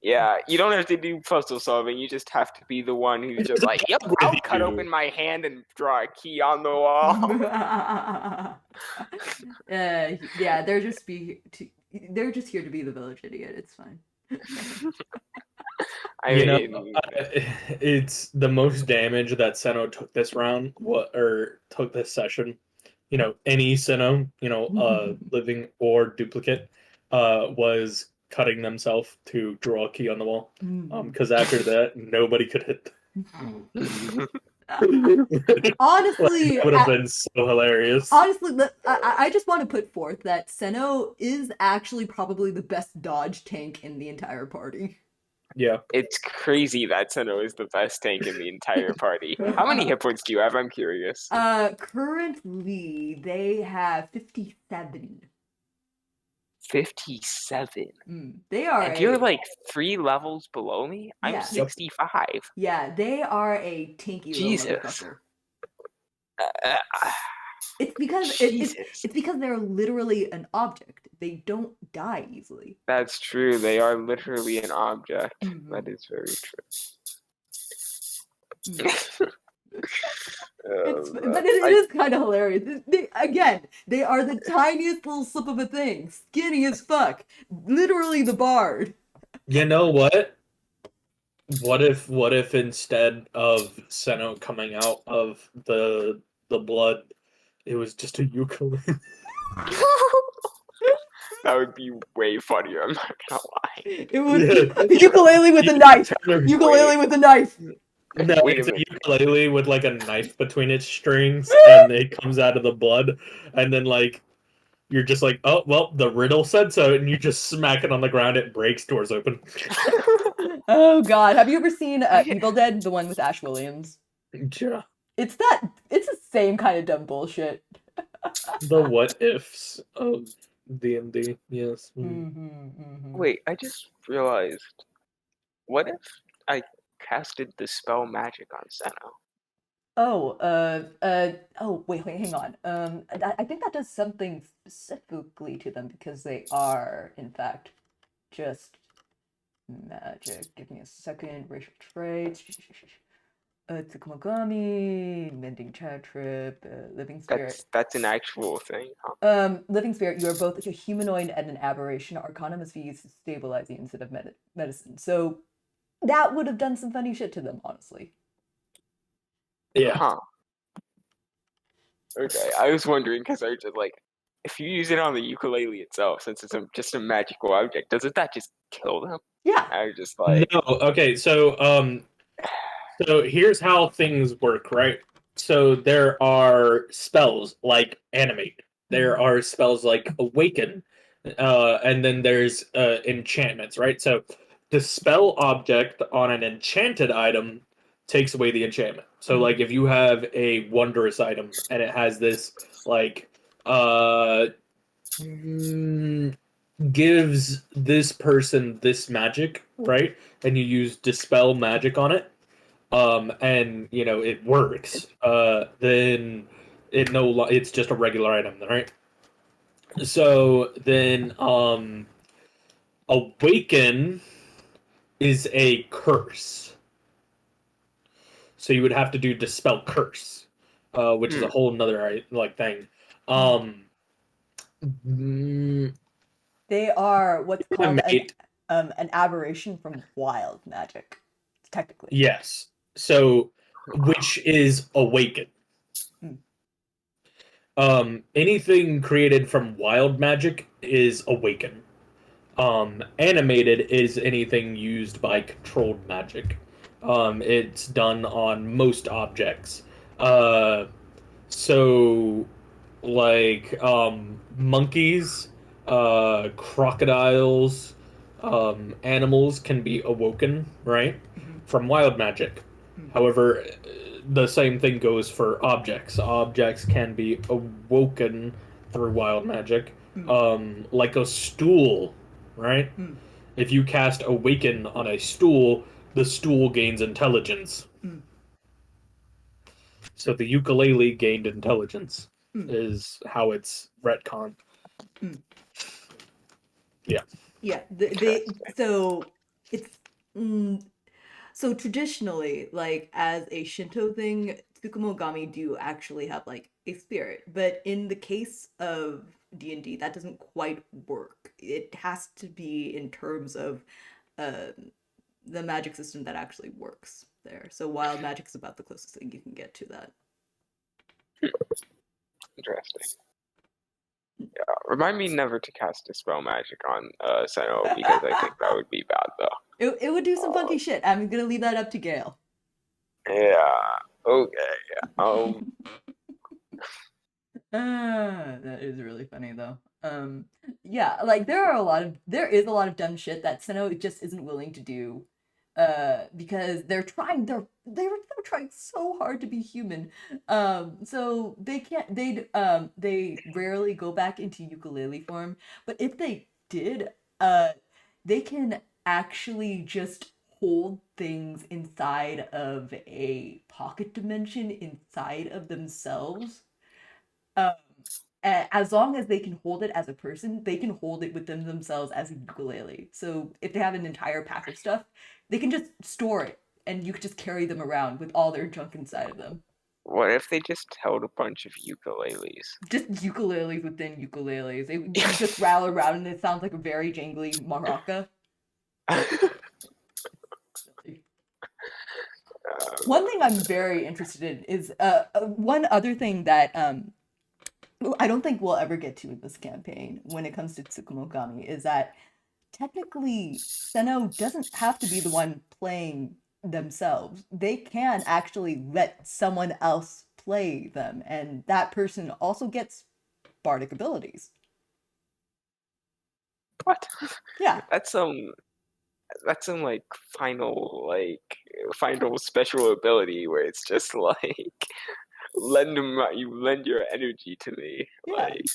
Yeah, you don't have to do puzzle solving. You just have to be the one who's just like, yep, I'll cut open my hand and draw a key on the wall. Yeah, they're just here to be the village idiot. It's fine. It's the most damage that Seno took this round, took this session. Any Seno, living or duplicate, was cutting themselves to draw a key on the wall. Because after that, nobody could hit them. Honestly, it would have been so hilarious. Honestly, I just want to put forth that Seno is actually probably the best dodge tank in the entire party. Yeah. It's crazy that Seno is the best tank in the entire party. How many hit points do you have? I'm curious. Currently they have 57. 57. They are. And you're like 3 levels below me. I'm 65. Yeah, they are a tinky little motherfucker. It's because they're literally an object. They don't die easily. That's true. They are literally an object. That is very true. But it is kind of hilarious. They are the tiniest little slip of a thing, skinny as fuck, literally the bard. You know what? What if instead of Seno coming out of the blood, it was just a ukulele? That would be way funnier. I'm not gonna lie. It would ukulele with a knife. Ukulele with a knife. No, it's a ukulele with like a knife between its strings, and it comes out of the blood, and then like you're just like, oh well, the riddle said so, and you just smack it on the ground, it breaks, doors open. Oh god, have you ever seen Evil Dead, the one with Ash Williams? Yeah. It's the same kind of dumb bullshit. The what ifs of D&D, yes. Wait, I just realized. What if I casted the spell magic on Seno? Wait, hang on. I think that does something specifically to them because they are, in fact, just magic. Give me a second. Racial traits. Tsukumogami, mending cantrip, living spirit. That's an actual thing, huh? Living spirit, you are both a humanoid and an aberration. Arcana must be used to stabilize you instead of medicine. So that would have done some funny shit to them, honestly. Yeah. Huh. Okay, I was wondering because I was just like, if you use it on the ukulele itself, since it's just a magical object, doesn't that just kill them? Yeah. I was just like, no. Okay, so here's how things work, right? So there are spells like animate. There are spells like awaken, and then there's enchantments, right? So the spell object on an enchanted item takes away the enchantment. So like if you have a wondrous item and it has this like gives this person this magic, right? And you use dispel magic on it, and it works, then it's just a regular item, right? So then awaken is a curse. So you would have to do dispel curse, which is a whole nother thing. They are what's called an aberration from wild magic, technically. Yes. So, which is awaken. Anything created from wild magic is awaken. Animated is anything used by controlled magic. It's done on most objects. So, like monkeys, crocodiles, animals can be awoken, right, from wild magic. However, the same thing goes for objects. Objects can be awoken through wild magic, like a stool, right? If you cast awaken on a stool, the stool gains intelligence. So the ukulele gained intelligence is how it's retconned. Yeah. Yeah. So it's so traditionally, like as a Shinto thing, Tsukumogami do actually have like a spirit, but in the case of D&D, that doesn't quite work. It has to be in terms of um the magic system that actually works there. So wild magic is about the closest thing you can get to that. Interesting. Yeah, remind me never to cast Dispel Magic on Seno because I think that would be bad though. It would do some funky shit. I'm gonna leave that up to Gale. Yeah. Okay. That is really funny though. Yeah, like there is a lot of dumb shit that Seno just isn't willing to do. Because they're trying so hard to be human. So they rarely go back into ukulele form, but if they did, they can actually just hold things inside of a pocket dimension inside of themselves. Um, as long as they can hold it as a person, they can hold it within themselves as a ukulele. So if they have an entire pack of stuff, they can just store it, and you could just carry them around with all their junk inside of them. What if they just held a bunch of ukuleles? Just ukuleles within ukuleles. You just rattle around, and it sounds like a very jangly maraca. One thing I'm very interested in is one other thing that I don't think we'll ever get to in this campaign when it comes to Tsukumogami is that technically Seno doesn't have to be the one playing themselves. They can actually let someone else play them, and that person also gets bardic abilities. What? Yeah. That's some like final special ability where it's just like you lend your energy to me. Yeah. Like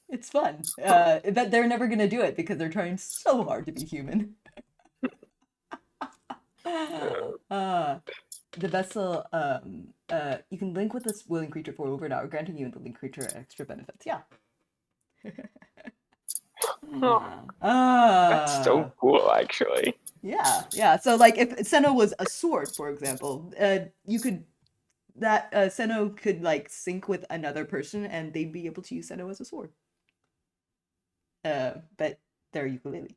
it's fun. That they're never gonna do it because they're trying so hard to be human. The vessel, you can link with this willing creature for over an hour, granting you and the link creature extra benefits. Yeah. that's so cool, actually. Yeah. So, like, if Seno was a sword, for example, Seno could like sync with another person, and they'd be able to use Seno as a sword. But they're ukulele.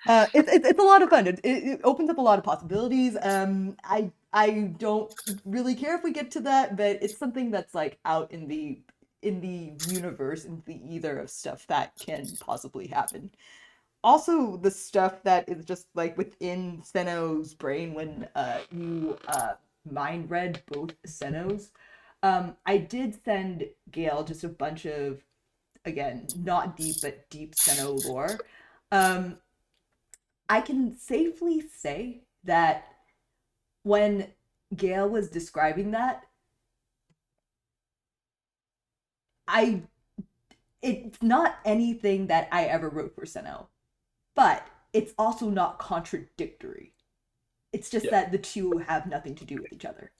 It's a lot of fun. It opens up a lot of possibilities. I don't really care if we get to that, but it's something that's like out in the universe, in the ether of stuff that can possibly happen. Also, the stuff that is just like within Seno's brain when you mind read both Senos. I did send Gail just a bunch of, again, not deep but deep Seno lore. I can safely say that when Gail was describing that, it's not anything that I ever wrote for Seno, but it's also not contradictory. It's just that the two have nothing to do with each other.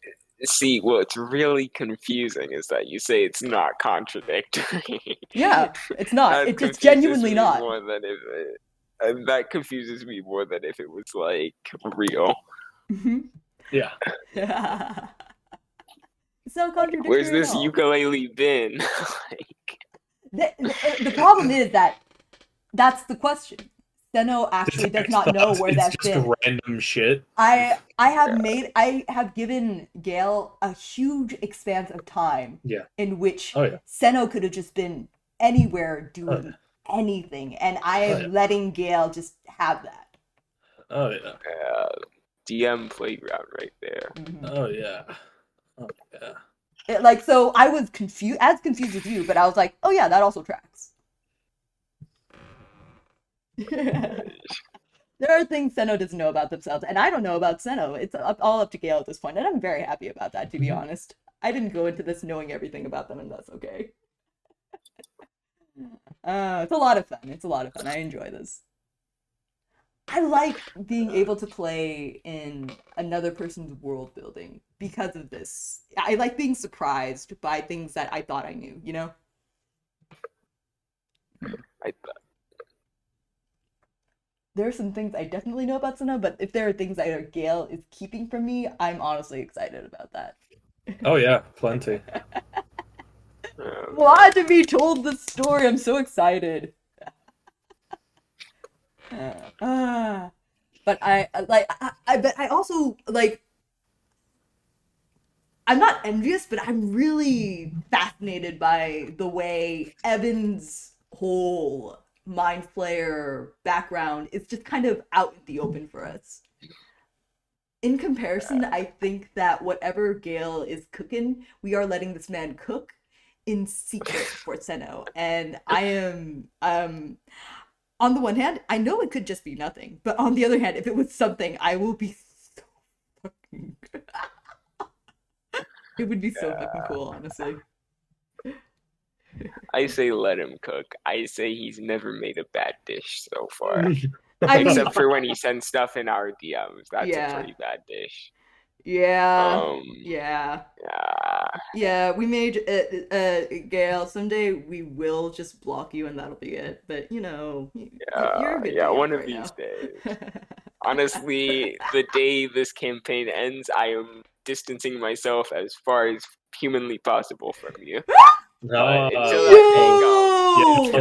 See, what's really confusing is that you say it's not contradictory. Yeah, it's not. It's genuinely not. More than if that confuses me more than if it was like real. Mm-hmm. Yeah. It's not contradictory. Where's this ukulele been? The problem is that's the question. Seno actually does not know where that's been. Just random shit. I have given Gail a huge expanse of time in which Seno could have just been anywhere doing anything, and I am letting Gail just have that. Oh yeah. DM playground right there. Mm-hmm. Oh yeah. Oh yeah. Like, so I was confused as you, but I was like, oh yeah, that also tracks. There are things Seno doesn't know about themselves, and I don't know about Seno. It's all up to Gail at this point, and I'm very happy about that, to be honest. I didn't go into this knowing everything about them, and that's okay. It's a lot of fun. I enjoy this. I like being able to play in another person's world building because of this. I like being surprised by things that I thought I knew, you know? there are some things I definitely know about Senna, but if there are things that Gale is keeping from me, I'm honestly excited about that. Oh yeah, plenty. Glad to be told the story. I'm so excited. But I also like. I'm not envious, but I'm really fascinated by the way Evan's whole mind flayer background is just kind of out in the open for us. In comparison, I think that whatever Gale is cooking, we are letting this man cook in secret for Seno. And I am on the one hand, I know it could just be nothing, but on the other hand, if it was something, I will be so fucking it would be so fucking cool, honestly. I say let him cook. I say he's never made a bad dish so far. I mean, Except for when he sends stuff in our DMs. That's a pretty bad dish. Yeah. Yeah. Yeah, we made Gail, someday we will just block you and that'll be it. But you're a good one of right these now. days. Honestly, the day this campaign ends, I am distancing myself as far as humanly possible from you. But until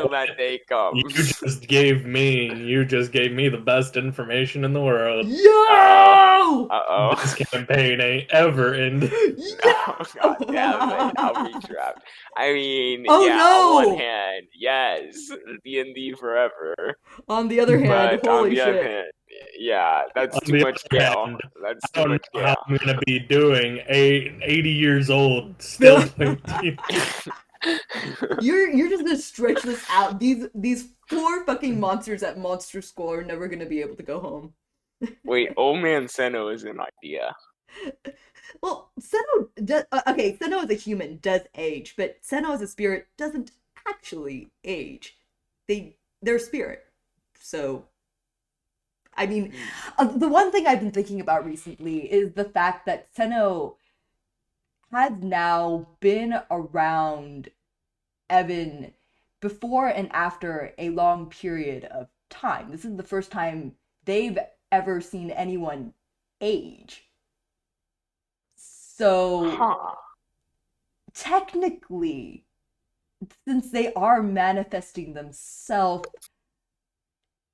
that day comes. You just gave me the best information in the world. Yo! Uh-oh. This campaign ain't ever ended. Oh, God damn it. I'll be trapped. I mean, no! On one hand, yes, D&D forever. On the other hand, but holy on the shit. other hand, yeah, that's too much Gale. That's too much Gale. I'm gonna be doing 80 years old, still playing D&D. You're just gonna stretch this out. These 4 fucking monsters at Monster School are never gonna be able to go home. Wait, old man Seno is an idea. Well, Seno does. Okay, Seno as a human does age, but Seno as a spirit doesn't actually age. They're a spirit, so. I mean, the one thing I've been thinking about recently is the fact that Seno has now been around Evan before and after a long period of time. This is the first time they've ever seen anyone age. So, technically, since they are manifesting themselves,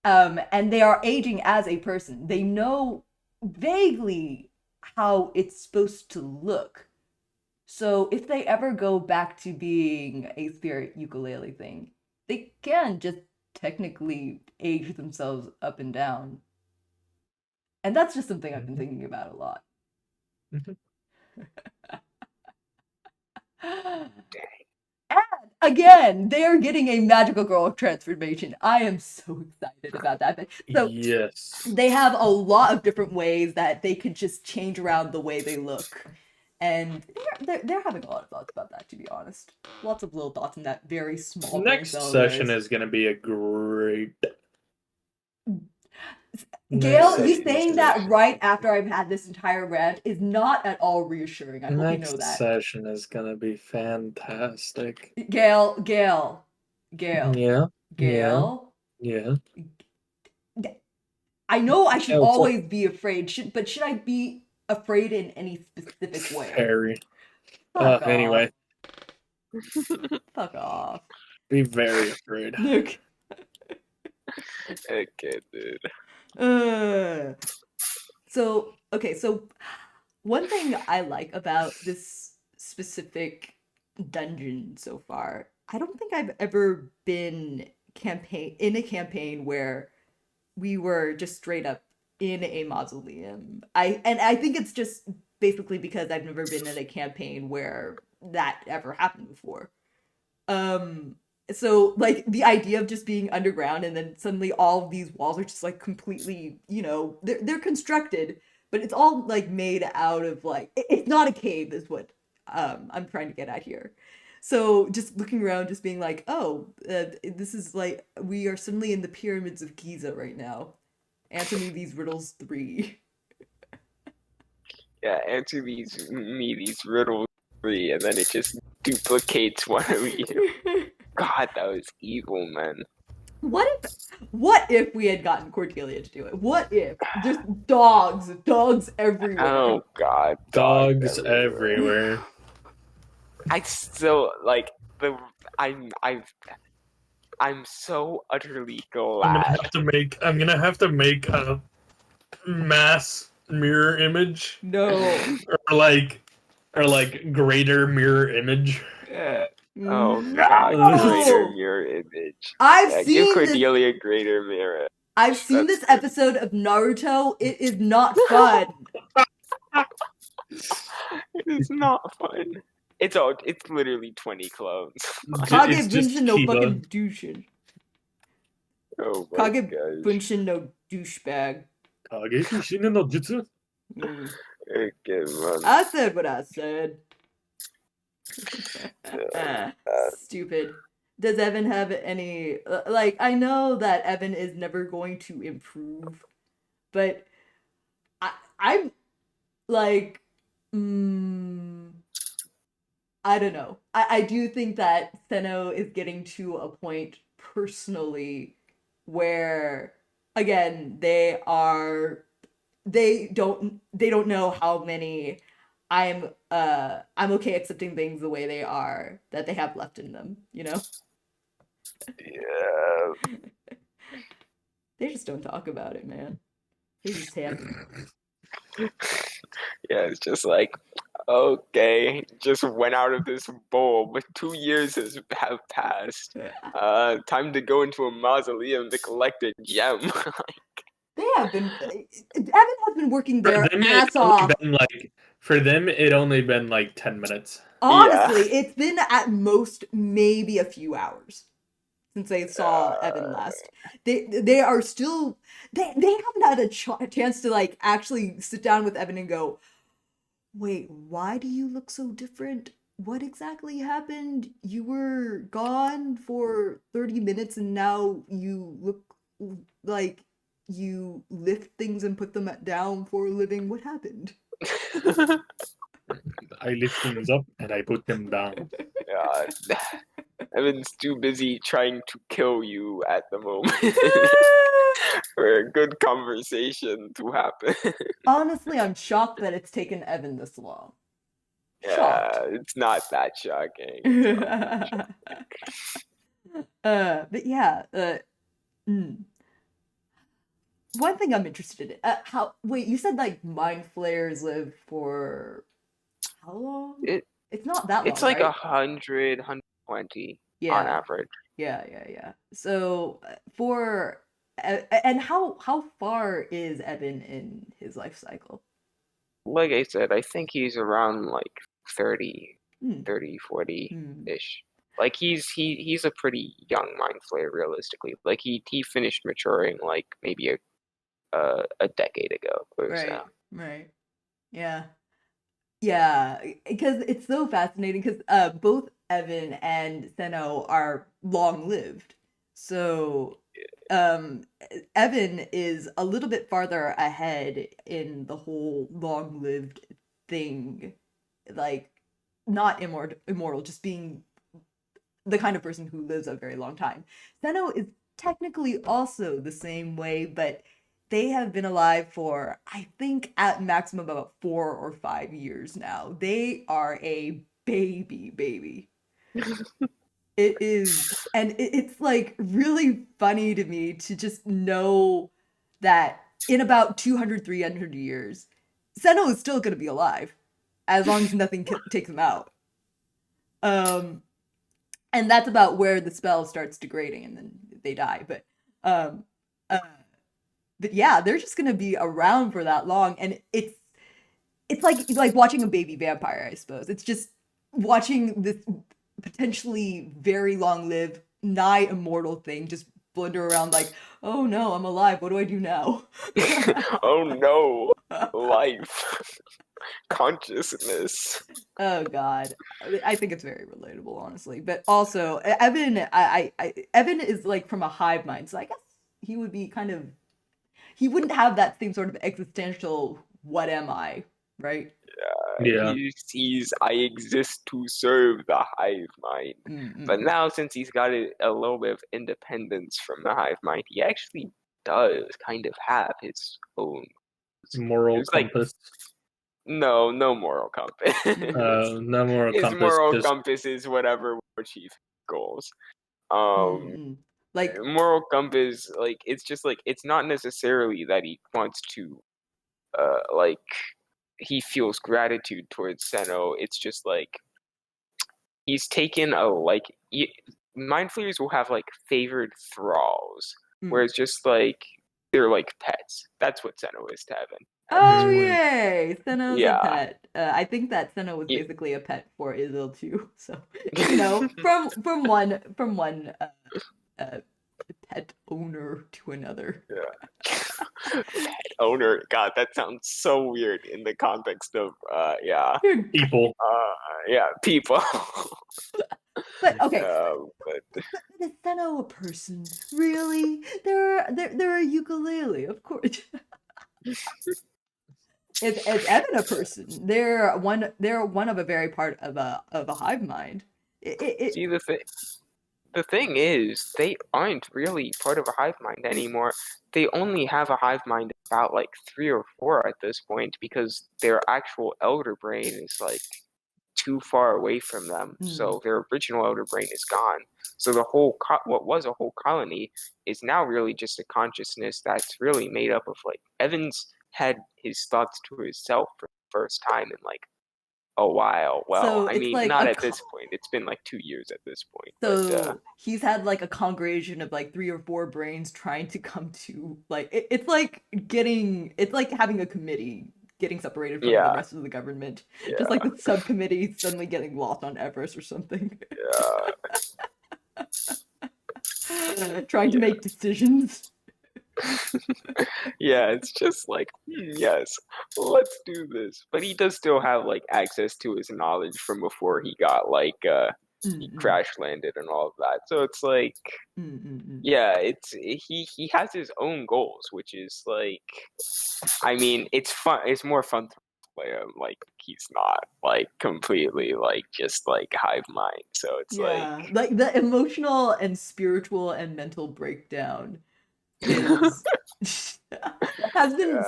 and they are aging as a person, they know vaguely how it's supposed to look. So if they ever go back to being a spirit ukulele thing, they can just technically age themselves up and down. And that's just something I've been thinking about a lot. And again, they are getting a magical girl transformation. I am so excited about that. So yes, they have a lot of different ways that they could just change around the way they look. And they're having a lot of thoughts about that, to be honest. Lots of little thoughts in that very small. Next session is going to be a great. Gail, you saying that right after I've had this entire rant is not at all reassuring. I hope you know that. Next session is going to be fantastic. Gail. Yeah. I know I should always be afraid, but should I be afraid in any specific way? Very. Anyway. Fuck off. Be very afraid. Look. Okay, dude. So one thing I like about this specific dungeon so far, I don't think I've ever been in a campaign where we were just straight up in a mausoleum. I think it's just basically because I've never been in a campaign where that ever happened before. So like the idea of just being underground and then suddenly all of these walls are just like completely, they're constructed, but it's all like made out of like it's not a cave is what I'm trying to get at here. So just looking around, just being like, oh, this is like we are suddenly in the pyramids of Giza right now. Answer me these riddles 3. Yeah, answer me these riddles 3, and then it just duplicates one of you. God, that was evil, man. What if we had gotten Cordelia to do it? What if just dogs everywhere? Oh God, dogs everywhere. I still like the I'm so utterly glad. I'm gonna have to make a mass mirror image. No. or like greater mirror image. Oh No! God, greater mirror image. I've Give seen Cordelia greater mirror. I've seen this episode of Naruto. It is not fun. It is not fun. It's literally 20 clones. Kage Bunshin no fucking douche. Oh my Kage gosh. Bunshin no douchebag. Kage Bunshin no jutsu. Okay, man. I said what I said. Stupid. Does Evan have any, like, I know that Evan is never going to improve, but I'm like, I don't know. I do think that Seno is getting to a point personally where, again, they don't know how many I'm okay accepting things the way they are that they have left in them, you know? Yeah. They just don't talk about it, man. They're just happy. Yeah, it's just like, okay, just went out of this bowl, but 2 years have passed. Time to go into a mausoleum to collect a gem. They have been. Evan has been working their ass off. For them, it only been like 10 minutes. Honestly, it's been at most maybe a few hours since they saw Evan last. They are still. They haven't had a chance to like actually sit down with Evan and go, wait, why do you look so different? What exactly happened? You were gone for 30 minutes and now you look like you lift things and put them down for a living. What happened? I lift things up and I put them down. Evan's too busy trying to kill you at the moment for a good conversation to happen. Honestly, I'm shocked that it's taken Evan this long. Yeah, it's not that shocking. But yeah, one thing I'm interested in, wait, you said like mind flayers live for how long? It's not that long, It's like right? 100, 120 on average. Yeah. So and how far is Evan in his life cycle? Like I said, I think he's around like 30, 40-ish. Like he's a pretty young mind flayer realistically. Like he finished maturing like maybe a decade ago or so. Right. Yeah, because it's so fascinating because both Evan and Seno are long-lived. So Evan is a little bit farther ahead in the whole long-lived thing, like not immortal, just being the kind of person who lives a very long time. Seno is technically also the same way, but they have been alive for, I think, at maximum about 4 or 5 years now. They are a baby. It is, and it's like really funny to me to just know that in about 200, 300 years, Seno is still going to be alive as long as nothing takes him out. And that's about where the spell starts degrading and then they die. But yeah, they're just gonna be around for that long, and it's like watching a baby vampire, I suppose. It's just watching this potentially very long-lived, nigh immortal thing just blunder around like, oh no, I'm alive. What do I do now? Oh no, life, consciousness. Oh god, I think it's very relatable, honestly. But also, Evan, Evan is like from a hive mind, so I guess he would be kind of. He wouldn't have that same sort of existential "what am I?" right? Yeah, he's I exist to serve the hive mind. But now, since he's got a little bit of independence from the hive mind, he actually does kind of have his own moral compass. No moral compass. No moral his compass. Moral compass is whatever will achieve goals. Like moral compass, like it's just like it's not necessarily that he wants to, like he feels gratitude towards Seno. It's just like he's taken mind flayers will have like favored thralls, whereas just like they're like pets. That's what Seno is to Evan. Oh yay! Seno's a pet. I think that Seno was basically a pet for Isil too. So from one pet owner to another. Pet owner. God, that sounds so weird in the context of people. People. But okay, but is Seno a person? Really? They're a ukulele, of course. Is Evan a person? They're one of a very part of a hive mind. See, the thing is, they aren't really part of a hive mind anymore. They only have a hive mind about like 3 or 4 at this point because their actual elder brain is like too far away from them. So their original elder brain is gone. So the whole what was a whole colony is now really just a consciousness that's really made up of like Evans had his thoughts to himself for the first time in like a while. Well, so I mean, like not at this point. It's been like 2 years at this point. So but, he's had like a congregation of like 3 or 4 brains trying to come to like it's like having a committee getting separated from the rest of the government. Just like the subcommittee suddenly getting lost on Everest or something. Trying to make decisions. It's just like, yes, let's do this. But he does still have like access to his knowledge from before he got like he crash landed and all of that. So it's like it's he has his own goals, which is like, I mean, it's fun. It's more fun to play him. Like he's not like completely like just like hive mind. So it's like the emotional and spiritual and mental breakdown has been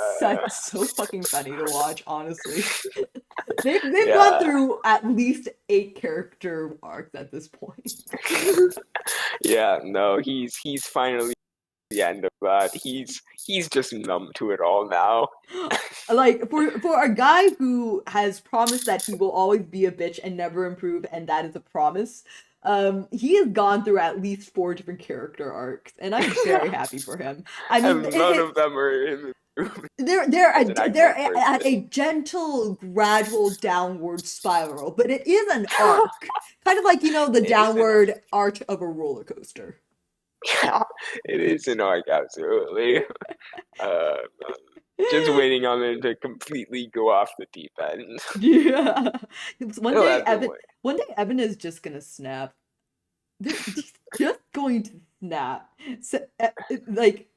so fucking funny to watch, honestly. They've gone through at least 8 character arcs at this point. No, he's finally the end of that. He's just numb to it all now. Like for a guy who has promised that he will always be a bitch and never improve, and that is a promise. He has gone through at least 4 different character arcs, and I'm very happy for him. I mean, none of them are him. They're at a gentle, gradual downward spiral, but it is an arc, kind of like the downward arch of a roller coaster. Yeah, it is an arc, absolutely. Just waiting on him to completely go off the deep end. Yeah. One day Evan is just gonna snap. He's just going to snap. So, like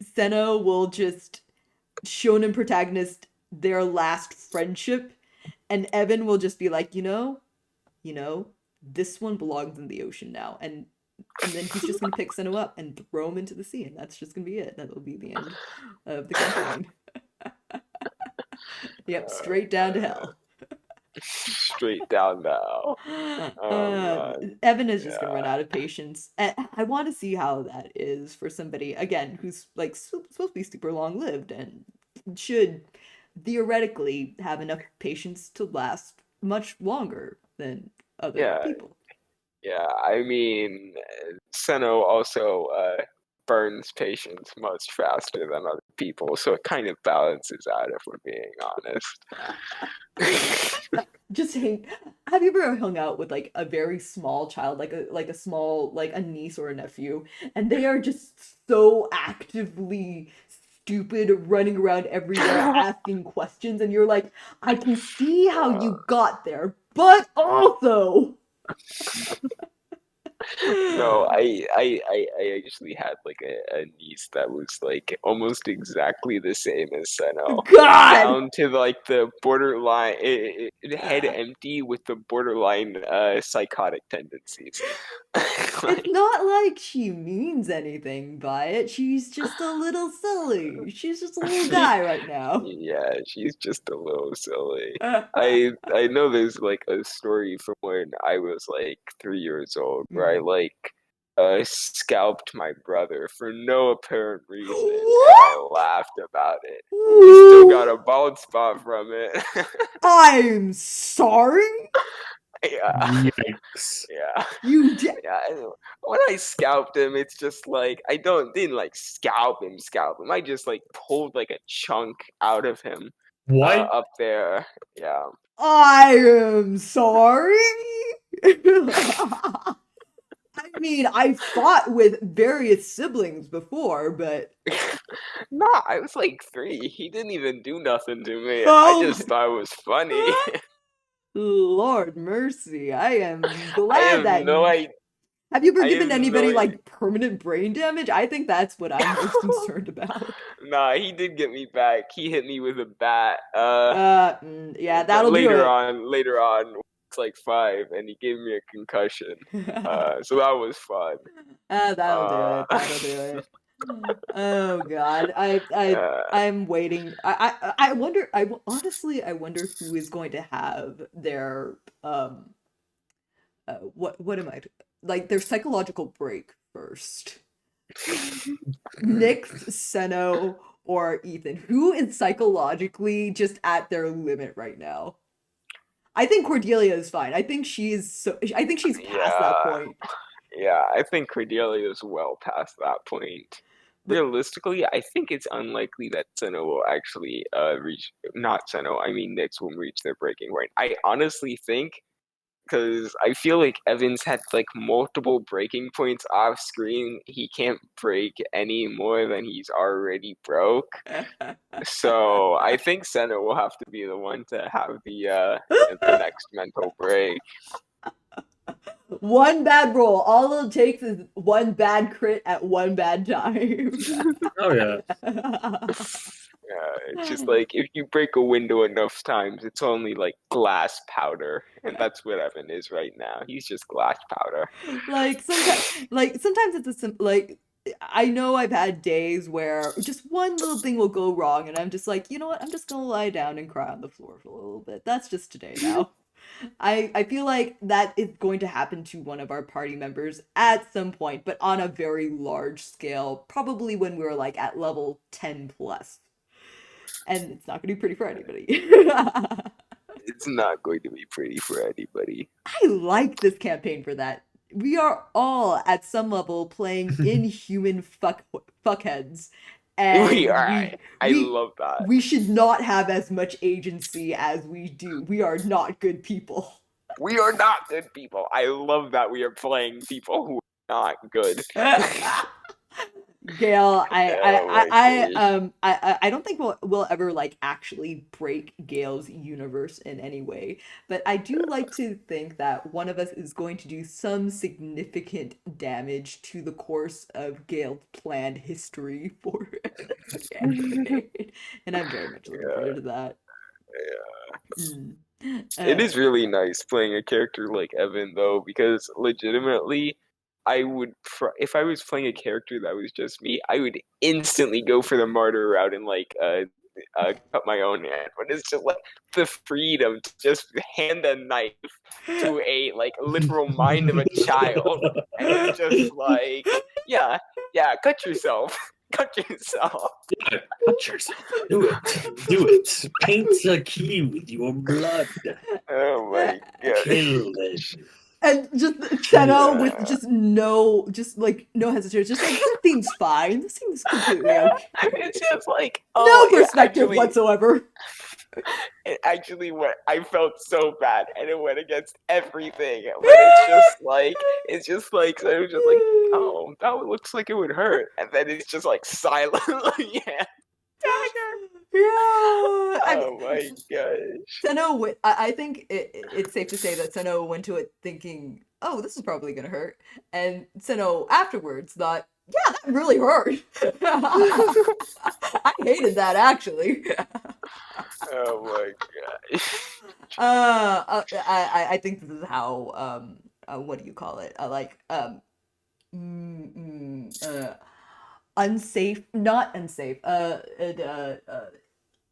Seno will just shonen protagonist their last friendship, and Evan will just be like, this one belongs in the ocean now, and then he's just gonna pick Seno up and throw him into the sea, and that's just gonna be it. That'll be the end of the campaign. Yep, straight down to hell. Straight down to hell. Evan is just gonna run out of patience. And I want to see how that is for somebody again who's like supposed to be super long lived and should theoretically have enough patience to last much longer than other people. Yeah, I mean, Seno also burns patience much faster than other people, so it kind of balances out if we're being honest. Have you ever hung out with like a very small child, like a small like a niece or a nephew, and they are just so actively stupid, running around everywhere asking questions, and you're like, I can see how you got there, but also No, I actually had like a niece that was like almost exactly the same as Seno, God! down to like the borderline, head empty with the borderline psychotic tendencies. It's not like she means anything by it. She's just a little silly. She's just a little guy right now. Yeah, she's just a little silly. I know there's like a story from when I was like 3 years old where I like scalped my brother for no apparent reason and I What? laughed about it. You still got a bald spot from it. I'm sorry? Yeah. Yikes. Yeah. You did. Yeah. When I scalped him, it's just like I didn't like scalp him. I just like pulled like a chunk out of him What? up there. Yeah. I am sorry? I mean, I've fought with various siblings before, but Nah, I was like 3. He didn't even do nothing to me. I oh just thought it was funny. Lord mercy. I am I glad have that no idea. have you ever I given have no anybody idea. like permanent brain damage? I think that's what I'm most concerned about. Nah, he did get me back. He hit me with a bat. Yeah, But that'll do it. later on, it's like 5, and he gave me a concussion. So that was fun. That'll do Uh, it. That'll do it. Oh God, uh, I'm waiting. I wonder. Honestly, I wonder who is going to have their what am I like their psychological break first. Nick, Seno, or Ethan? Who is psychologically just at their limit right now? I think Cordelia is fine. I think I think she's past that yeah, point. yeah. I think Cordelia is well past that point. But Realistically, I think it's unlikely that Senna will actually reach. Not Senna. I mean, Nyx will reach their breaking point. I honestly think because I feel like Evans had like multiple breaking points off screen. He can't break any more than he's already broke. So I think Senna will have to be the one to have the next mental break. one bad roll. All it'll take is one bad crit at one bad time. Oh yeah. Yeah, it's just like if you break a window enough times, it's only like glass powder, and that's what Evan is right now. He's just glass powder. Sometimes it's like I know I've had days where just one little thing will go wrong, and I'm just like, you know what? I'm just gonna lie down and cry on the floor for a little bit. That's just today now. I feel like that is going to happen to one of our party members at some point, but on a very large scale, probably when we're like at level 10 plus. And it's not going to be pretty for anybody. It's not going to be pretty for anybody. I like this campaign for that. We are all at some level playing inhuman fuckheads, We and are. I love that. we should not have as much agency as we do. We are not good people. We are not good people. I love that we are playing people who are not good. Gail, Oh I don't think we'll ever like actually break Gail's universe in any way, but I do like to think that one of us is going to do some significant damage to the course of Gail's planned history for the campaign, and I'm very much looking forward to that. Yeah. It is really nice playing a character like Evan though, because legitimately I would if I was playing a character that was just me, I would instantly go for the martyr route and like cut my own hand. But it's just like the freedom to just hand a knife to a like literal mind of a child, and it's just like, yeah, cut yourself, cut yourself. Yeah, cut yourself. Do it. Paint the key with your blood. Oh my god. Kill it. And just Seno with just like no hesitation, just like this seems fine. This seems completely okay. It's just like No perspective whatsoever. It actually went. I felt so bad, and it went against everything. But it's just like so. It was just like, oh, that looks like it would hurt, and then it's just like silent. Yeah. Yeah. Oh my gosh. Seno, I think it's safe to say that Seno went to it thinking oh, this is probably gonna hurt. And Seno afterwards thought, yeah, that really hurt. I hated that actually. Oh my god. I think this is how what do you call it? Mm, unsafe, not unsafe.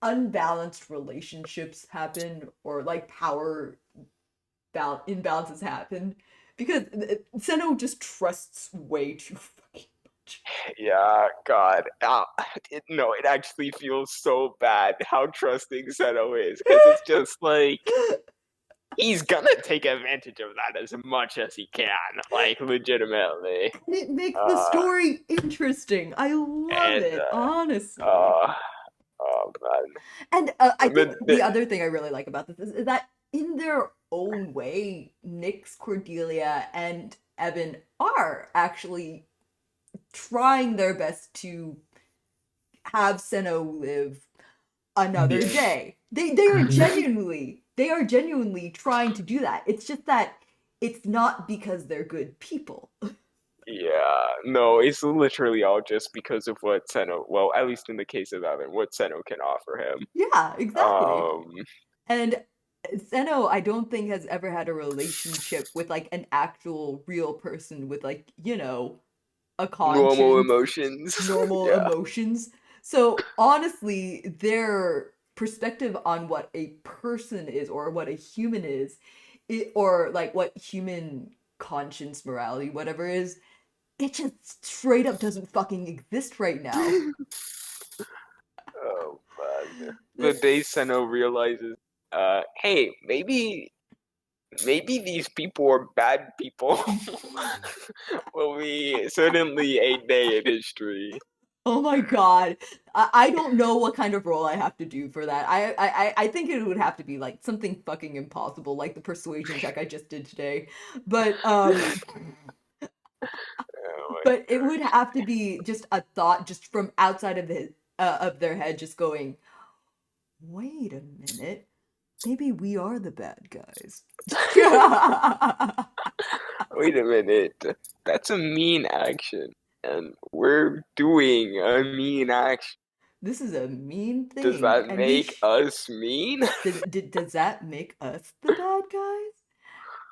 Unbalanced relationships happen, or like power imbalances happen because Seno just trusts way too fucking much. Yeah, God. No, it actually feels so bad how trusting Seto is, because it's just like he's gonna take advantage of that as much as he can, like legitimately. And it makes the story interesting. I love And it, honestly. oh man. And I think the other thing I really like about this is that in their own way, Nyx, Cordelia, and Evan are actually trying their best to have Seno live another day. They are genuinely trying to do that. It's just that it's not because they're good people. Yeah, no, it's literally all just because of what Seno, well, at least in the case of Evan, what Seno can offer him. Yeah, exactly. And Seno, I don't think has ever had a relationship with like an actual real person with like, you know, a conscience, normal emotions. normal Yeah. emotions. So honestly, their perspective on what a person is or what a human is, or like what human conscience, morality, whatever is, it just straight up doesn't fucking exist right now. Oh man. The day Seno realizes, hey, maybe these people are bad people will be certainly a day in history. Oh my god. I don't know what kind of role I have to do for that. I think it would have to be like something fucking impossible, like the persuasion check I just did today. But but it would have to be just a thought just from outside of their head just going, wait a minute. Maybe we are the bad guys. Wait a minute. That's a mean action. And we're doing a mean action. This is a mean thing. Does that make us mean? Does that make us the bad guys?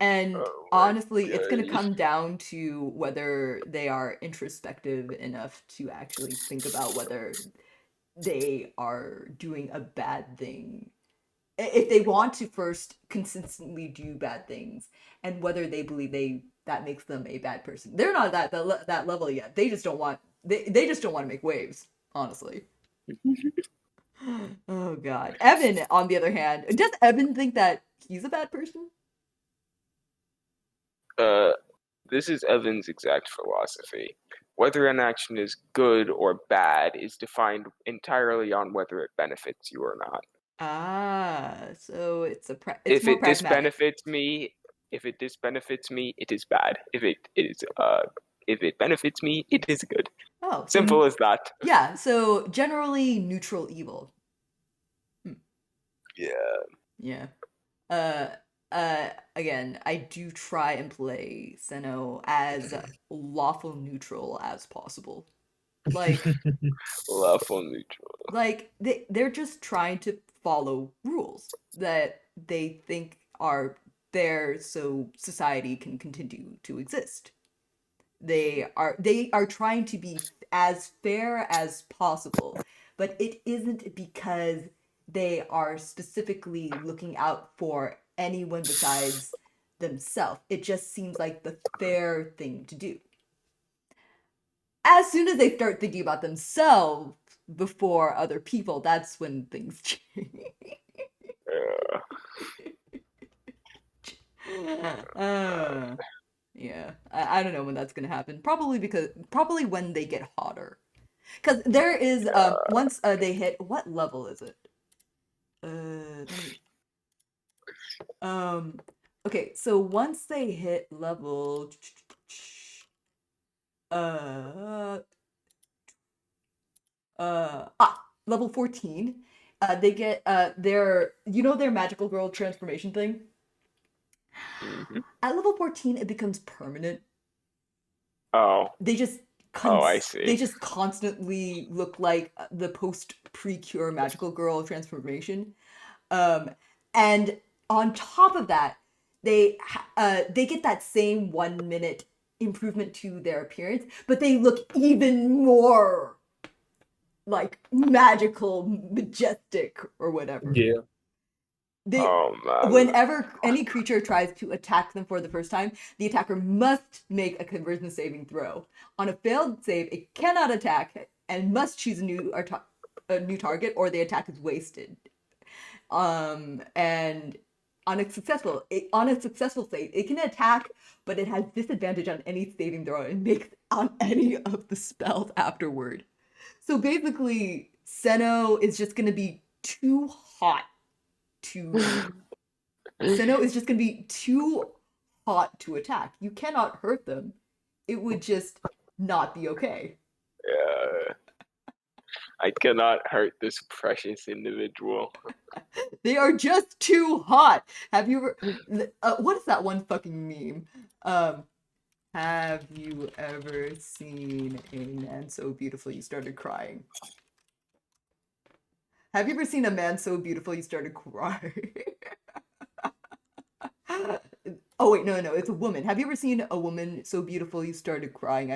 And honestly, it's going to come down to whether they are introspective enough to actually think about whether they are doing a bad thing. If they want to first consistently do bad things, and whether they believe that makes them a bad person. They're not at that level yet. They just don't want they just don't want to make waves, honestly. Oh god. Evan, on the other hand, does Evan think that he's a bad person? This is Evan's exact philosophy. Whether an action is good or bad is defined entirely on whether it benefits you or not. So it's if more it pragmatic. disbenefits me, it is bad. If it benefits me, it is good. Oh, simple as that. Yeah, so generally neutral evil. Yeah. Yeah. Again, I do try and play Seno as lawful neutral as possible. Like lawful neutral. Like they're just trying to follow rules that they think are there so society can continue to exist. They are trying to be as fair as possible, but it isn't because they are specifically looking out for anyone besides themselves. It just seems like the fair thing to do. As soon as they start thinking about themselves before other people, that's when things change. Yeah. I don't know when that's gonna happen. Probably when they get hotter. Because there is once they hit, what level is it? Okay, so once they hit level level 14, they get their, you know, their magical girl transformation thing. Mm-hmm. At level 14, it becomes permanent. Oh. They just I see. They just constantly look like the pre-cure magical girl transformation. And on top of that, they get that same 1 minute improvement to their appearance, but they look even more like magical, majestic, or whatever. Yeah. Whenever any creature tries to attack them for the first time, the attacker must make a conversion saving throw. On a failed save, it cannot attack and must choose a new target, or the attack is wasted. And on a successful save, it can attack, but it has disadvantage on any saving throw and makes on any of the spells afterward. So basically, Senno is just gonna be too hot Senno is just gonna be too hot to attack. You cannot hurt them. It would just not be okay. Yeah. I cannot hurt this precious individual. They are just too hot. Have you ever? What is that one fucking meme? Have you ever seen a man so beautiful you started crying? Have you ever seen a man so beautiful you started crying? Oh wait, no, it's a woman. Have you ever seen a woman so beautiful you started crying?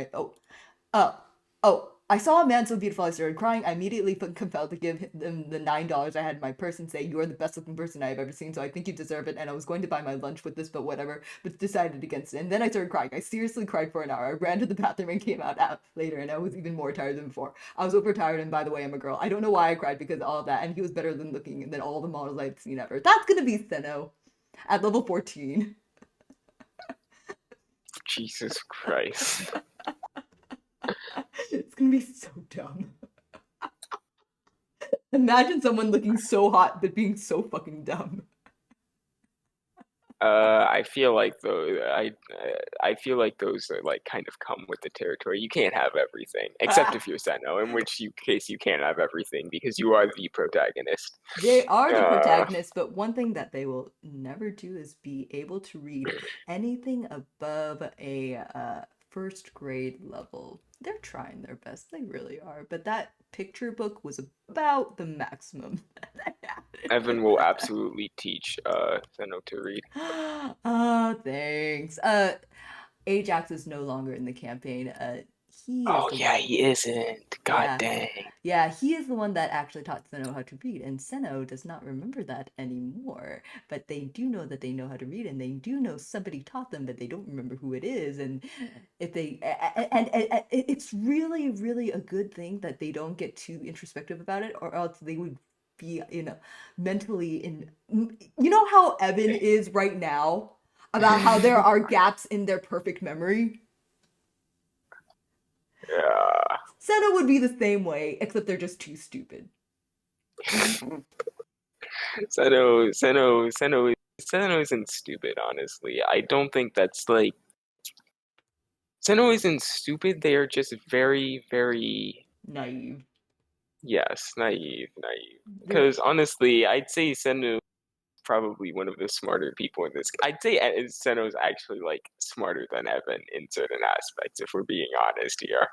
I saw a man so beautiful I started crying. I immediately felt compelled to give them the $9 I had in my purse and say, "You are the best looking person I have ever seen, so I think you deserve it." And I was going to buy my lunch with this, but whatever. But decided against it. And then I started crying. I seriously cried for an hour. I ran to the bathroom and came out later, and I was even more tired than before. I was overtired, and by the way, I'm a girl. I don't know why I cried because of all of that. And he was better than looking than all the models I'd seen ever. That's gonna be Senno at level 14. Jesus Christ. It's gonna be so dumb. Imagine someone looking so hot but being so fucking dumb. I feel like I feel like those are like kind of come with the territory. You can't have everything, except if you're Senno, in which case you can't have everything because you are the protagonist. They are the protagonist, but one thing that they will never do is be able to read anything above a first grade level. They're trying their best, they really are, but that picture book was about the maximum. Evan will absolutely teach Senno to read. Oh, thanks. Ajax is no longer in the campaign. He isn't. God dang. Yeah, he is the one that actually taught Senno how to read, and Senno does not remember that anymore. But they do know that they know how to read, and they do know somebody taught them, but they don't remember who it is. And if they and it's really, really a good thing that they don't get too introspective about it, or else they would be mentally in. You know how Evan is right now about how there are gaps in their perfect memory. Yeah. Senna would be the same way, except they're just too stupid. Senno isn't stupid, honestly. I don't think that's like Senno isn't stupid, they are just very, very naive. Yes, naive. Because honestly, I'd say Senno probably one of the smarter people in this. I'd say Senno's actually like smarter than Evan in certain aspects, if we're being honest here.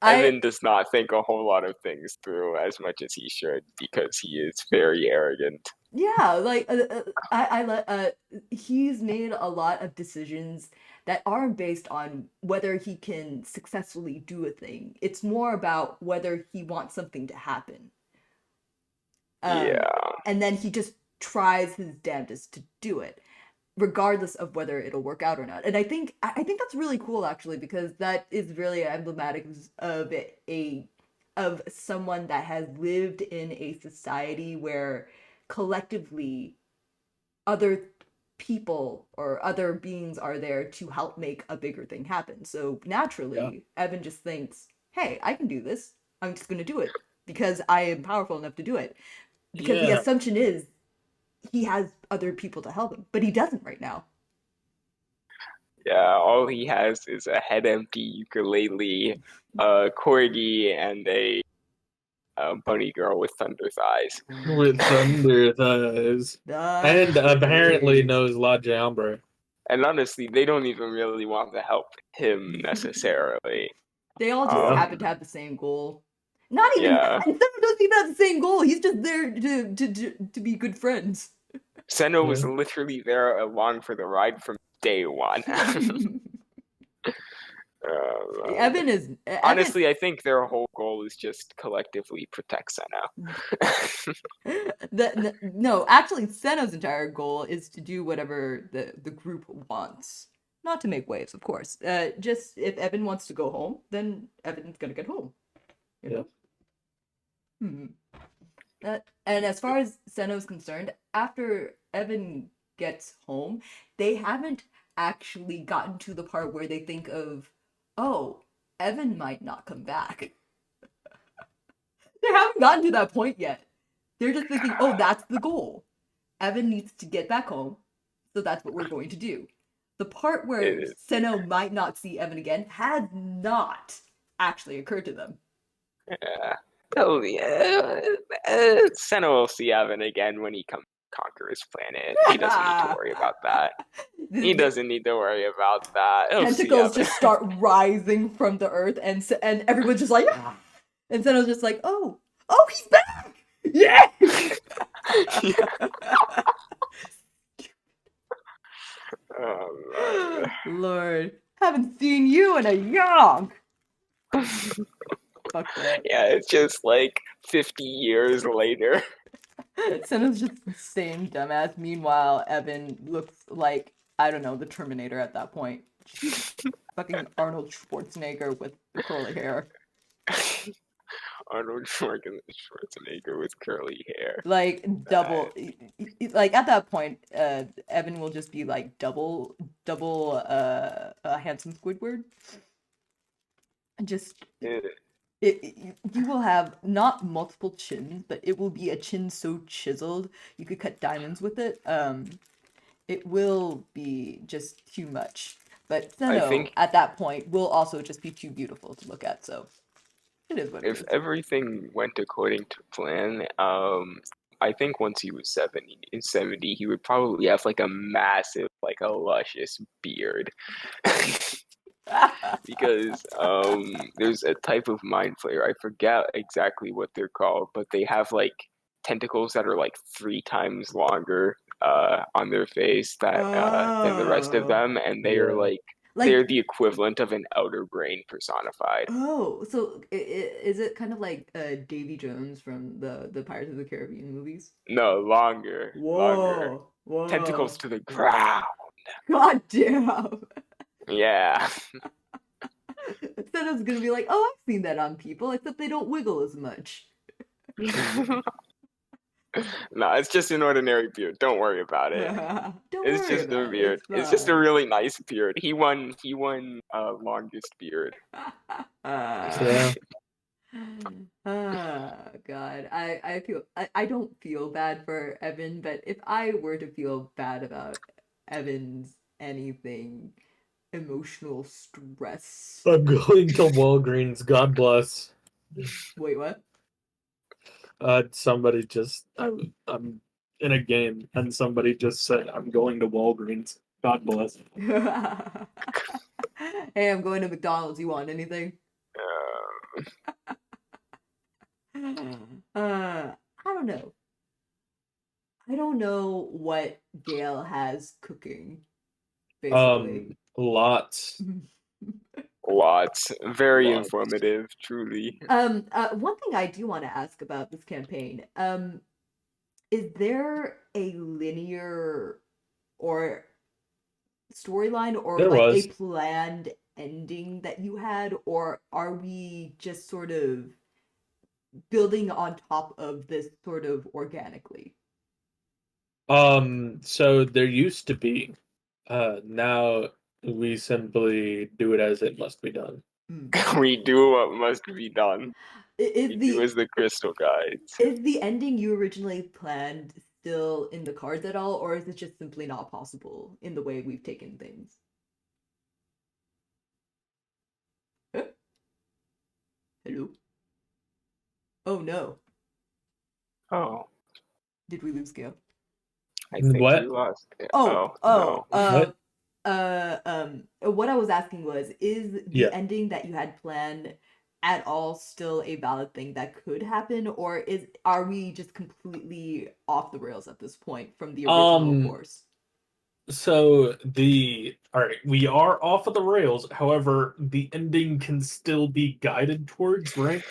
Evan does not think a whole lot of things through as much as he should because he is very arrogant. Yeah, like he's made a lot of decisions that aren't based on whether he can successfully do a thing. It's more about whether he wants something to happen. And then he just tries his damnedest to do it, regardless of whether it'll work out or not. And I think that's really cool, actually, because that is really emblematic of someone that has lived in a society where collectively other people or other beings are there to help make a bigger thing happen. So naturally, Evan just thinks, hey, I can do this. I'm just going to do it because I am powerful enough to do it. Because the assumption is he has other people to help him, but he doesn't right now. Yeah, all he has is a head empty ukulele, a corgi, and a bunny girl with thunder thighs. With thunder thighs. And apparently knows La Jambre. And honestly, they don't even really want to help him necessarily. They all just happen to have the same goal. Not even, Yeah. and Seno doesn't even have the same goal. He's just there to be good friends. Seno was literally there along for the ride from day one. Evan is honestly, I think their whole goal is just collectively protect Seno. No, actually, Seno's entire goal is to do whatever the group wants. Not to make waves, of course. Just if Evan wants to go home, then Evan's gonna get home. You know? And as far as Seno's concerned, after Evan gets home, they haven't actually gotten to the part where they think of, oh, Evan might not come back. They haven't gotten to that point yet. They're just thinking, oh, that's the goal. Evan needs to get back home, so that's what we're going to do. The part where Seno might not see Evan again has not actually occurred to them. Yeah. Oh, yeah. Seno will see Evan again when he comes to conquer his planet. He doesn't need to worry about that. He doesn't need to worry about that. Tentacles just start rising from the earth, and everyone's just like, ah! And Seno's just like, oh, he's back! Yeah! Oh, Lord, haven't seen you in a yonk. Fuck that. Yeah, it's just like 50 years later. Seno's just the same dumbass. Meanwhile, Evan looks like, I don't know, the Terminator at that point. Fucking Arnold Schwarzenegger with curly hair. Arnold Schwarzenegger with curly hair. Like, double. Like, at that point, Evan will just be like double handsome Squidward. Just. You will have not multiple chins, but it will be a chin so chiseled you could cut diamonds with it. It will be just too much. But Seno, at that point, will also just be too beautiful to look at, so it is what it is. If everything went according to plan, I think once he was 70, he would probably have like a massive, like a luscious beard. Because there's a type of mind flayer, I forget exactly what they're called, but they have like tentacles that are like 3 times longer on their face than the rest of them, and they are like they're the equivalent of an outer brain personified. Oh, so is it kind of like Davy Jones from the Pirates of the Caribbean movies? No, longer. Whoa. Tentacles to the ground. God damn. Yeah. Seno's gonna be like, oh, I've seen that on people, except they don't wiggle as much. No, it's just an ordinary beard. Don't worry about it. It's just a beard. It's just a really nice beard. He won longest beard. Yeah. God. I don't feel bad for Evan, but if I were to feel bad about Evan's anything, emotional stress. I'm going to Walgreens. God bless. Wait, what? Somebody just I'm in a game and somebody just said I'm going to Walgreens. God bless. Hey, I'm going to McDonald's. You want anything? I don't know. I don't know what Gale has cooking. Basically. Lots. Lots. Very informative, truly. One thing I do want to ask about this campaign, is there a linear or storyline or a planned ending that you had, or are we just sort of building on top of this sort of organically? So there used to be. Now we simply do it as it must be done. We do what must be done. Do as the crystal guides. Is the ending you originally planned still in the cards at all, or is it just simply not possible in the way we've taken things? Hello? Oh no. Oh. Did we lose Gil? I think What? we lost. Oh, No. What? what I was asking was, is the Yeah. ending that you had planned at all still a valid thing that could happen, or are we just completely off the rails at this point from the original course? So all right, we are off of the rails. However, the ending can still be guided towards, right?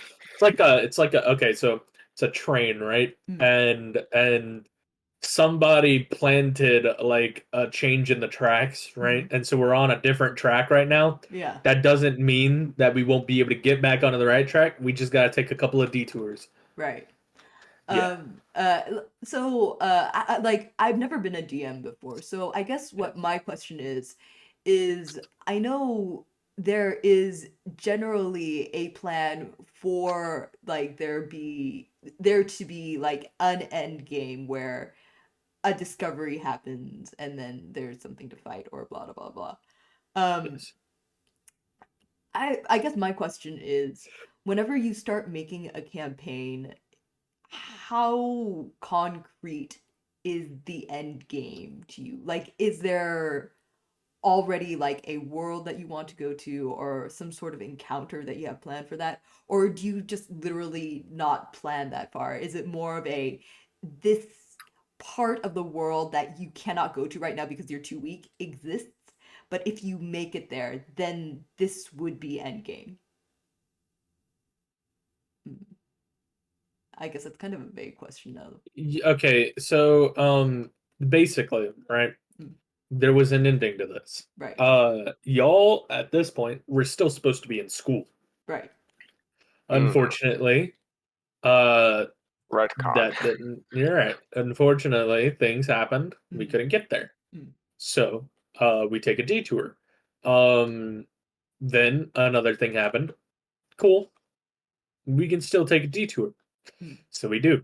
Okay, so it's a train, right? And somebody planted like a change in the tracks, right? And so we're on a different track right now. Yeah. That doesn't mean that we won't be able to get back onto the right track. We just gotta take a couple of detours. Right. Yeah. I've never been a DM before, so I guess what my question is I know there is generally a plan for like there to be like an end game where a discovery happens and then there's something to fight or blah blah blah blah. Yes. I guess my question is, whenever you start making a campaign, how concrete is the end game to you? Like, is there already like a world that you want to go to or some sort of encounter that you have planned for that? Or do you just literally not plan that far? Is it more of this part of the world that you cannot go to right now because you're too weak exists, but if you make it there, then this would be endgame? I guess that's kind of a vague question though. Okay, so basically, right? There was an ending to this. Right. Y'all at this point were still supposed to be in school. Right. Unfortunately, that didn't. You're right. Unfortunately, things happened. We couldn't get there. So, we take a detour. Then another thing happened. Cool. We can still take a detour. So we do.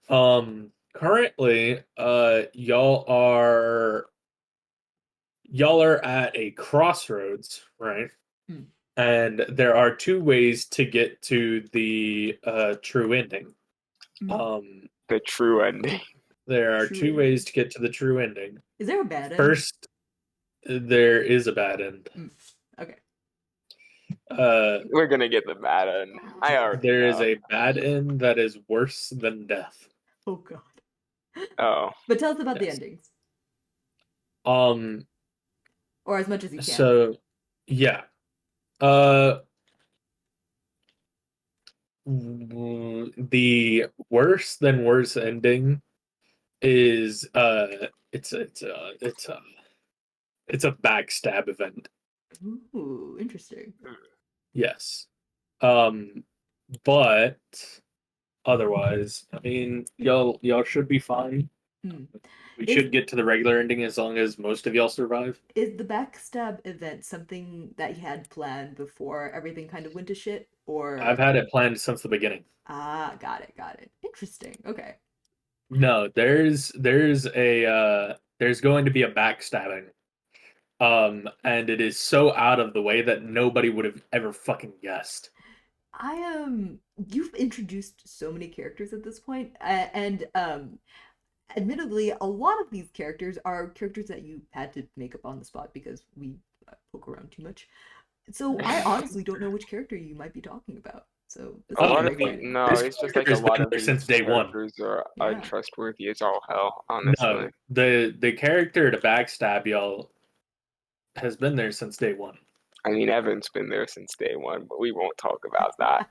Currently, y'all are at a crossroads, right? And there are two ways to get to the true ending. The true ending. There are two ways to get to the true ending. Is there a bad end? First, there is a bad end. Okay. We're gonna get the bad end. I already There know. is a bad end that is worse than death. Oh god. Oh. But tell us about the endings. Or as much as you can. So, yeah. The worse than worse ending is it's a backstab event. Ooh, interesting. Yes. But otherwise, I mean, y'all should be fine. We should get to the regular ending as long as most of y'all survive. Is the backstab event something that you had planned before everything kind of went to shit, or? I've had it planned since the beginning. Ah, got it. Interesting. Okay. No, there's going to be a backstabbing. And it is so out of the way that nobody would have ever fucking guessed. You've introduced so many characters at this point, and admittedly, a lot of these characters are characters that you had to make up on the spot because we poke around too much. So I honestly don't know which character you might be talking about. So it's just like a lot of these since day one. Characters are untrustworthy as all hell. Honestly, no, the character to backstab y'all has been there since day one. I mean, Evan's been there since day one, but we won't talk about that.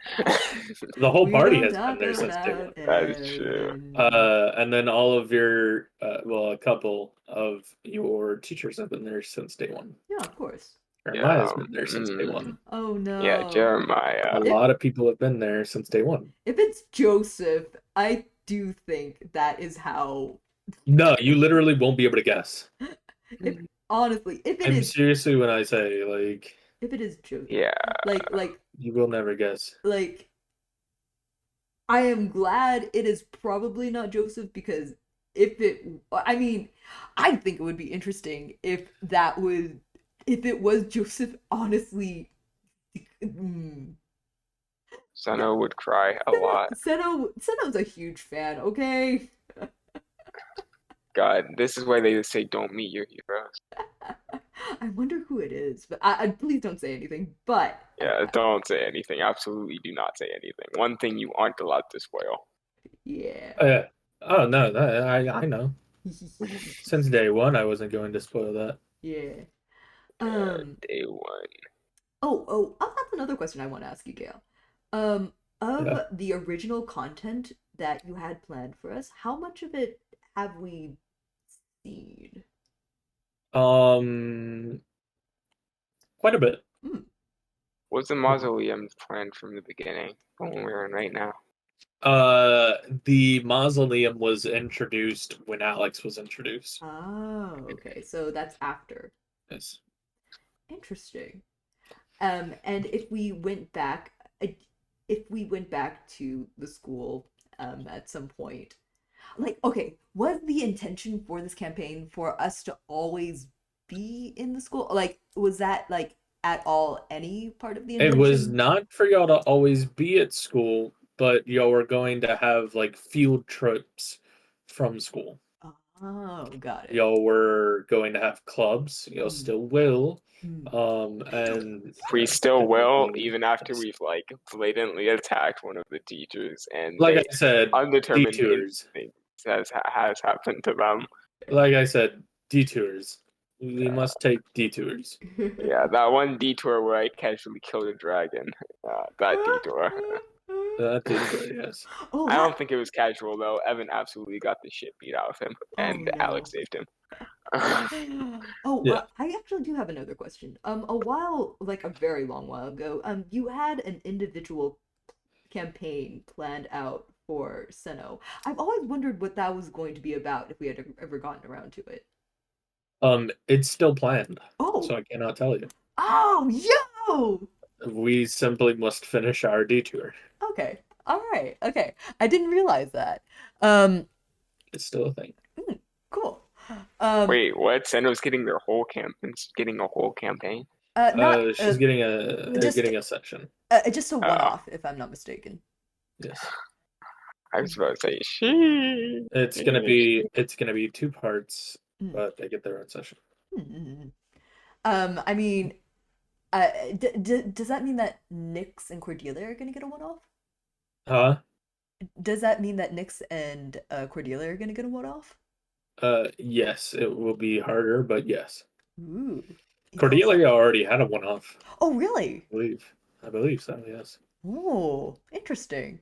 The whole party has been there since day one. That is true. And then all of your, a couple of your teachers have been there since day one. Yeah, of course. Jeremiah has been there since day one. Oh no. Yeah, Jeremiah. A lot of people have been there since day one. If it's Joseph, I do think that is how. No, you literally won't be able to guess. Honestly, if it I'm is seriously when I say like. If it is Joseph, yeah, like you will never guess. Like, I am glad it is probably not Joseph because I think it would be interesting if it was Joseph. Honestly, Seno would cry a lot. Seno's a huge fan, okay? God, this is why they say don't meet your heroes. I wonder who it is, but I please don't say anything. But yeah, don't say anything. Absolutely, do not say anything. One thing you aren't allowed to spoil. Yeah. Oh no, I know. Since day one, I wasn't going to spoil that. Yeah. Day one. Oh, that's another question I want to ask you, Gail. Of the original content that you had planned for us, how much of it have we seen? Quite a bit. Was the mausoleum planned from the beginning? The one we're in right now. The mausoleum was introduced when Alex was introduced. Oh, okay. So that's after. Yes. Interesting. And if we went back to the school at some point, like, okay, was the intention for this campaign for us to always be in the school? Like, was that like at all any part of the intention? It was not for y'all to always be at school, but y'all were going to have like field trips from school. Oh, got it. Y'all were going to have clubs. Y'all still will. And we still will, even after we've like blatantly attacked one of the teachers, and like I said, undetermined detours has happened to them. Like I said, detours. We must take detours. Yeah, that one detour where I casually killed a dragon. That detour. That detour, yes. Oh, I don't think it was casual though. Evan absolutely got the shit beat out of him, and no. Alex saved him. I actually do have another question. A while, like a very long while ago, you had an individual campaign planned out for Seno. I've always wondered what that was going to be about if we had ever gotten around to it. It's still planned. Oh. So I cannot tell you. Oh, yo! We simply must finish our detour. Okay. All right. Okay. I didn't realize that. It's still a thing. Cool. Wait, what? Seno's getting their whole getting a whole campaign? She's getting a section. Just a one-off, if I'm not mistaken. Yes. I was about to say It's gonna be 2 parts, but they get their own session. I mean, does that mean that Nyx and Cordelia are gonna get a one-off? Huh? Does that mean that Nyx and Cordelia are gonna get a one-off? Yes, it will be harder, but yes. Ooh. Cordelia already had a one-off. Oh, really? I believe so, yes. Oh, interesting.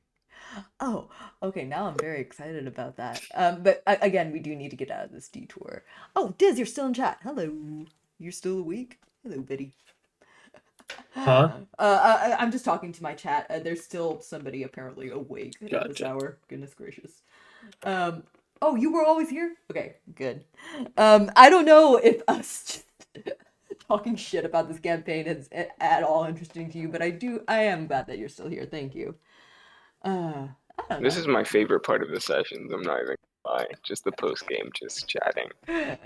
Oh, okay, now I'm very excited about that. But again, we do need to get out of this detour. Oh, Diz, you're still in chat. Hello. You're still awake? Hello, Biddy. Huh? I'm just talking to my chat. There's still somebody apparently awake at this hour. Goodness gracious. Oh, you were always here? Okay, good. I don't know if us talking shit about this campaign is at all interesting to you, but I am glad that you're still here. Thank you. This is my favorite part of the sessions. I'm not even gonna lie. Just the post game, just chatting. Yeah,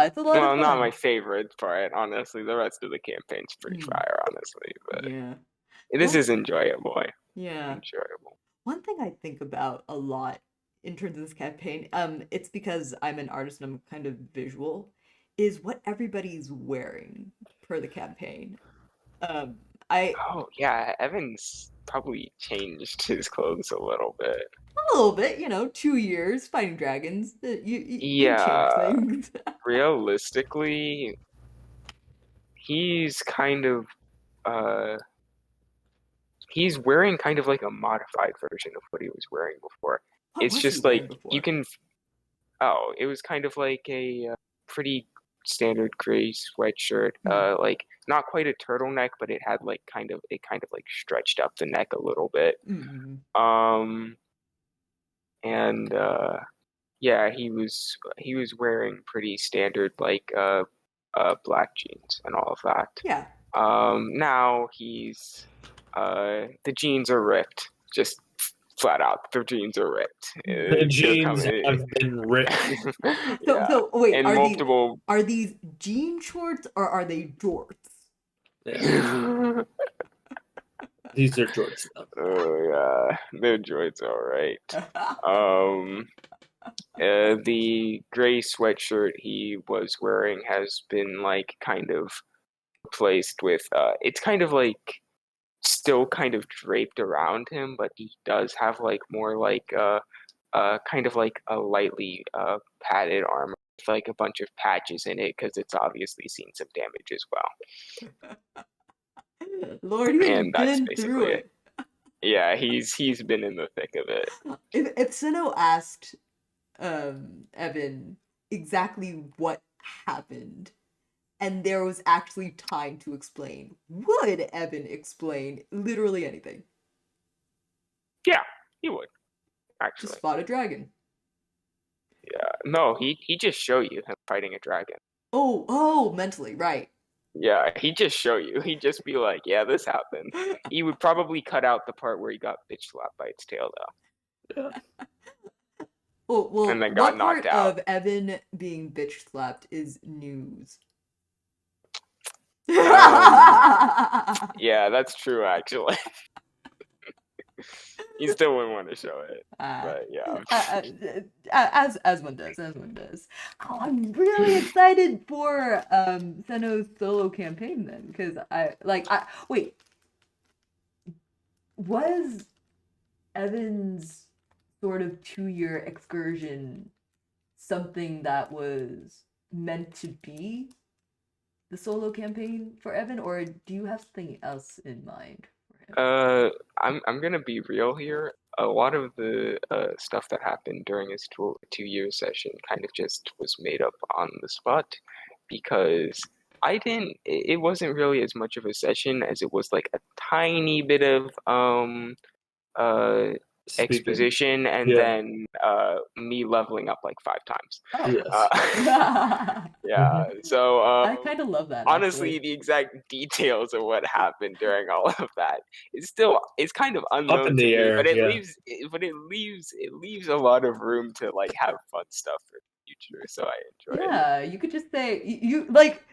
it's a lot of fun. Well, not my favorite part, honestly. The rest of the campaign's pretty fire, honestly. But yeah, this is enjoyable. Yeah, enjoyable. One thing I think about a lot in terms of this campaign, it's because I'm an artist and I'm kind of visual, is what everybody's wearing per the campaign. Oh yeah, Evan's probably changed his clothes a little bit. A little bit, 2 years fighting dragons. You change things. Realistically, he's kind of he's wearing kind of like a modified version of what he was wearing before. It's just like you can. Oh, it was kind of like a pretty standard gray sweatshirt. Like not quite a turtleneck, but it had like kind of like stretched up the neck a little bit. And yeah, he was wearing pretty standard like black jeans and all of that. Yeah. Now he's the jeans are ripped. Just flat out, the jeans are ripped. The jeans have been ripped. So wait, and are these jean shorts or are they jorts? Yeah. These are droids, though. Oh yeah, they're droids, all right. The gray sweatshirt he was wearing has been like kind of replaced with it's kind of like still kind of draped around him, but he does have like more like kind of like a lightly padded armor with like a bunch of patches in it because it's obviously seen some damage as well. Lord, he has And that's been through basically it. it. Yeah, he's been in the thick of it. If Sino asked Evan exactly what happened, and there was actually time to explain, would Evan explain literally anything? Yeah, he would Just actually. fought a dragon. Yeah, no, he just show you him fighting a dragon. Oh, mentally, right. Yeah, he'd just show you. He'd just be like, yeah, this happened. He would probably cut out the part where he got bitch slapped by its tail, though. Yeah. Well, And then got what knocked part out. of Evan being bitch slapped is news? Yeah, that's true, actually. You still wouldn't want to show it, but yeah. As one does, Oh, I'm really excited for Seno's solo campaign then, because wait, was Evan's sort of 2-year excursion something that was meant to be the solo campaign for Evan, or do you have something else in mind for him? I'm gonna be real here. A lot of the stuff that happened during his 2 year session kind of just was made up on the spot because I didn't. It wasn't really as much of a session as it was like a tiny bit of uh Speaking. exposition and Yeah. then me leveling up like 5 times. Oh. Yes. Yeah. So I kind of love that. honestly, Actually. the exact details of what happened during all of that is still it's kind of Up unknown in to the me, air, but yeah. it leaves a lot of room to like have fun stuff for the future. So I enjoyed it. Yeah, you could just say you like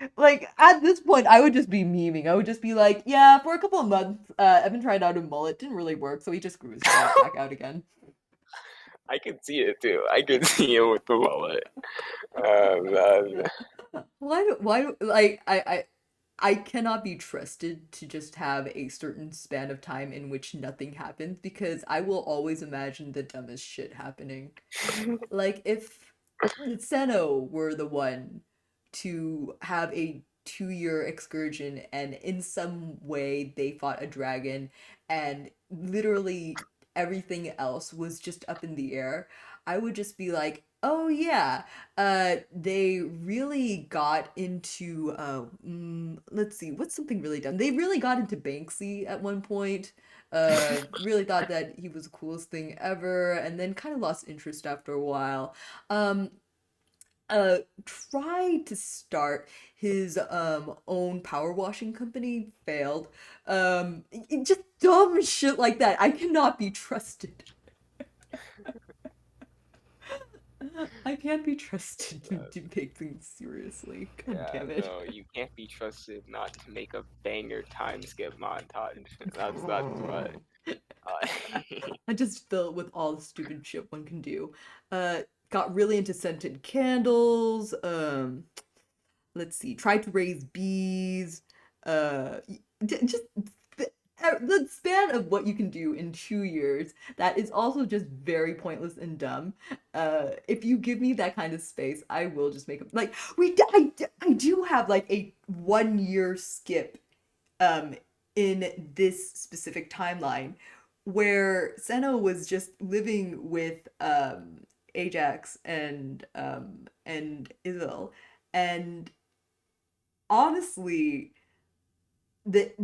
at this point I would just be memeing. I would just be like, yeah, for a couple of months, Evan tried out a mullet, didn't really work, so he just grew his hair back out again. I could see it too. I could see it with the wallet. I cannot be trusted to just have a certain span of time in which nothing happens because I will always imagine the dumbest shit happening. Like if Seno were the one to have a 2-year excursion and in some way they fought a dragon and literally everything else was just up in the air, I would just be like, oh yeah, they really got into let's see, what's something really dumb? They really got into Banksy at one point. Really thought that he was the coolest thing ever, and then kind of lost interest after a while. Um, Tried to start his own power washing company, failed. Just dumb shit like that. I cannot be trusted. I can't be trusted to take things seriously. God damn it. No, you can't be trusted not to make a banger time skip montage. That's what. I just fill it with all the stupid shit one can do. Got really into scented candles. Let's see. Tried to raise bees. Just the span of what you can do in 2 years that is also just very pointless and dumb. If you give me that kind of space, I will just make it like I do have like a 1-year skip in this specific timeline where Senna was just living with Ajax and Izil, and honestly they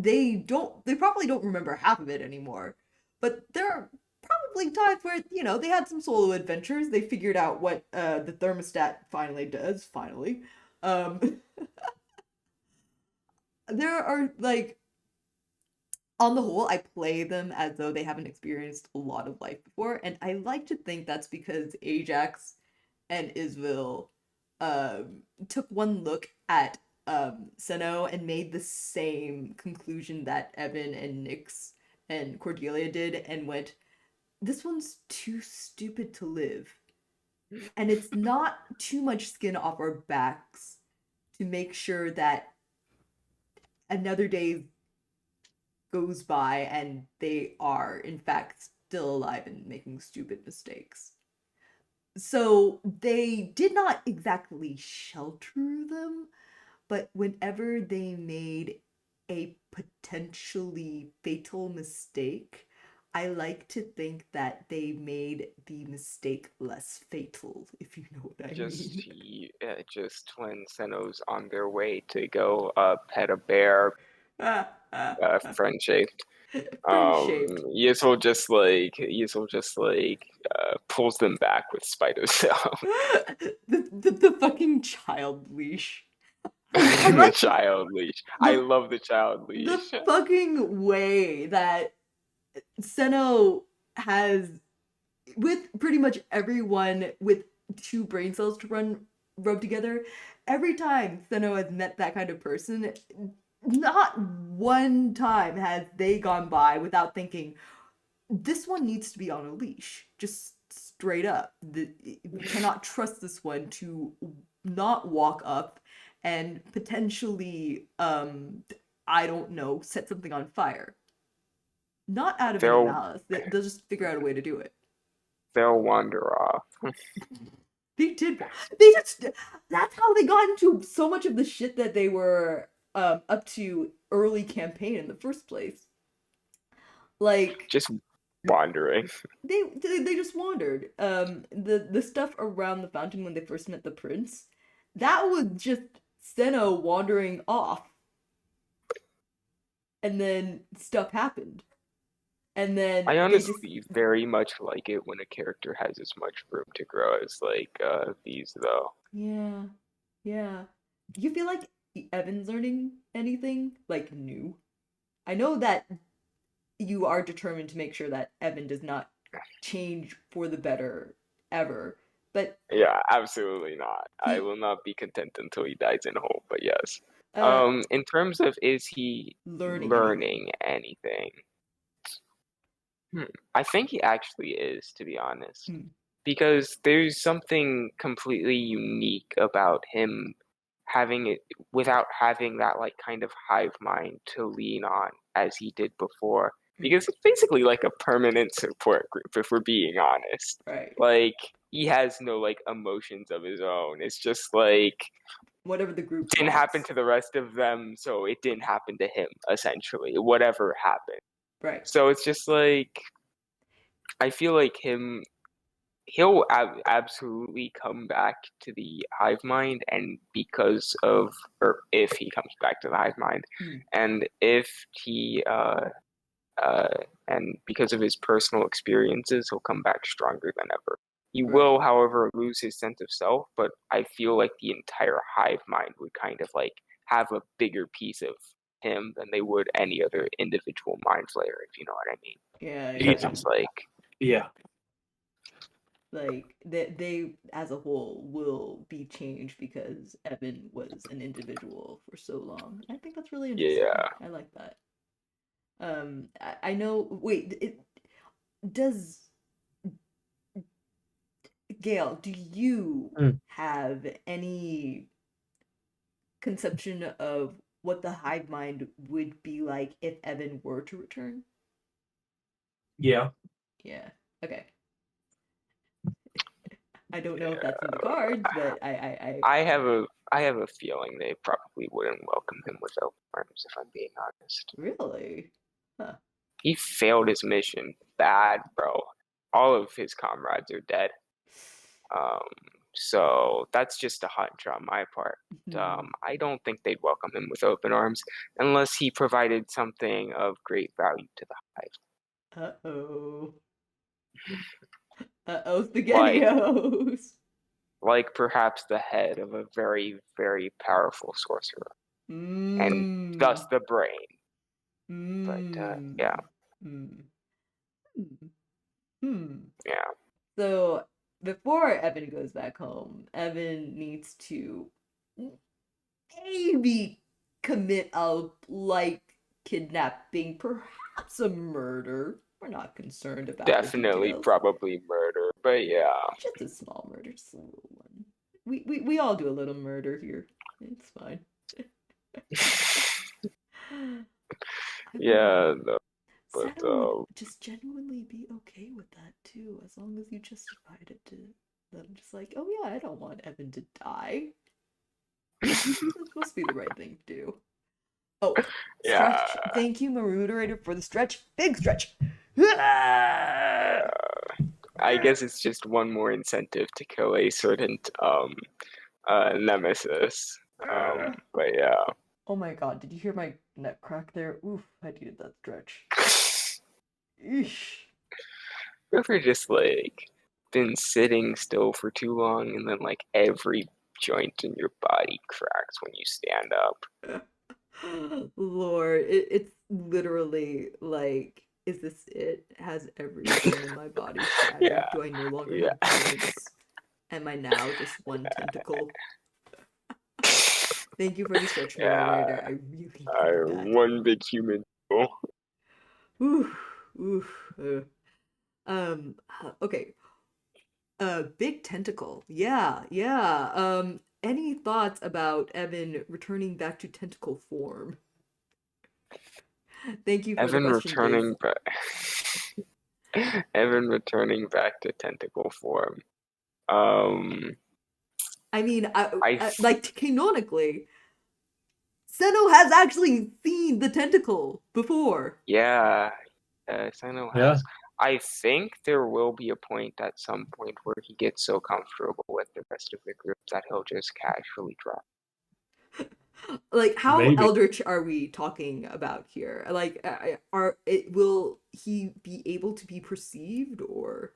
probably don't remember half of it anymore, but there are probably times where they had some solo adventures. They figured out what the thermostat finally there are like, on the whole, I play them as though they haven't experienced a lot of life before, and I like to think that's because Ajax and Isville took one look at Seno and made the same conclusion that Evan and Nyx and Cordelia did and went, this one's too stupid to live. And it's not too much skin off our backs to make sure that another day goes by and they are, in fact, still alive and making stupid mistakes. So they did not exactly shelter them, but whenever they made a potentially fatal mistake, I like to think that they made the mistake less fatal, if you know what I mean. Just when Senno's on their way to go pet a bear, friend shaped. Friend-shaped. Yisel just pulls them back with Spider Cell. the fucking child leash. The child leash. I love the child leash. The fucking way that Senno has, with pretty much everyone with 2 brain cells to rub together, every time Senno has met that kind of person, not one time has they gone by without thinking, this one needs to be on a leash. Just straight up. We cannot trust this one to not walk up and potentially, I don't know, set something on fire. Not out of any malice. They'll just figure out a way to do it. They'll wander off. They did. They just. That's how they got into so much of the shit that they were up to early campaign in the first place. Like, just wandering. They just wandered. The stuff around the fountain when they first met the prince, that was just Senno wandering off. And then stuff happened. And then I honestly very much like it when a character has as much room to grow as these though. Yeah. Yeah. Do you feel like Evan's learning anything like new? I know that you are determined to make sure that Evan does not change for the better ever, but yeah, absolutely not. I will not be content until he dies in Hope, but yes. In terms of is he learning anything? I think he actually is, to be honest. Because there's something completely unique about him having it without having that like kind of hive mind to lean on as he did before. Because it's basically like a permanent support group, if we're being honest. Right. Like, he has no like emotions of his own. It's just like whatever the group didn't happen to the rest of them, so it didn't happen to him, essentially. Whatever happened. Right. So it's just like, I feel like he'll absolutely come back to the hive mind, and because of, or if he comes back to the hive mind, and if he and because of his personal experiences, he'll come back stronger than ever. He will, however, lose his sense of self, but I feel like the entire hive mind would kind of like have a bigger piece of him than they would any other individual mind flayer, if you know what I mean. Yeah. Because it's like, yeah, like they as a whole will be changed because Evan was an individual for so long. I think that's really interesting. yeah. I like that. I know. Wait, does Gail? Do you have any conception of what the hive mind would be like if Evan were to return? Yeah. Yeah. Okay. I don't know if that's in the cards, but I have a feeling they probably wouldn't welcome him with open arms, if I'm being honest. Really? Huh. He failed his mission bad, bro. All of his comrades are dead. So that's just a hunch on my part. I don't think they'd welcome him with open arms unless he provided something of great value to the hive. Uh-oh. Uh-oh, SpaghettiOs. Like perhaps the head of a very, very powerful sorcerer. And thus the brain. But, yeah. Yeah. So, before Evan goes back home, Evan needs to maybe commit a light kidnapping, perhaps a murder. We're not concerned about Definitely, the details. probably murder, but yeah. Just a small murder, just a little one. We all do a little murder here. It's fine. Yeah, no, but Santa would just genuinely be okay with that too, as long as you justified it to them. Just like, oh yeah, I don't want Evan to die. This must be the right thing to do. Oh, yeah. stretch. Thank you, Maruderator, for the stretch. Big stretch. I guess it's just one more incentive to kill a certain nemesis. But yeah. Oh my god, did you hear my neck crack there? Oof, I needed that stretch. Eesh. Ever just like been sitting still for too long and then like every joint in your body cracks when you stand up? Lord, it's literally like, is this it? Has every bone in my body shattered? Yeah. Do I no longer Yeah. have joints? Am I now just one tentacle? Thank you for the stretch, moderator. I really need that. One big human. Oof, oof. Okay. Big tentacle. Yeah. Any thoughts about Evan returning back to tentacle form? Thank you for Evan the question, returning back. Evan returning back to tentacle form. I mean, like canonically, Seno has actually seen the tentacle before. Yeah, Seno has. I think there will be a point at some point where he gets so comfortable with the rest of the group that he'll just casually drop. Like, how eldritch are we talking about here? Like, will he be able to be perceived, or?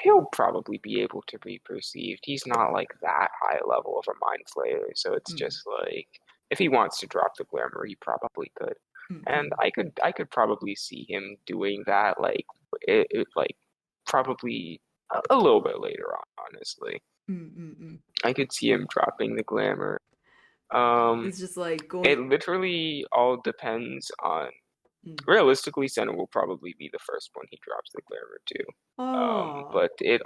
He'll probably be able to be perceived. He's not like that high level of a mind flayer, so it's just like if he wants to drop the glamour, he probably could. And I could probably see him doing that, like like probably a little bit later on. Honestly, I could see him dropping the glamour. It's just like going. It literally all depends on. Realistically, Senna will probably be the first one he drops the glamour to. But it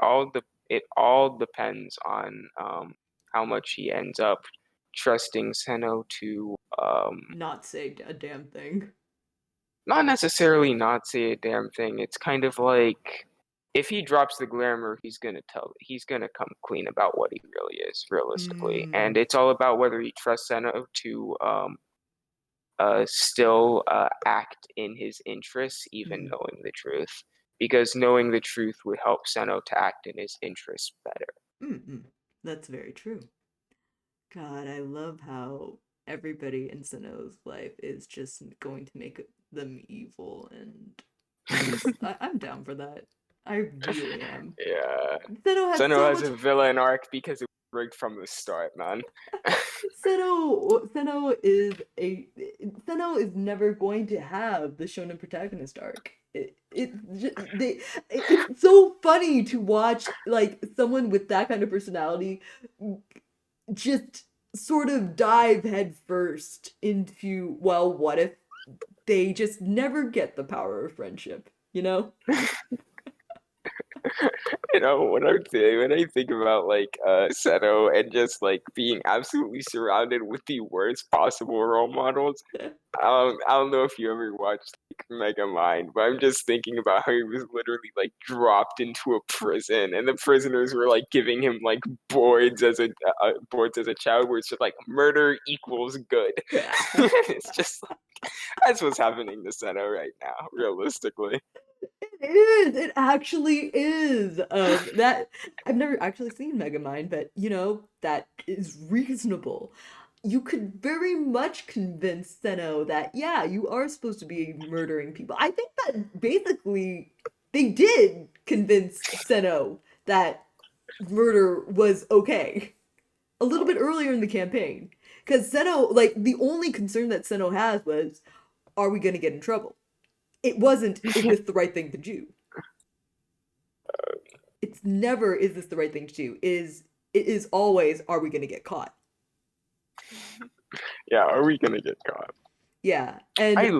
all depends on how much he ends up trusting Seno to not say a damn thing. Not necessarily not say a damn thing. It's kind of like if he drops the glamour, he's gonna come clean about what he really is, realistically. And it's all about whether he trusts Seno to still act in his interests, even knowing the truth. Because knowing the truth would help Seno to act in his interests better. That's very true. God, I love how everybody in Seno's life is just going to make them evil, and I'm down for that. I really am. Yeah. Seno has a villain arc because it was rigged from the start, man. Seno is never going to have the shonen protagonist arc. It's so funny to watch like someone with that kind of personality just sort of dive head first into, well, what if they just never get the power of friendship, you know? You know, when I think about like Seno and just like being absolutely surrounded with the worst possible role models, I don't know if you ever watched like Megamind, but I'm just thinking about how he was literally like dropped into a prison, and the prisoners were like giving him like boards as a child, where it's just like murder equals good. It's just like that's what's happening to Seno right now, realistically. It actually is. That I've never actually seen Megamind, but you know, that is reasonable. You could very much convince Seno that, yeah, you are supposed to be murdering people. I think that basically they did convince Seno that murder was okay a little bit earlier in the campaign. Because Seno, like, the only concern that Seno has was, are we going to get in trouble? It wasn't, is this the right thing to do? It's never, is this the right thing to do? It is always, are we going to get caught? Yeah, are we going to get caught? Yeah, and I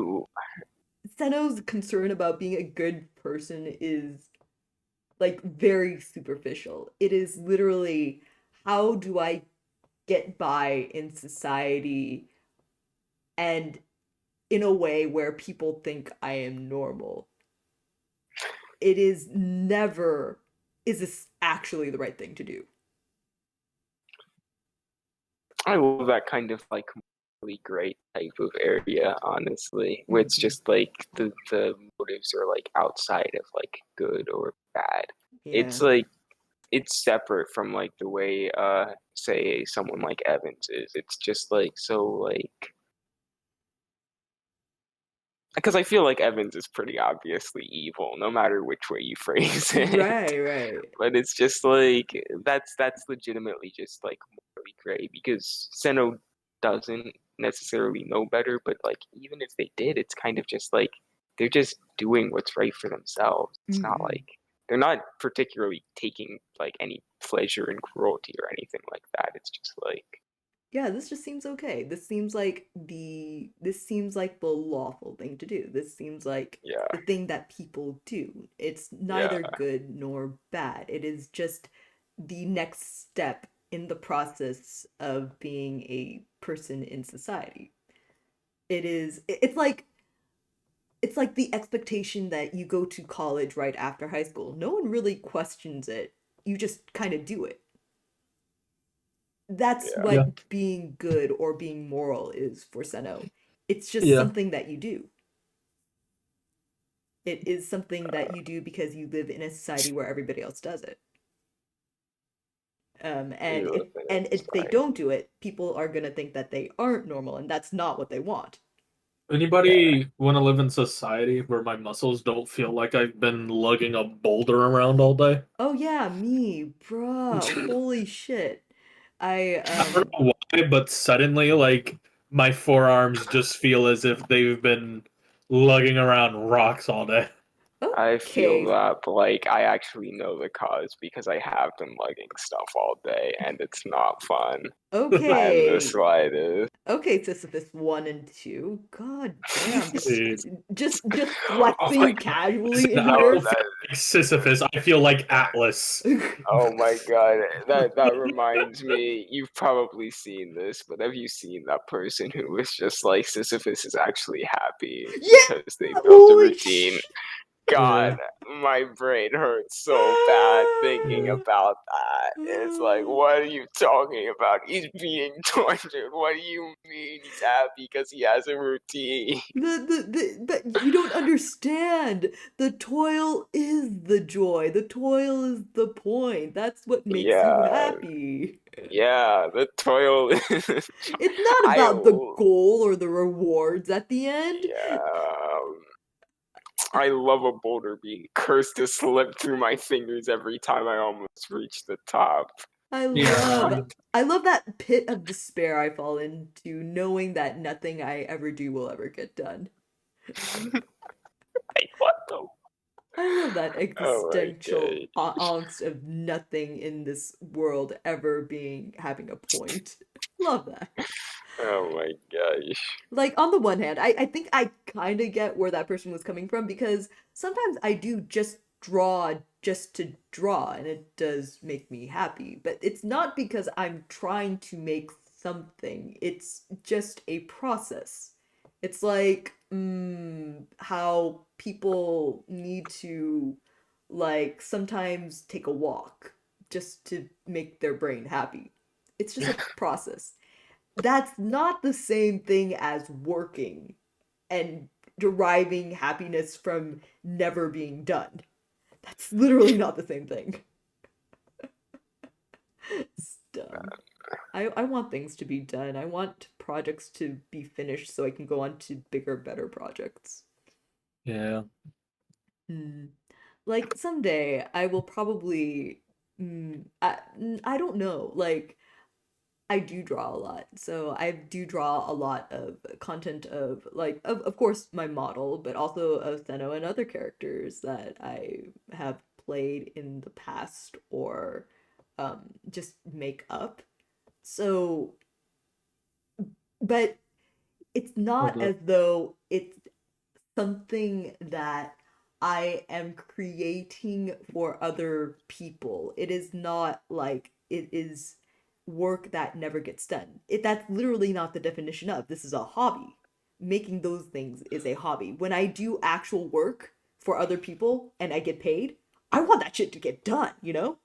Seno's concern about being a good person is like very superficial. It is literally, how do I get by in society and in a way where people think I am normal? It is never, is this actually the right thing to do? I love that kind of like really great type of area, honestly, where it's Mhm. just like the motives are like outside of like good or bad. Yeah. It's like it's separate from like the way say someone like Evans is. It's just like so like because I feel like Evans is pretty obviously evil, no matter which way you phrase it. Right, right. But it's just like that's legitimately just like morally gray because Seno doesn't necessarily know better, but like even if they did, it's kind of just like they're just doing what's right for themselves. It's not Mm-mm. like they're not particularly taking like any pleasure in cruelty or anything like that. It's just like Yeah, this just seems okay. This seems like the lawful thing to do. This seems like yeah, the thing that people do. It's yeah, neither good nor bad. It is just the next step in the process of being a person in society. It's like the expectation that you go to college right after high school. No one really questions it. You just kind of do it. That's yeah, Yeah. what being good or being moral is for Seno. It's just Yeah. something that you do. It is something that you do because you live in a society where everybody else does it. we live in And a if they society. don't do it, people are gonna think that they aren't normal, and that's not what they want. Yeah, Anybody want to live in society where my muscles don't feel like I've been lugging a boulder around all day? Oh yeah, me, bruh. Holy shit. I I don't know why, but suddenly, like, my forearms just feel as if they've been lugging around rocks all day. I feel Okay. that, but like I actually know the cause because I have been lugging stuff all day and it's not fun. I am the Okay. slightest. Okay, Sisyphus 1 and 2. God damn, Dude. just Oh my flexing god. casually Listen, in I No, don't here. feel that like Sisyphus. I feel like Atlas. oh my god. That reminds me, you've probably seen this, but have you seen that person who was just like Sisyphus is actually happy Yeah! because they built a Holy routine? sh! God, Yeah. my brain hurts so bad thinking Yeah. about that. It's like, what are you talking about? He's being tortured. What do you mean he's happy because he has a routine? But you don't understand. The toil is the joy. The toil is the point. That's what makes you Yeah, happy. yeah, the toil is. It's not I, about the goal or the rewards at the end. yeah, I love a boulder being cursed to slip through my fingers every time I almost reach the top. I Yeah. love I love that pit of despair I fall into, knowing that nothing I ever do will ever get done. Like, what the? I love that Oh my existential god. angst of nothing in this world ever being having a point. Love that. Oh my gosh. Like, on the one hand, I think I kind of get where that person was coming from, because sometimes I do just draw just to draw, and it does make me happy. But it's not because I'm trying to make something, it's just a process. It's like, how people need to, like, sometimes take a walk just to make their brain happy. It's just a process. That's not the same thing as working and deriving happiness from never being done. That's literally not the same thing. It's dumb. I want things to be done. I want projects to be finished so I can go on to bigger, better projects. Yeah. Hmm. Like, someday I will probably. I don't know. Like, I do draw a lot. So I do draw a lot of content of, like, of course my model, but also of Seno and other characters that I have played in the past or just make up. So, but it's not as though it's something that I am creating for other people. It is not like it is work that never gets done. That's literally not the definition of this is a hobby. Making those things is a hobby. When I do actual work for other people and I get paid, I want that shit to get done, you know?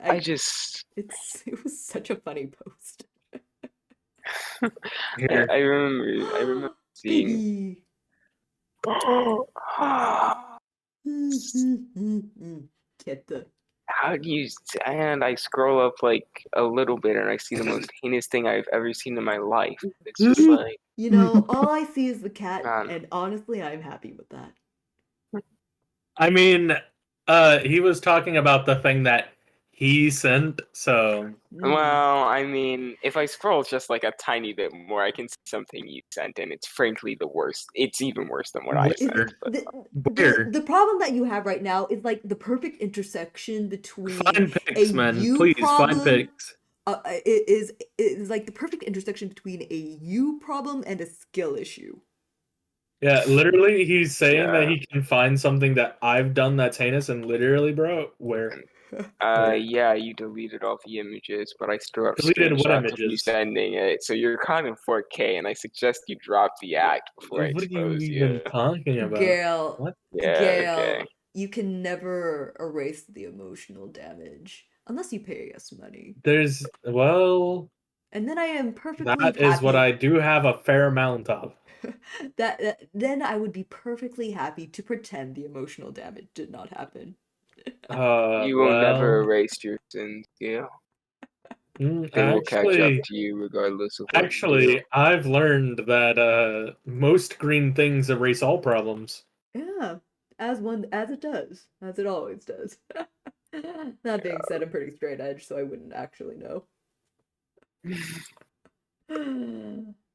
I just it was such a funny post. I remember seeing Get the how do you and I scroll up like a little bit and I see the most heinous thing I've ever seen in my life. It's just like, you know, all I see is the cat, man. and honestly, I'm happy with that. I mean, he was talking about the thing that he sent, so. Well, I mean, if I scroll just like a tiny bit more, I can see something you sent, and it's frankly the worst. It's even worse than what I sent. The problem that you have right now is like the perfect intersection between find pics, a man. you Please problem. Find pics. It is like the perfect intersection between a you problem and a skill issue. Yeah, literally, he's saying that he can find something that I've done that's heinous, and literally, bro, where? Yeah, you deleted all the images, but I still have Deleted what screenshots of you images? sending it. So you're caught in 4K, and I suggest you drop the act before I What are you expose even you. talking about? Gail, What? Yeah, Gail, okay. you can never erase the emotional damage unless you pay us money. Well, and then I am perfectly that happy. is what I do have a fair amount of. Then I would be perfectly happy to pretend the emotional damage did not happen. You will never erase your sins, yeah. They will catch up to you regardless of what you do. I've learned that most green things erase all problems. Yeah, as it does, as it always does. That being said, I'm pretty straight edge, so I wouldn't actually know.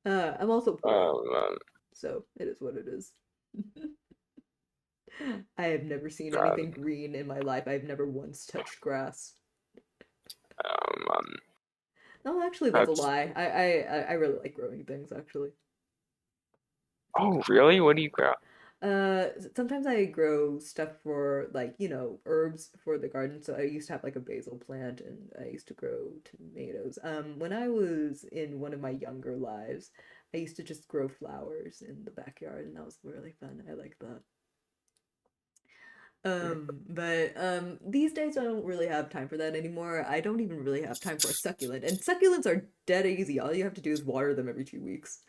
I'm also poor, so it is what it is. I have never seen anything green in my life. I've never once touched grass. No, actually, that's a lie. I really like growing things, actually. Oh, really? What do you grow? Sometimes I grow stuff for like, herbs for the garden. So I used to have like a basil plant and I used to grow tomatoes. When I was in one of my younger lives, I used to just grow flowers in the backyard and that was really fun. I like that. But these days I don't really have time for that anymore. I don't even really have time for a succulent. And succulents are dead easy. All you have to do is water them every 2 weeks.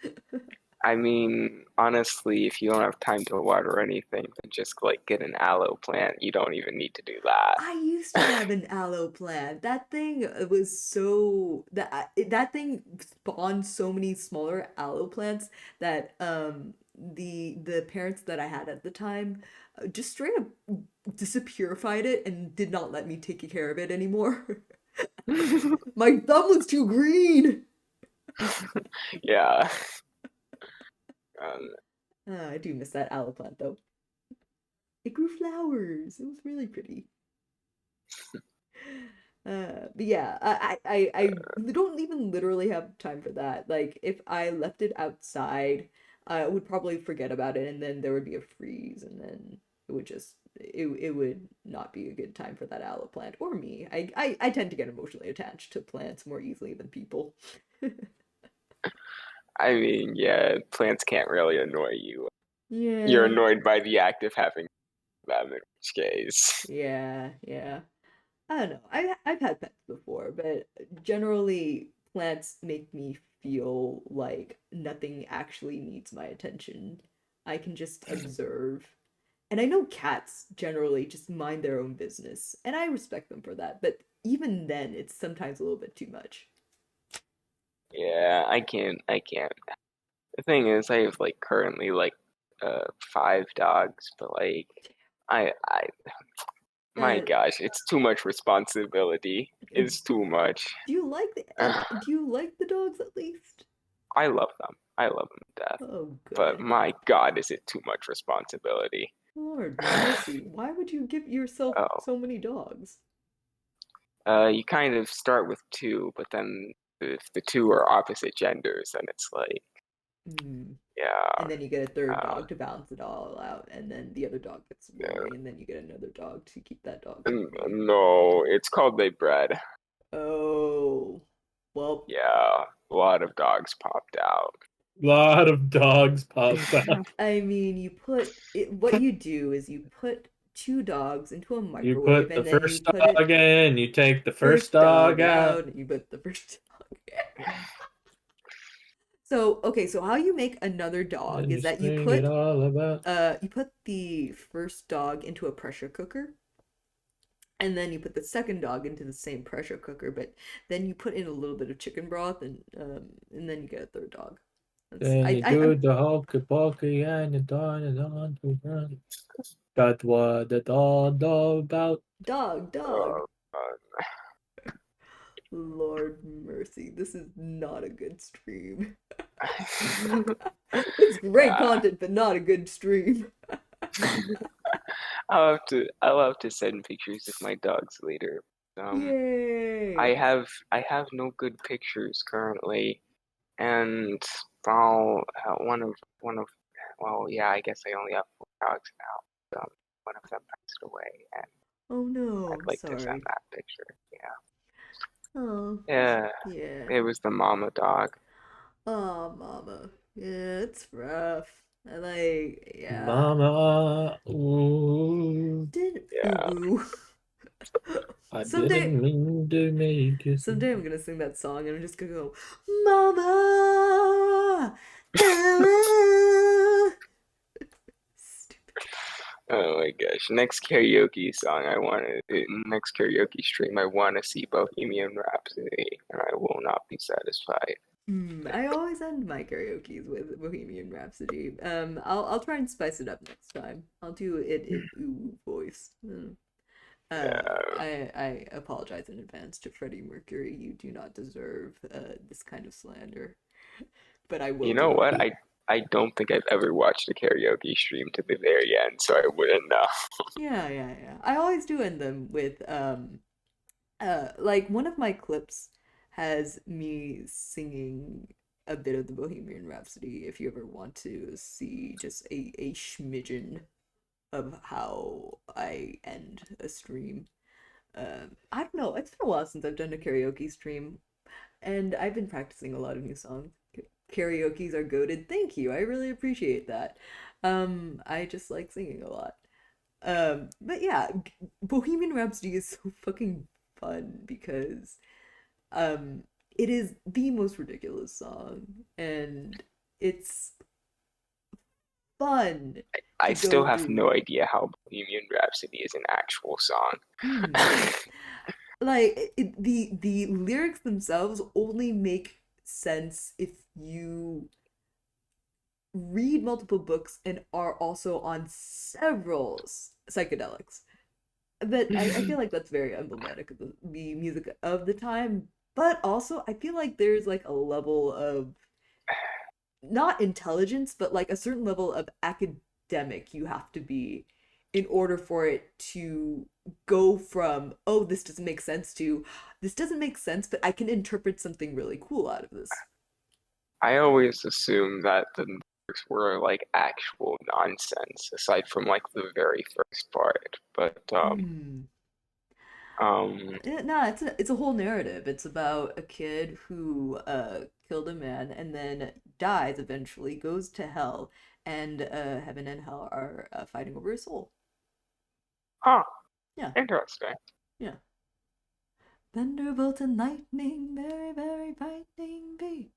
I mean, honestly, if you don't have time to water anything, then just like get an aloe plant. You don't even need to do that. I used to have an aloe plant. That thing was so that thing spawned so many smaller aloe plants that the parents that I had at the time just straight up disappearified it and did not let me take care of it anymore. My thumb was too green. Yeah. I do miss that aloe plant though. It grew flowers. It was really pretty. But yeah, I don't even literally have time for that. Like if I left it outside, I would probably forget about it, and then there would be a freeze, and then it would not be a good time for that aloe plant or me. I tend to get emotionally attached to plants more easily than people. I mean, yeah, plants can't really annoy you. Yeah. You're annoyed by the act of having them, in which case. Yeah. I don't know. I've had pets before, but generally plants make me feel like nothing actually needs my attention. I can just observe. And I know cats generally just mind their own business, and I respect them for that, but even then it's sometimes a little bit too much. Yeah, I can't. The thing is, I have like currently like 5 dogs, but like I my gosh, it's too much responsibility. It's too much. Do you like the dogs at least? I love them. I love them to death. Oh, good. But my God, is it too much responsibility? Lord mercy, why would you give yourself so many dogs? You kind of start with two, but then if the two are opposite genders, then it's like, Mm. yeah, And then you get a third uh, dog to balance it all out, and then the other dog gets some yeah. worry, and then you get another dog to keep that dog company. No, it's called they bred. Oh, well, Yeah, a lot of dogs popped out. A lot of dogs popped out. I mean, you put it, what you do is you put two dogs into a You microwave, put the and then you first put it dog in, you take the first first dog dog out. out, and you put the first dog in. So, okay, so how you make another dog And is you that you sing it all about. put the first dog into a pressure cooker, and then you put the second dog into the same pressure cooker, but then you put in a little bit of chicken broth, and then you get a third dog. Then you I'm do the hokey pokey and you on to run. Got what it's all about. dog. Oh, Lord mercy, this is not a good stream. God. It's great Yeah. content, but not a good stream. I'll have to send pictures of my dogs later. Yay! I have no good pictures currently, and well, well, yeah, I guess I only have four dogs now. One of them passed away, and Oh I'd no, like to send sorry. that picture. Yeah, Oh, yeah, yeah. it was the mama dog. Oh, mama. Yeah, it's rough. I like, yeah. Mama, ooh, Did Yeah, ooh. I Someday, didn't mean to make you see. someday I'm gonna sing that song and I'm just gonna go, Mama. Ah. Stupid. oh my gosh. Next karaoke stream, I want to see Bohemian Rhapsody, and I will not be satisfied. I always end my karaoke's with Bohemian Rhapsody. I'll try and spice it up next time. I'll do it ooh voice. Yeah. I apologize in advance to Freddie Mercury. You do not deserve this kind of slander, but I will You know do what? it. I don't think I've ever watched a karaoke stream to the very end, so I wouldn't know. Yeah. I always do end them with like one of my clips has me singing a bit of the Bohemian Rhapsody. If you ever want to see just a smidgen of how I end a stream. I don't know. It's been a while since I've done a karaoke stream, and I've been practicing a lot of new songs. Karaoke's are goated. Thank you. I really appreciate that. I just like singing a lot. But yeah, Bohemian Rhapsody is so fucking fun because um it is the most ridiculous song and it's fun I to go still have through. no idea how Bohemian Rhapsody is an actual song. Mm. Like the lyrics themselves only make sense if you read multiple books and are also on several psychedelics. But I feel like that's very emblematic of the music of the time. But also, I feel like there's like a level of not intelligence, but like a certain level of academic you have to be in order for it to go from, oh, this doesn't make sense to, this doesn't make sense, but I can interpret something really cool out of this. I always assume that the lyrics were like actual nonsense, aside from like the very first part. But Hmm. um, No, it's a whole narrative. It's about a kid who killed a man and then dies eventually, goes to hell, and heaven and hell are fighting over his soul. huh, Yeah, interesting. yeah. Thunderbolt and lightning, very, very frightening be.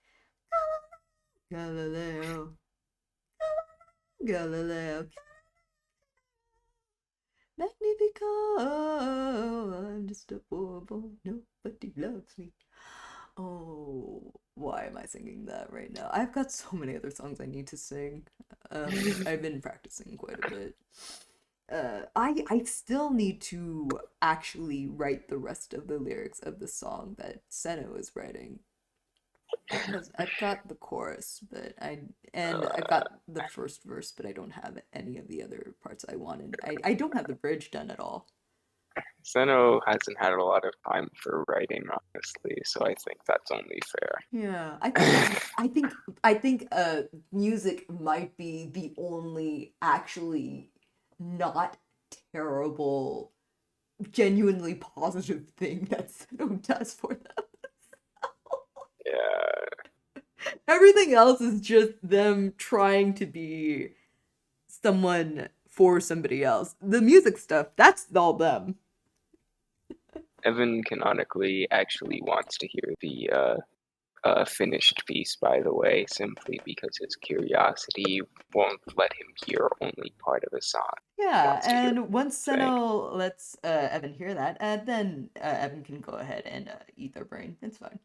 Galileo, Galileo, Magnifico. I'm just a poor boy, nobody loves me. Oh, why am I singing that right now? I've got so many other songs I need to sing. I've been practicing quite a bit. I still need to actually write the rest of the lyrics of the song that Seno is writing. Because I've got the chorus, and I've Uh, got the first verse, but I don't have any of the other parts I wanted. I don't have the bridge done at all. Seno hasn't had a lot of time for writing, honestly, so I think that's only fair. Yeah, I think music might be the only actually not terrible, genuinely positive thing that Seno does for them. Yeah. Everything else is just them trying to be someone for somebody else. The music stuff, that's all them. Evan canonically actually wants to hear the finished piece, by the way, simply because his curiosity won't let him hear only part of a song. Yeah, and once Seno lets Evan hear that, then Evan can go ahead and eat their brain. It's fine.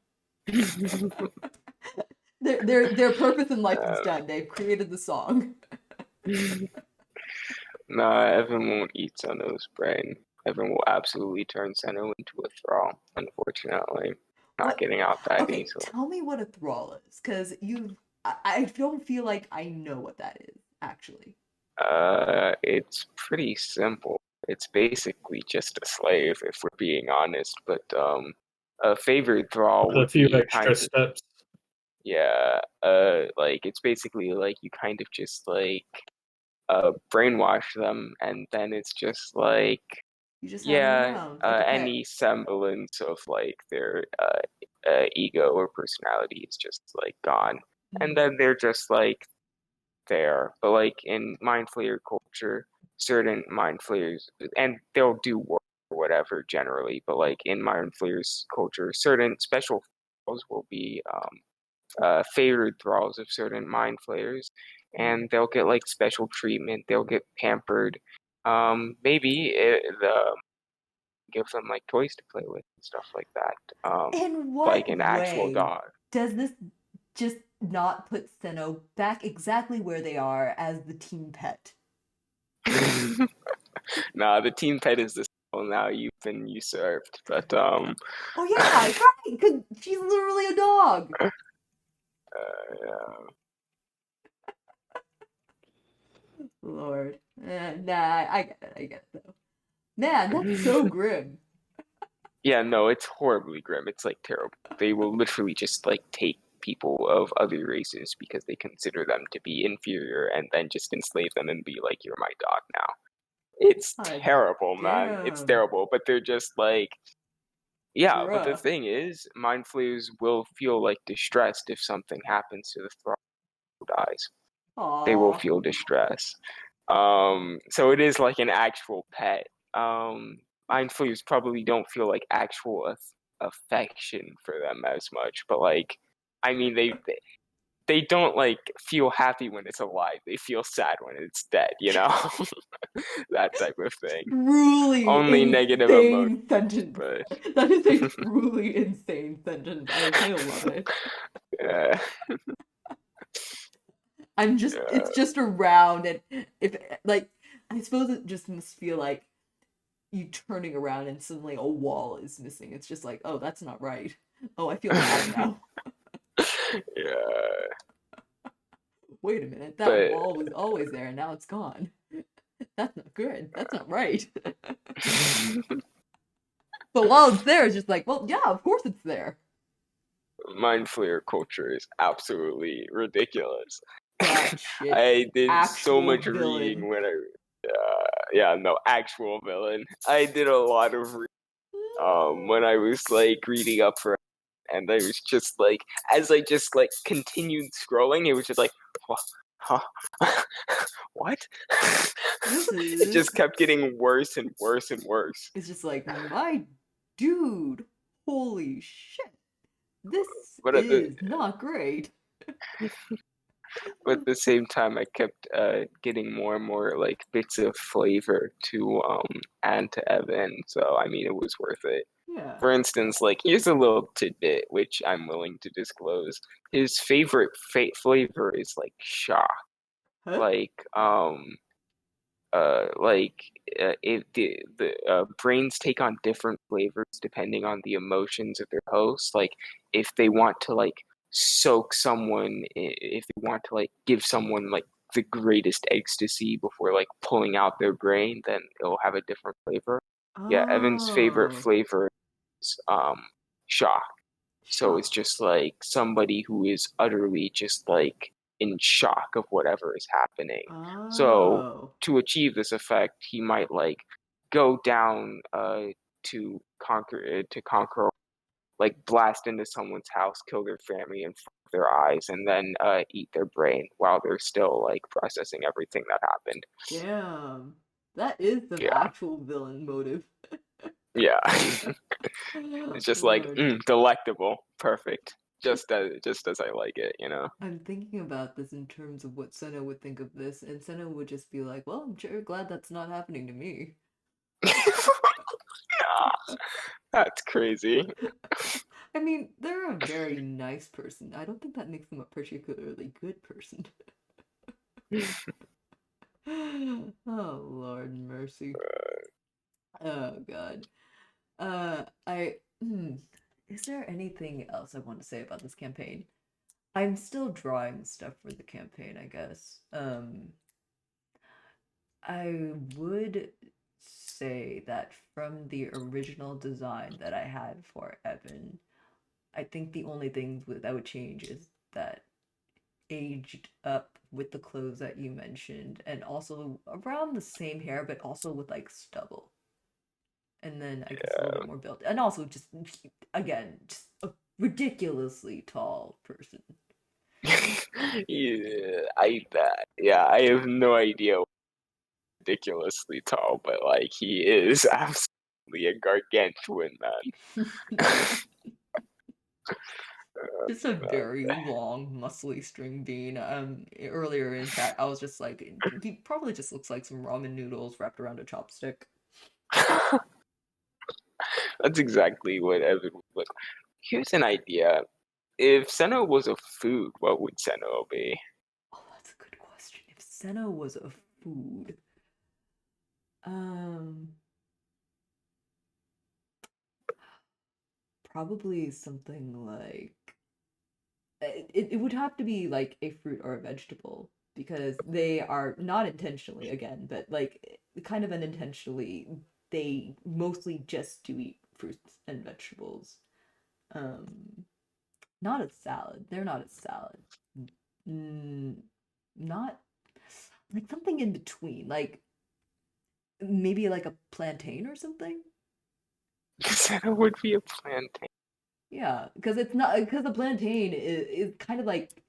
Their purpose in life is done. They've created the song. Nah, Evan won't eat Seno's brain. Evan will absolutely turn Seno into a thrall, unfortunately. Not getting out that okay, easily. tell me what a thrall is, because I don't feel like I know what that is, actually. It's pretty simple. It's basically just a slave, if we're being honest, but a favored thrall would be extra kind of, steps. Yeah, like it's basically like you kind of just like brainwash them, and then it's just like, you just have them around, like any semblance of like their ego or personality is just like gone, and then they're just like there. But like in mind flayer culture, certain mind flayers, and they'll do work or whatever generally, but like in mind flayers culture, certain special thralls will be favored thralls of certain mind flayers, and they'll get like special treatment. They'll get pampered. Maybe give them like toys to play with and stuff like that. In what like an actual dog. Does this just not put Seno back exactly where they are as the team pet? Nah, the team pet is this. Well, now you've been usurped, but Oh yeah, right, because she's literally a dog. Yeah. Lord, nah, I get it though. Man, that's so grim. Yeah, no, it's horribly grim. It's like terrible. They will literally just like take people of other races because they consider them to be inferior, and then just enslave them and be like, "You're my dog now." It's terrible, man. It's terrible, but they're just like, yeah. But the thing is, mind flayers will feel like distressed if something happens to the thrall who dies. Aww. They will feel distress. So it is like an actual pet. Mind flayers probably don't feel like actual affection for them as much, but like, I mean, they don't like feel happy when it's alive. They feel sad when it's dead, you know? That type of thing. Truly Only negative emotions. Sentence. But... That is a truly insane sentence. I love it. Yeah. It's just around, and if like, I suppose it just must feel like you turning around and suddenly a wall is missing. It's just like, oh, that's not right. Oh, I feel bad now. Yeah. Wait a minute, that wall was always there and now it's gone. That's not good. That's not right. But while it's there, it's just like, well, yeah, of course it's there. Mind flayer culture is absolutely ridiculous. I did so much reading when actual villain. I did a lot of reading when I was like reading up for, and I was just like, as I just like continued scrolling, it was just like, huh? What? It just kept getting worse and worse and worse. It's just like, my dude, holy shit, this is not great. But at the same time, I kept getting more and more like bits of flavor to add to Evan. So I mean, it was worth it. Yeah. For instance, like here's a little tidbit which I'm willing to disclose. His favorite flavor is like shock. Huh? Like if the brains take on different flavors depending on the emotions of their host. Like if they want to like soak someone, if they want to like give someone like the greatest ecstasy before like pulling out their brain, then it'll have a different flavor. Yeah, Evan's favorite Oh, flavor is shock. So it's shock. just like somebody who is utterly just like in shock of whatever is happening. So Oh. to achieve this effect, he might like go down to conquer, like blast into someone's house, kill their family in front of their eyes, and then eat their brain while they're still like processing everything that happened. Damn. That is some Yeah, actual villain motive. yeah. It's just like Lord. delectable, perfect, just as I like it, you know. I'm thinking about this in terms of what Senna would think of this, and Senna would just be like, well, I'm sure glad that's not happening to me. Yeah, that's crazy. I mean, they're a very nice person. I don't think that makes them a particularly good person. Oh, Lord mercy. Oh, God. I is there anything else I want to say about this campaign? I'm still drawing stuff for the campaign, I guess. I would say that from the original design that I had for Evan, I think the only things that would change is that aged up with the clothes that you mentioned, and also around the same hair, but also with like stubble. And then I guess a little bit more built, and also just again, just a ridiculously tall person. Yeah, I have no idea what ridiculously tall, but like he is absolutely a gargantuan man. Just a very long, muscly string bean. Earlier in chat, I was just like, he probably just looks like some ramen noodles wrapped around a chopstick. That's exactly what Evan would look. Here's an idea. If Senna was a food, what would Senna be? Oh, that's a good question. If Senna was a food, um, probably something like it would have to be like a fruit or a vegetable because they are not intentionally again, but like kind of unintentionally, they mostly just do eat fruits and vegetables. Um, Not a salad. They're not a salad. Mm, not like something in between, like maybe like a plantain or something. Senna would be a plantain. Yeah, because it's not because the plantain is kind of like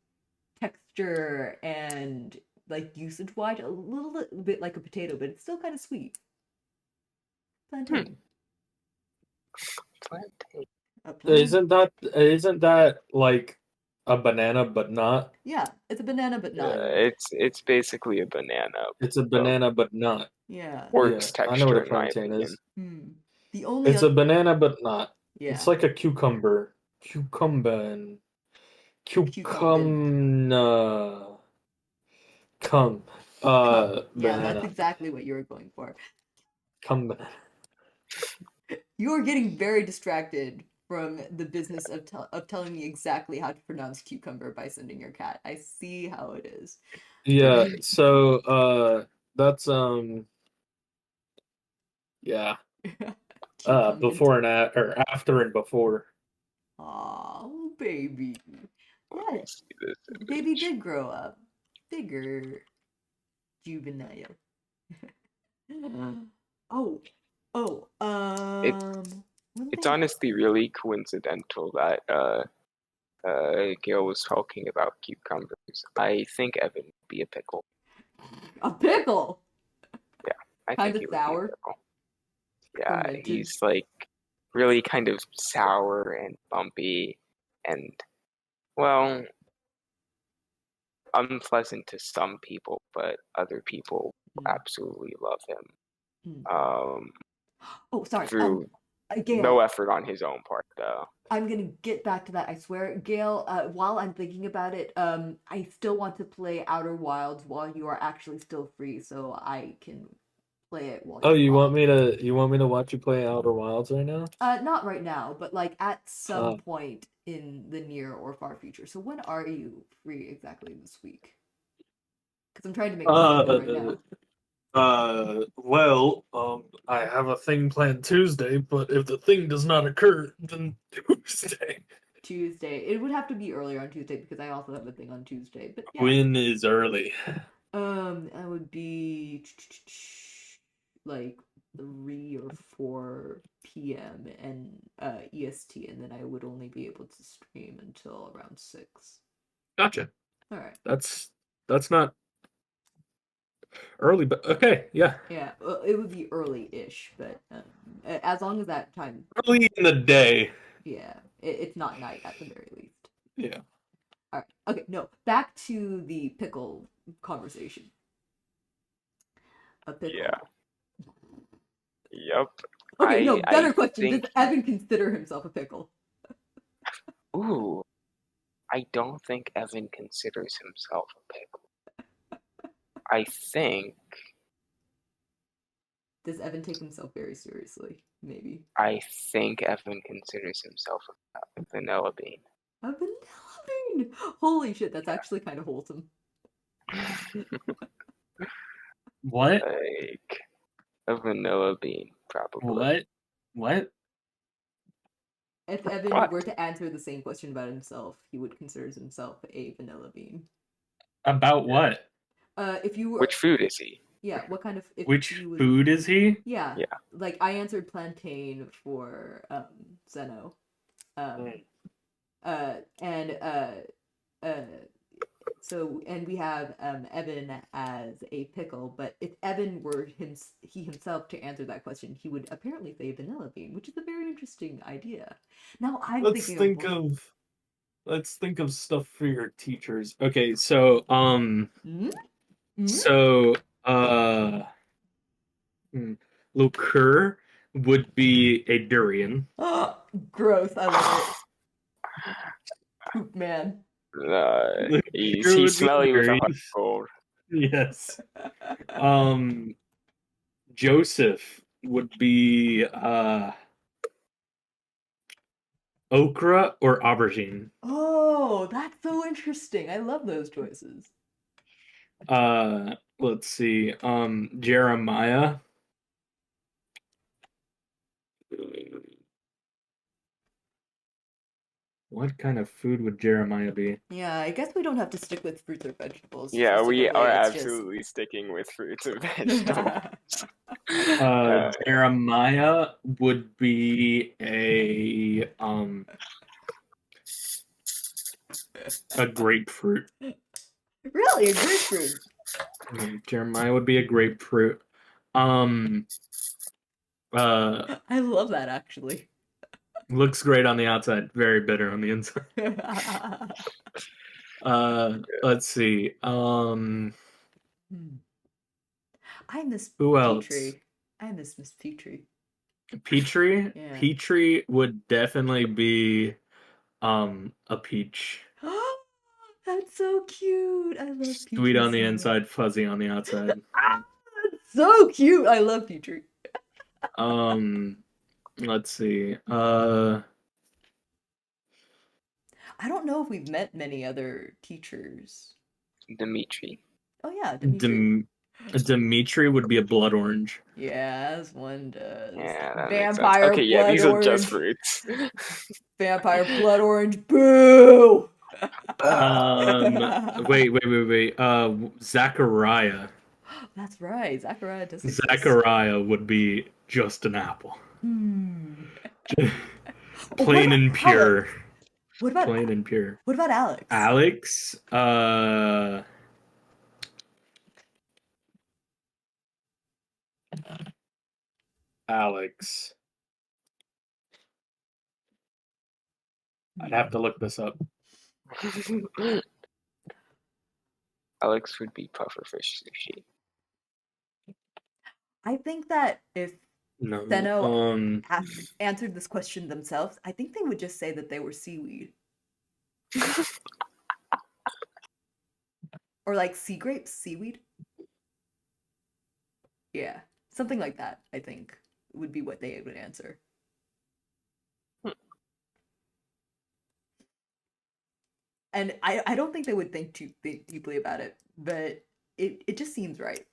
texture and like usage wise a little bit like a potato, but it's still kind of sweet. Hmm, Plantain. plantain. A plant. Isn't that like a banana but not? Yeah, it's a banana, but not. It's basically a banana It's a of banana but not. Yeah. worse Yeah, I know what texture a in my plantain opinion. is. Hmm. The only It's a other. banana but not. It's Yeah. like a cucumber. Cucumber. Cucumbin. Cucumna. Cum. Cum. Yeah, that's Banana. exactly what you were going for. Cum banana. You are getting very distracted from the business of telling me exactly how to pronounce cucumber by sending your cat. I see how it is. Yeah, so that's yeah. Cucumbent. Before and or after and before. Oh, baby. Let Yeah, me see this baby image. did grow up. Bigger juvenile. Oh, oh, It one it's thing. honestly really coincidental that Gail was talking about cucumbers. I think Evan would be a pickle. A pickle! Yeah, I Kind think of he would be a sour. pickle. Yeah, Fermented. he's like really kind of sour and bumpy and well, unpleasant to some people, but other people Mm. absolutely love him. Mm. Um, Oh, sorry. through no Gail, effort on his own part, though. I'm gonna get back to that, I swear. Gail, while I'm thinking about it, I still want to play Outer Wilds while you are actually still free, so I can play it while Oh, you're not. you want me to watch you play Outer Wilds right now? Not right now, but like at some Uh, point in the near or far future. So when are you free exactly this week? Because I'm trying to make my schedule right uh now. I have a thing planned Tuesday, but if the thing does not occur, then Tuesday. Tuesday. It would have to be earlier on Tuesday because I also have a thing on Tuesday. But yeah. When is early? That would be like 3 or 4 p.m. and EST, and then I would only be able to stream until around 6. Gotcha. All right. That's not early, but okay, yeah. Yeah, well, it would be early-ish, but as long as that time. Early in the day. Yeah, it's not night at the very least. Yeah. All right. Okay. No. Back to the pickle conversation. A pickle. Yeah. Yep. Okay. No. Better question. Think... Does Evan consider himself a pickle? Ooh. I don't think Evan considers himself a pickle. I think... Does Evan take himself very seriously? Maybe. I think Evan considers himself a vanilla bean. A vanilla bean! Holy shit, that's actually kind of wholesome. What? Like a vanilla bean, probably. What? If Evan were to answer the same question about himself, he would consider himself a vanilla bean. About what? If you were... Which food is he? Yeah, what kind of... Which food is he? Yeah. Like, I answered plantain for, Zeno. So, and we have, Evan as a pickle, but if Evan were he himself to answer that question, he would apparently say vanilla bean, which is a very interesting idea. Now, let's think of stuff for your teachers. Okay, so, liqueur would be a durian. Oh, gross. I love it. Poop man. He's smelly with a heart of gold. Yes. Joseph would be okra or aubergine. Oh, that's so interesting. I love those choices. Let's see. Jeremiah. What kind of food would Jeremiah be? Yeah, I guess we don't have to stick with fruits or vegetables. Yeah, we are absolutely sticking with fruits and vegetables. Jeremiah would be a grapefruit. Really, a grapefruit? Jeremiah would be a grapefruit. I love that, actually. Looks great on the outside, very bitter on the inside. Let's see. I miss who else? Petrie. I miss Miss Petrie. Petrie? Yeah. Petrie would definitely be a peach. That's so cute. I love Petrie. Sweet on the inside, fuzzy on the outside. That's so cute. I love Petrie. Let's see. I don't know if we've met many other teachers. Dimitri. Oh yeah, Dimitri. Dimitri would be a blood orange. Yeah, as one does. Yeah, that vampire makes sense. Okay, blood these orange. are just fruits. Vampire blood orange. Boo! Wait. Zachariah. That's right. Zachariah does exist. Zachariah would be just an apple. Plain and pure. Alex? What about plain and pure? What about Alex? Alex. I'd have to look this up. Alex would be pufferfish sushi. I think that if Zeno answered this question themselves, I think they would just say that they were seaweed. Or like sea grapes, seaweed. Yeah, something like that, I think, would be what they would answer. And I don't think they would think too deeply about it, but it just seems right.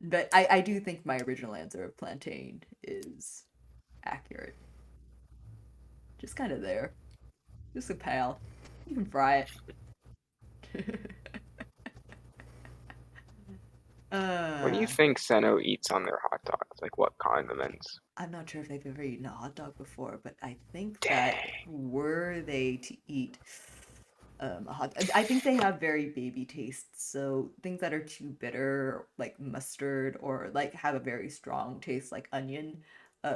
But I do think my original answer of plantain is accurate. Just kind of there. Just a pale. You can fry it. What do you think Seno eats on their hot dogs? Like what condiments? I'm not sure if they've ever eaten a hot dog before, but I think Dang. that were they to eat a hot, I think they have very baby tastes. So things that are too bitter, like mustard, or like have a very strong taste, like onion.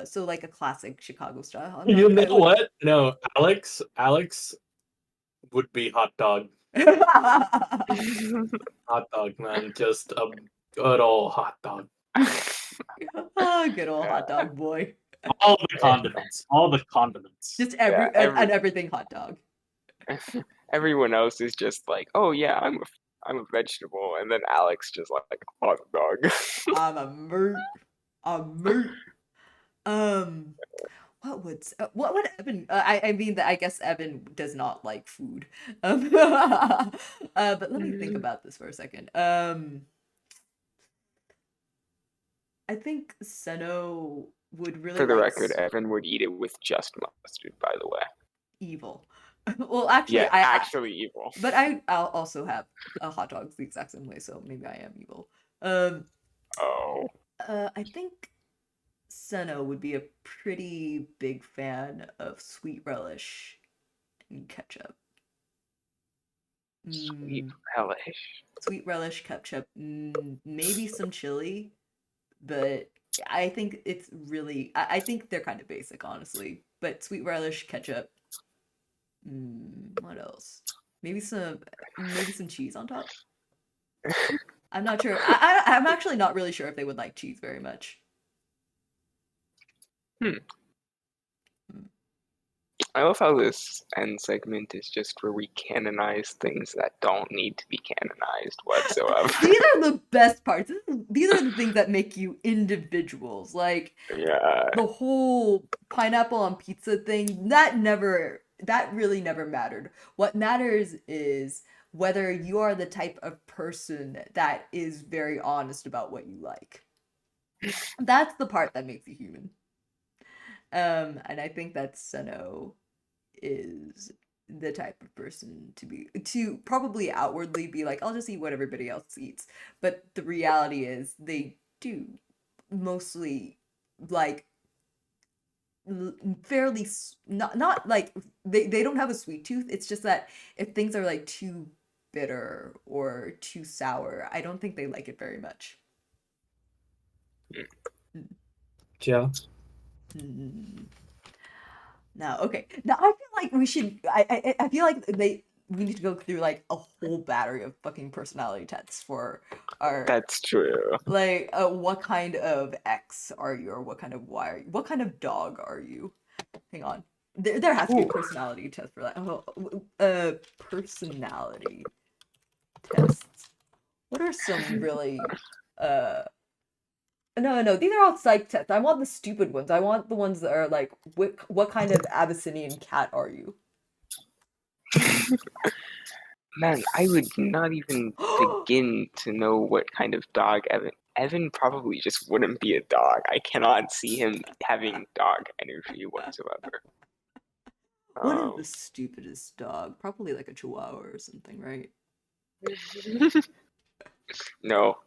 So like a classic Chicago style hot You dog. know I would. what? No, Alex would be hot dog. Hot dog, man. Just a good old hot dog. Oh, good old hot Yeah. dog boy. All the condiments. All the condiments. Just Yeah, and everything hot dog. everyone else is just like, oh yeah, I'm a vegetable, and then Alex just like hot dog. I'm a mert. I'm mert. Um, what would Evan? I mean that I guess Evan does not like food. But let me think about this for a second. I think Seno would really For the like record, Evan would eat it with just mustard, by the way. evil. Well, actually, Yeah, actually evil. but I'll also have hot dogs the exact same way, so maybe I am evil. Oh. I think Seno would be a pretty big fan of sweet relish and ketchup. Sweet relish. Sweet relish, ketchup, maybe some chili, but I think it's really. I think they're kind of basic, honestly. But sweet relish, ketchup. What else? Maybe some cheese on top. I'm not sure. I'm actually not really sure if they would like cheese very much. I love how this end segment is just where we canonize things that don't need to be canonized whatsoever. These are the best parts. These are the things that make you individuals. Like Yeah. the whole pineapple on pizza thing, that really never mattered. What matters is whether you are the type of person that is very honest about what you like. That's the part that makes you human. And I think that Seno is the type of person to probably outwardly be like, I'll just eat what everybody else eats. But the reality is they do mostly like fairly not like they don't have a sweet tooth. It's just that if things are like too bitter or too sour, I don't think they like it very much. Yeah. Now, okay. Now I feel like we should. I feel like we need to go through like a whole battery of fucking personality tests for our. That's true. Like, what kind of X are you, or what kind of Y are you? What kind of dog are you? Hang on. There has to be a personality test for that. Oh, personality tests. What are some really No, these are all psych tests. I want the stupid ones. I want the ones that are like, what kind of Abyssinian cat are you? Man, I would not even begin to know what kind of dog Evan probably just wouldn't be a dog. I cannot see him having dog energy whatsoever. What is the stupidest dog? Probably like a Chihuahua or something, right? No.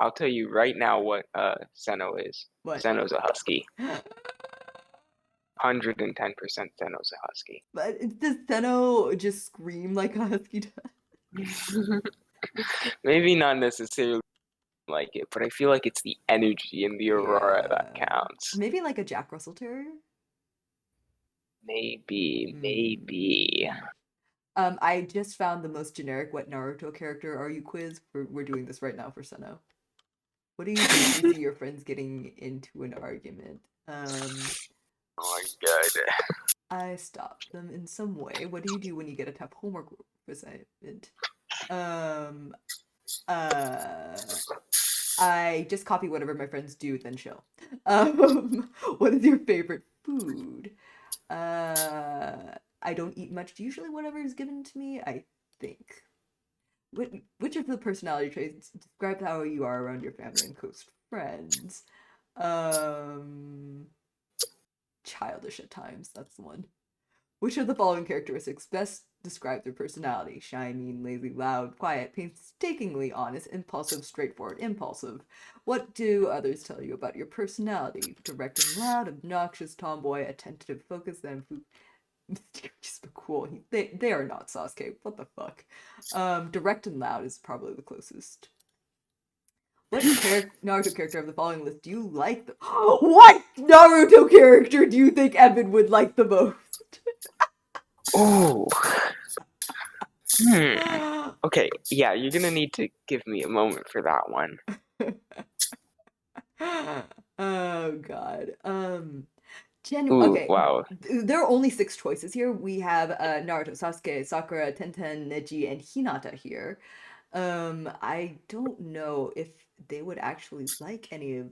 I'll tell you right now what Seno is. What? Seno's a husky. 110% Seno's a husky. But does Seno just scream like a husky does? Maybe not necessarily like it, but I feel like it's the energy in the aurora that counts. Maybe like a Jack Russell Terrier? Maybe. I just found the most generic what Naruto character are you quiz. We're doing this right now for Seno. What do you do when you see your friends getting into an argument? Oh my god. I stop them in some way. What do you do when you get a tough homework assignment? I just copy whatever my friends do, then chill. What is your favorite food? I don't eat much. Usually whatever is given to me, I think. which of the personality traits describe how you are around your family and close friends? Childish at times, that's the one. Which of the following characteristics best describe their personality? Shy, mean, lazy, loud, quiet, painstakingly honest, impulsive, straightforward, impulsive. What do others tell you about your personality? Direct and loud, obnoxious, tomboy, attentive, focused, and just cool. They are not Sasuke. What the fuck? Direct and loud is probably the closest. What Naruto character of the following list do you like? What Naruto character do you think Evan would like the most? Oh. Okay, yeah, you're gonna need to give me a moment for that one. Oh god. Ooh, wow. There are only 6 choices here. We have Naruto, Sasuke, Sakura, Tenten, Neji, and Hinata here. I don't know if they would actually like any of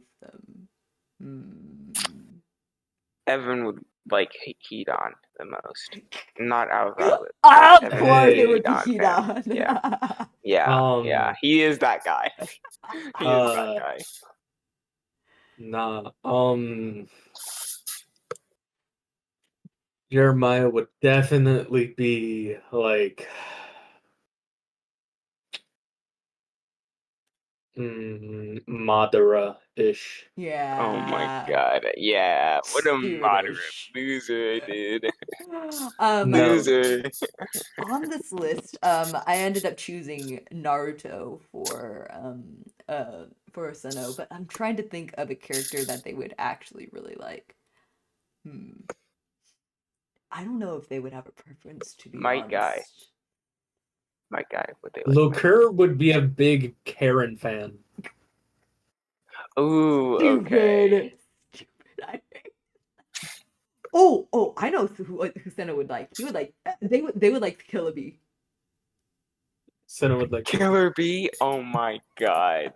them. Evan would like Hidan the most. Not out of that list. Of course it would be Hidan. Yeah. He is that guy. He is that guy. Nah. Jeremiah would definitely be like Madara-ish. Yeah. Oh my god. Yeah. What a Madara loser, dude. Loser. On this list, I ended up choosing Naruto for Seno, but I'm trying to think of a character that they would actually really like. I don't know if they would have a preference, to be honest. My guy, would they like? Lokur would be a big Karen fan. Ooh, okay. Stupid. Oh, I know who Senna would like. He would like. They would like Killer Bee. Senna would like Killer Bee. Oh my god.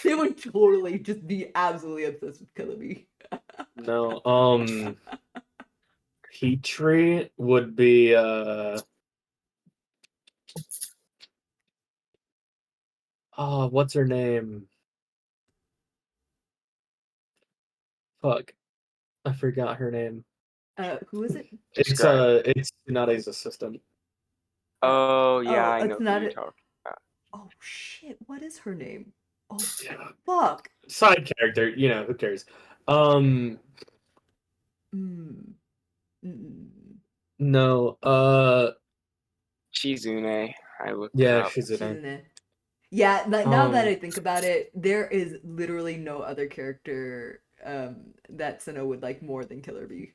They would totally just be absolutely obsessed with Killer Bee. No, Petrie would be oh, what's her name? Fuck. I forgot her name. Who is it? It's Tsunade's assistant. Oh yeah, I know who you're talking about. Oh shit, what is her name? Oh yeah. Fuck. Side character, who cares? No, Shizune. I looked yeah, up. Shizune. Yeah, now that I think about it, there is literally no other character that Senna would like more than Killer Bee.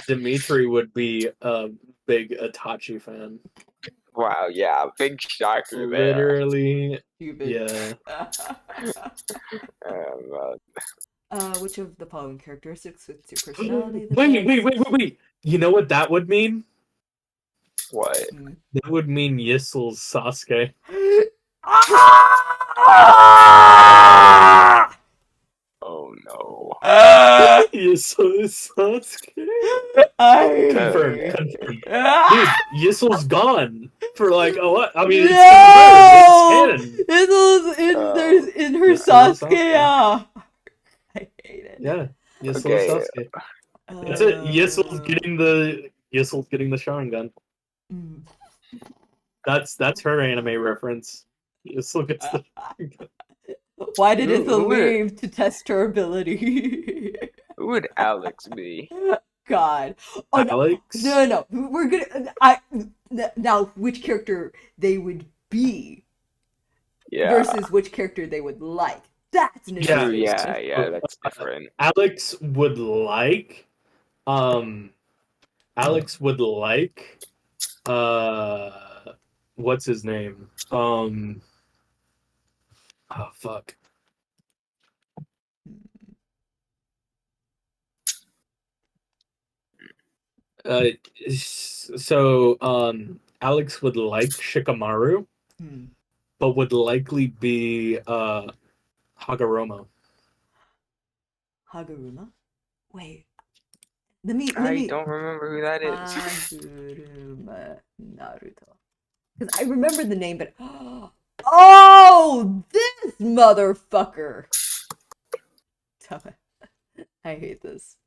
Dimitri would be a big Itachi fan. Wow, yeah, big shocker there. Literally, stupid. Yeah. Which of the following characteristics fits your personality? Wait. You know what that would mean? What? That would mean Yissel's Sasuke. Oh no. Yissel's Sasuke? Confirmed. Dude, Yissel's gone for like what? I mean, it's canon. Yissel's in her Sasuke. I hate it. Yeah, Yissel's Sasuke. That's it. Yissel's getting the Sharingan. That's her anime reference. Yissel gets the Sharingan. Why did Yissel leave to test her ability? Who would Alex be? God. Oh, Alex? No. We're gonna. Now, which character they would be? Yeah. Versus which character they would like. That's an interesting. Yeah, that's different. Alex would like. What's his name? Oh fuck. Alex would like Shikamaru, but would likely be Hagoromo. Hagoromo? Wait. I don't remember who that is. Hagoromo Naruto. Because I remember the name, but oh, this motherfucker! I hate this.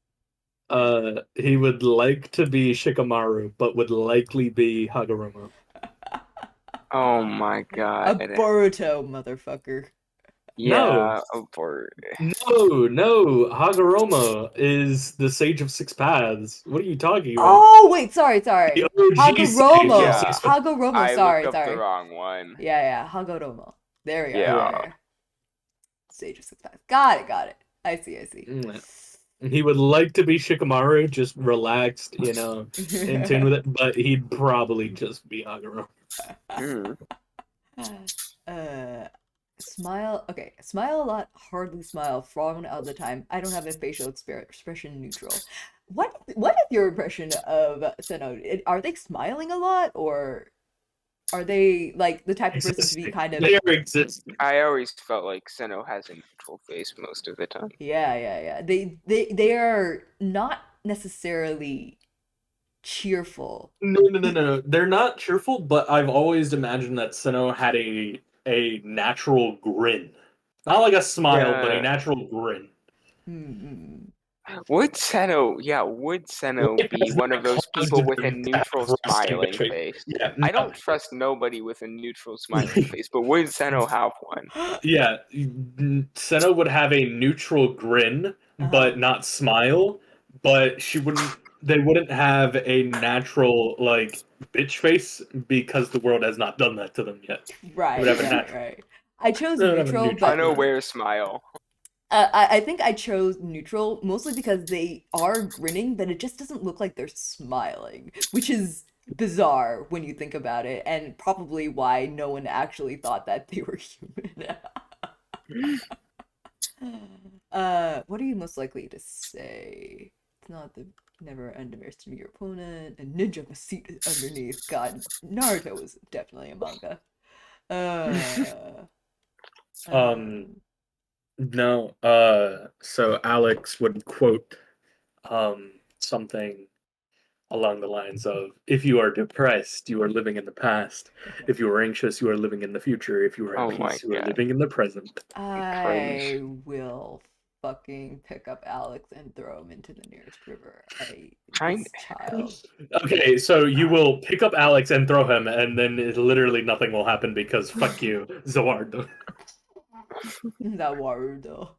He would like to be Shikamaru, but would likely be Hagoromo. Oh my A god. Boruto motherfucker. Yeah, No. for No. Hagoromo is the Sage of Six Paths. What are you talking about? Oh, wait, sorry. The OG Sage of Hagoromo. yeah. Six Paths. Hagoromo, I looked sorry. up the wrong one. Yeah, Hagoromo. There we go. Yeah. Yeah. Sage of Six Paths. Got it. I see. He would like to be Shikamaru, just relaxed, in tune with it, but he'd probably just be Hagoromo. Smile. Okay, smile a lot, hardly smile, frown all the time. I don't have a facial expression neutral. What is your impression of Seno? Are they smiling a lot, or are they like the type of person to be kind of? They are existing. I always felt like Seno has a neutral face most of the time. Yeah. They are not necessarily cheerful. No. They're not cheerful, but I've always imagined that Seno had a natural grin. Not like a smile, but a natural grin. Would Seno be one of those people with a neutral smiling face? Yeah, I don't trust nobody with a neutral smiling face, but would Seno have one? Yeah, Seno would have a neutral grin, but not smile. But they wouldn't have a natural like bitch face because the world has not done that to them yet. Right. I chose neutral, but unaware smile. I think I chose neutral mostly because they are grinning, but it just doesn't look like they're smiling, which is bizarre when you think about it, and probably why no one actually thought that they were human. What are you most likely to say? It's not the never underestimate your opponent. A ninja with a seat underneath. God, Naruto was definitely a manga. No. So Alex would quote something along the lines of, if you are depressed, you are living in the past. If you are anxious, you are living in the future. If you are at peace, you are living in the present. I will fucking pick up Alex and throw him into the nearest river. This child. Okay, so you will pick up Alex and throw him, and then literally nothing will happen because fuck you, Zawardo. Zawardo.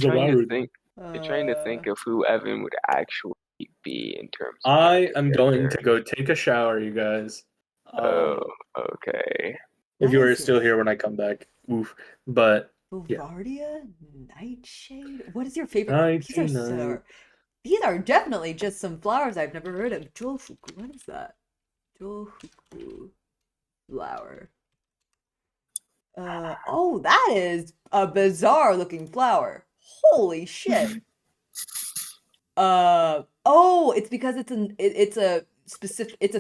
Trying to think of who Evan would actually be in terms of I am going to go take a shower, you guys. Okay. If you are still here when I come back. Oof. But Bouvardia? Nightshade? What is your favorite? These are definitely just some flowers I've never heard of. Jofuku. What is that? Jofuku flower. Oh, that is a bizarre looking flower. Holy shit. Oh, it's because it's a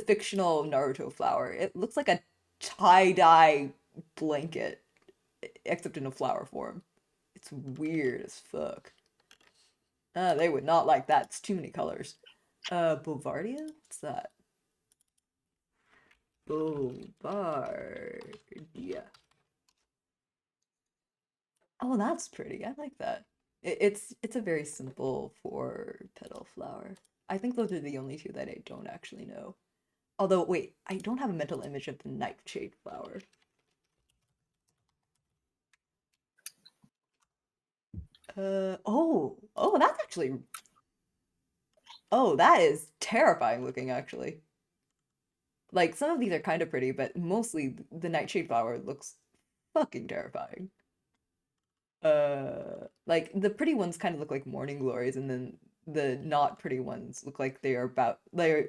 fictional Naruto flower. It looks like a tie-dye blanket, except in a flower form. It's weird as fuck. They would not like that. It's too many colors. Bouvardia? What's that? Bouvardia. Oh, that's pretty. I like that. It's a very simple 4-petal flower. I think those are the only two that I don't actually know. Although, wait, I don't have a mental image of the nightshade flower. Oh, that's actually... Oh, that is terrifying looking, actually. Like, some of these are kind of pretty, but mostly the nightshade flower looks fucking terrifying. Like, the pretty ones kind of look like morning glories, and then the not pretty ones look like they're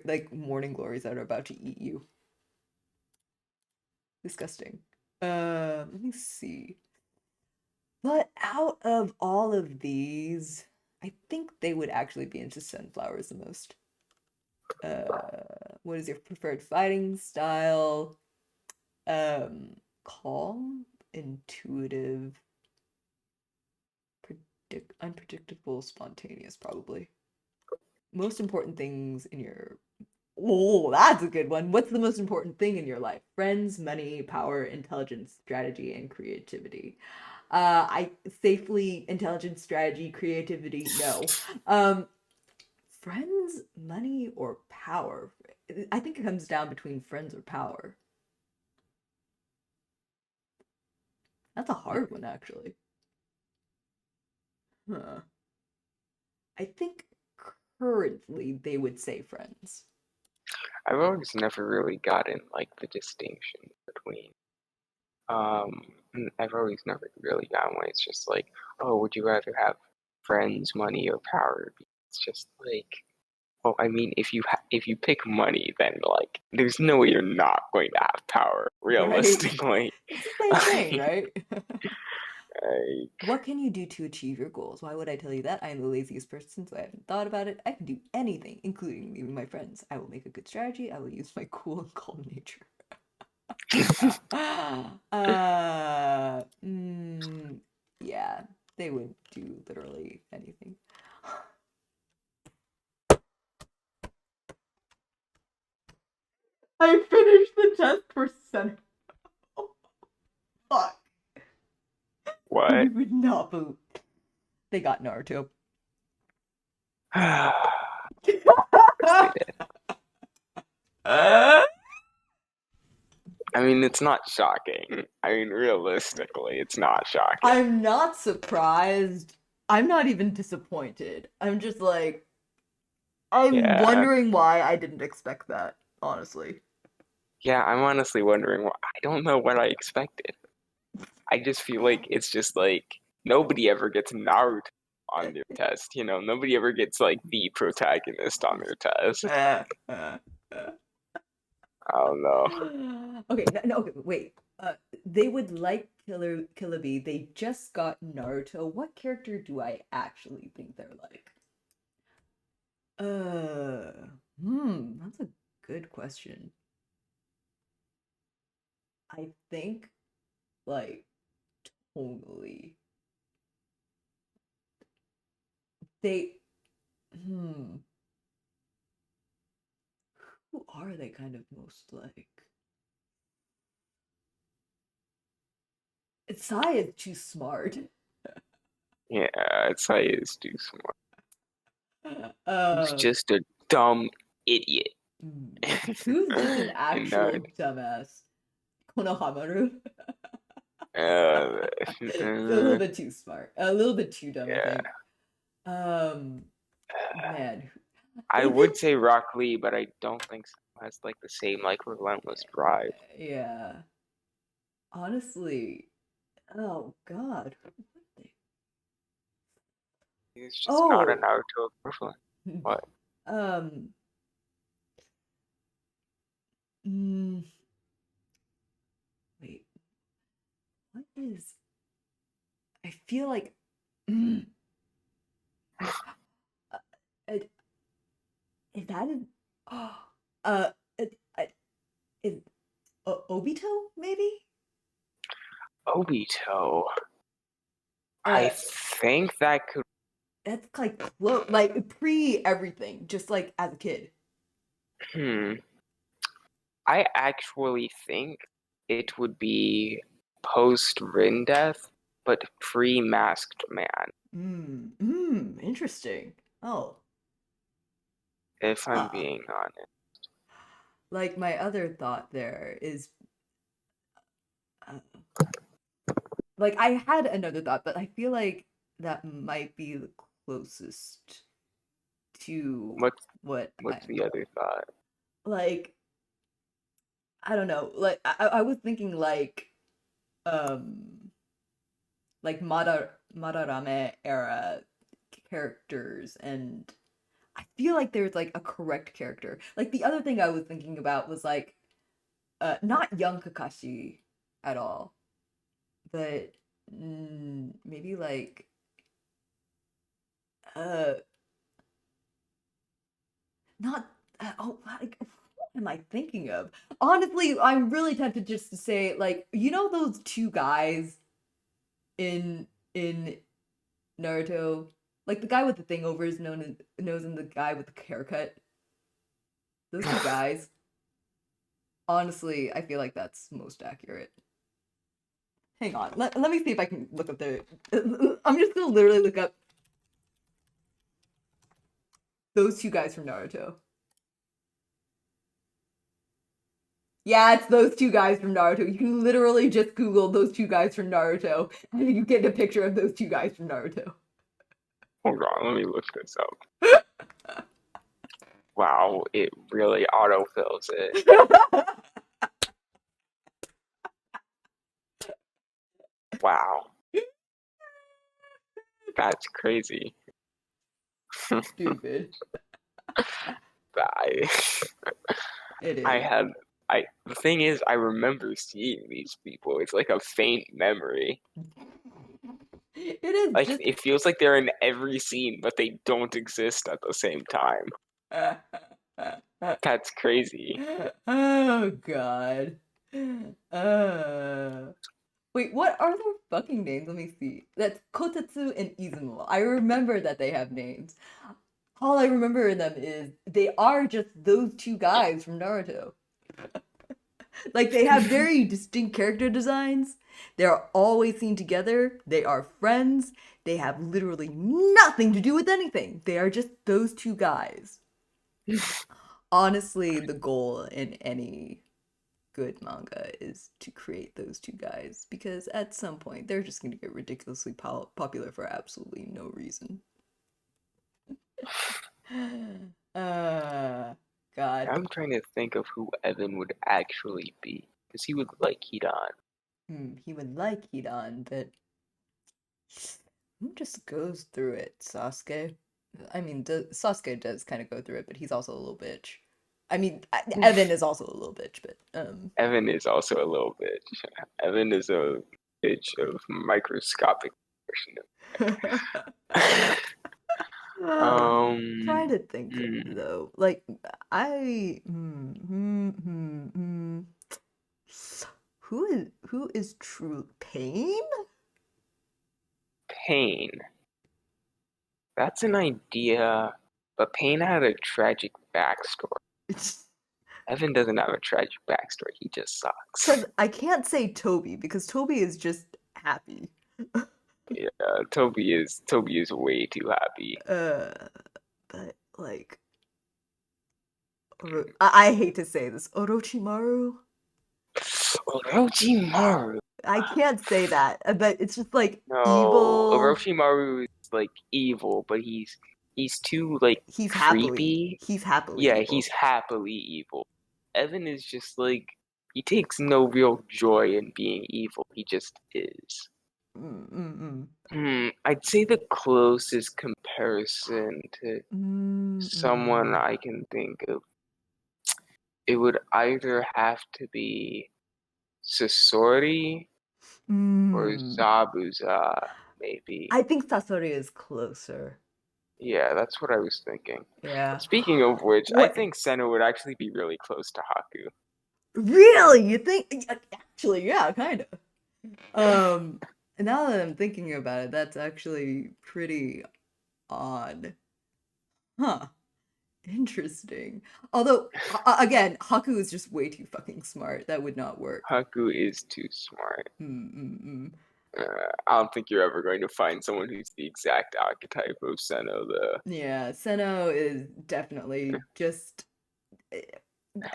like morning glories that are about to eat you. Disgusting. Let me see. But out of all of these, I think they would actually be into sunflowers the most. What is your preferred fighting style? Calm, intuitive, unpredictable, spontaneous, probably. Most important things in your Oh, that's a good one. What's the most important thing in your life? Friends, money, power, intelligence, strategy, and creativity. I safely intelligence, strategy, creativity. No. Friends, money, or power? I think it comes down between friends or power. That's a hard one, actually. Huh. I think currently they would say friends. I've always never really gotten like the distinction between I've always never really gotten why it's just like, oh, would you rather have friends, money, or power? It's just like, well, I mean, if you pick money, then like, there's no way you're not going to have power, Right? realistically. It's the same thing, right? Like, What can you do to achieve your goals? Why would I tell you that? I am the laziest person, so I haven't thought about it. I can do anything, including leaving my friends. I will make a good strategy. I will use my cool and calm nature. Yeah, they would do literally anything. I finished the test for Senate. Oh, fuck. what? You would not believe. They got Naruto. They did. I mean, it's not shocking. I mean, realistically, it's not shocking. I'm not surprised. I'm not even disappointed. I'm just like, I'm wondering why I didn't expect that, honestly. Yeah, I'm honestly wondering. I don't know what I expected. I just feel like it's just like nobody ever gets Naruto on their test. You know, nobody ever gets like the protagonist on their test. I don't know. Okay, no, okay, wait. They would like Killer Bee. They just got Naruto. What character do I actually think they're like? That's a good question. I think, like, totally. They, hmm, who are they kind of most like? Sai is too smart. Yeah, Sai is too smart. He's Uh, just a dumb idiot. who's just an And actual dumbass? Konohamaru. It's a little bit too smart. A little bit too dumb, I think. Man. I would say Rock Lee, but I don't think so. Has like the same like relentless drive. Yeah. Honestly, oh God. He's just not a Naruto equivalent. What? Um. mm, Wait. What is? I feel like. Mm, I, uh, is that an? Oh, uh, is Obito maybe? Obito. Uh, I think that could. that's like pre everything, just like as a kid. I actually think it would be post Rin death, but pre Masked Man. Interesting. Oh. If I'm being honest. Like my other thought there is uh, like I had another thought, but I feel like that might be the closest to what What's the other thought? like I don't know. Like I was thinking like Madarame era characters, and I feel like there's like a correct character. Like the other thing I was thinking about was like not young Kakashi at all, but maybe like uh not like what am I thinking of? Honestly, I'm really tempted just to say like those two guys in Naruto, like the guy with the thing over his nose and the guy with the haircut, Those two guys. Honestly, I feel like that's most accurate. Hang on. Let me see if I can look up their... I'm just gonna literally look up those two guys from Naruto. Yeah, it's those two guys from Naruto. You can literally just Google those two guys from Naruto, and you get a picture of those two guys from Naruto. Hold on, let me look this up. Wow, it really autofills it. Wow. That's crazy. Stupid. It is. The thing is, I remember seeing these people. It's like a faint memory. It is like it feels like they're in every scene, but they don't exist at the same time. That's crazy. Oh god. Wait, what are their fucking names? Let me see. That's Kotetsu and Izumo. I remember that they have names. All I remember in them is they are just those two guys from Naruto. Like, they have very distinct character designs. They're always seen together. They are friends. They have literally nothing to do with anything. They are just those two guys. Honestly, the goal in any good manga is to create those two guys, because at some point they're just going to get ridiculously popular for absolutely no reason. God. I'm trying to think of who Evan would actually be, because he would like Hidan. He would like Hidan, but who just goes through it? Sasuke? I mean, Sasuke does kind of go through it, but he's also a little bitch. I mean, Evan is also a little bitch, but Evan is also a little bitch. Evan is a bitch of microscopic version of trying to think though. Like, who is true Pain? Pain. That's an idea, but Pain had a tragic backstory. Evan doesn't have a tragic backstory. He just sucks. Because I can't say Toby, because Toby is just happy. Yeah, Toby is way too happy. But like, I hate to say this, Orochimaru. Orochimaru. I can't say that, but it's just like evil. Orochimaru is like evil, but he's too like he's creepy. He's happily yeah, evil. He's happily evil. Evan is just like, he takes no real joy in being evil. He just is. I'd say the closest comparison to someone I can think of, it would either have to be Sasori or Zabuza, maybe. I think Sasori is closer. Yeah, that's what I was thinking. Yeah. Speaking of which, I think Senna would actually be really close to Haku. Really? You think? Actually, yeah, kind of. Now that I'm thinking about it, that's actually pretty odd. Huh. Interesting. Although, again, Haku is just way too fucking smart. That would not work. Haku is too smart. I don't think you're ever going to find someone who's the exact archetype of Seno, though. Yeah, Seno is definitely just...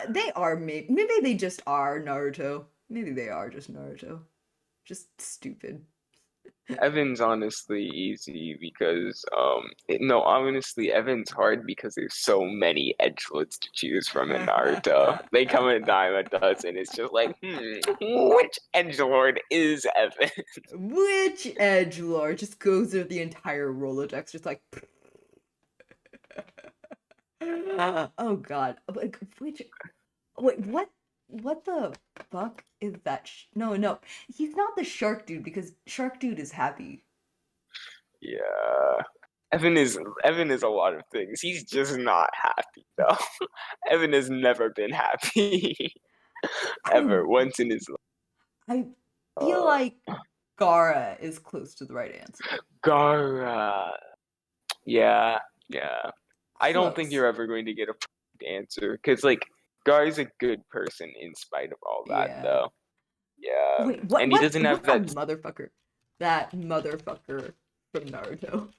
They are, maybe they just are Naruto. Maybe they are just Naruto. Just stupid. Evan's honestly easy because, honestly, Evan's hard because there's so many edgelords to choose from in Naruto. They come in a dime a dozen. It's just like, which edgelord is Evan? Which edgelord? Just goes through the entire Rolodex, just like... oh god. Like, wait, what the fuck is that? No, he's not the shark dude, because shark dude is happy. Yeah, Evan is a lot of things. He's just not happy though. Evan has never been happy ever once in his life. I feel like Gaara is close to the right answer. Gaara, yeah. I don't think you're ever going to get a correct answer because like Guy's a good person in spite of all that though. Yeah. Wait, what? And he doesn't have that motherfucker? That motherfucker from Naruto.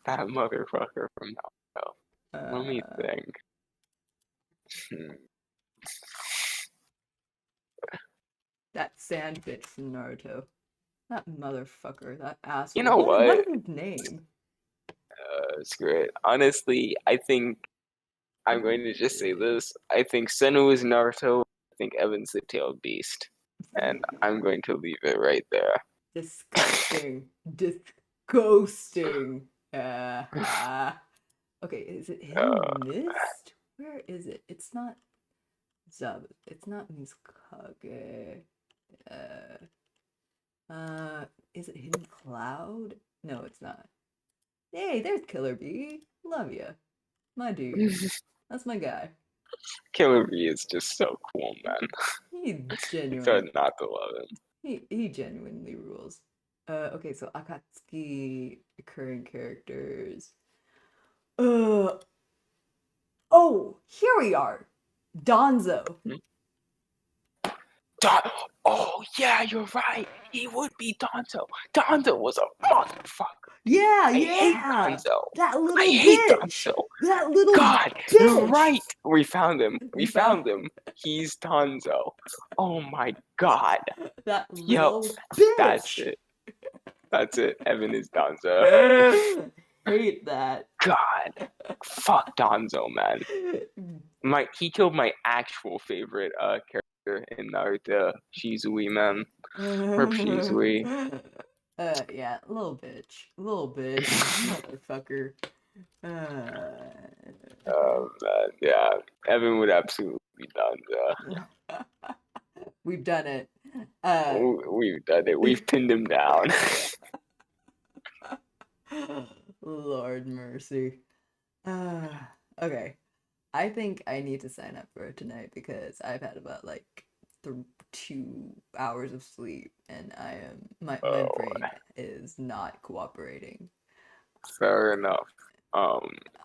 that motherfucker from Naruto. Let me think. That sand bitch from Naruto. That motherfucker. That asshole. You know what? What is his name? Screw it. Honestly, I think I'm going to just say this. I think Senu is Naruto. I think Evan's the tailed beast. And I'm going to leave it right there. Disgusting. Disgusting. Okay, is it Hidden Mist? Where is it? It's not Zub. It's not Mizukage. Is it Hidden Cloud? No, it's not. Hey, there's Killer Bee. Love ya. My dude. That's my guy. Killer Bee is just so cool, man. He genuinely. It's hard not to love him. He genuinely rules. Okay, so Akatsuki recurring characters. Oh, here we are. Donzo. Oh yeah, you're right. He would be Donzo. Donzo was a motherfucker. Yeah, I hate Donzo. That little I bitch. hate Donzo. That little God, bitch. you're right. We found him. We found him. He's Donzo. Oh my God. That little bitch. That's it. That's it. Evan is Donzo. Hate that. God. Fuck Donzo, man. He killed my actual favorite character in Naruto, Shizui, man. Rip Shizui. Yeah, little bitch. Motherfucker. Man, yeah. Evan would absolutely be Donzo. We've done it. We've done it. We've pinned him down. Lord mercy. Okay. I think I need to sign up for it tonight because I've had about like 2 hours of sleep and my brain is not cooperating. Fair enough.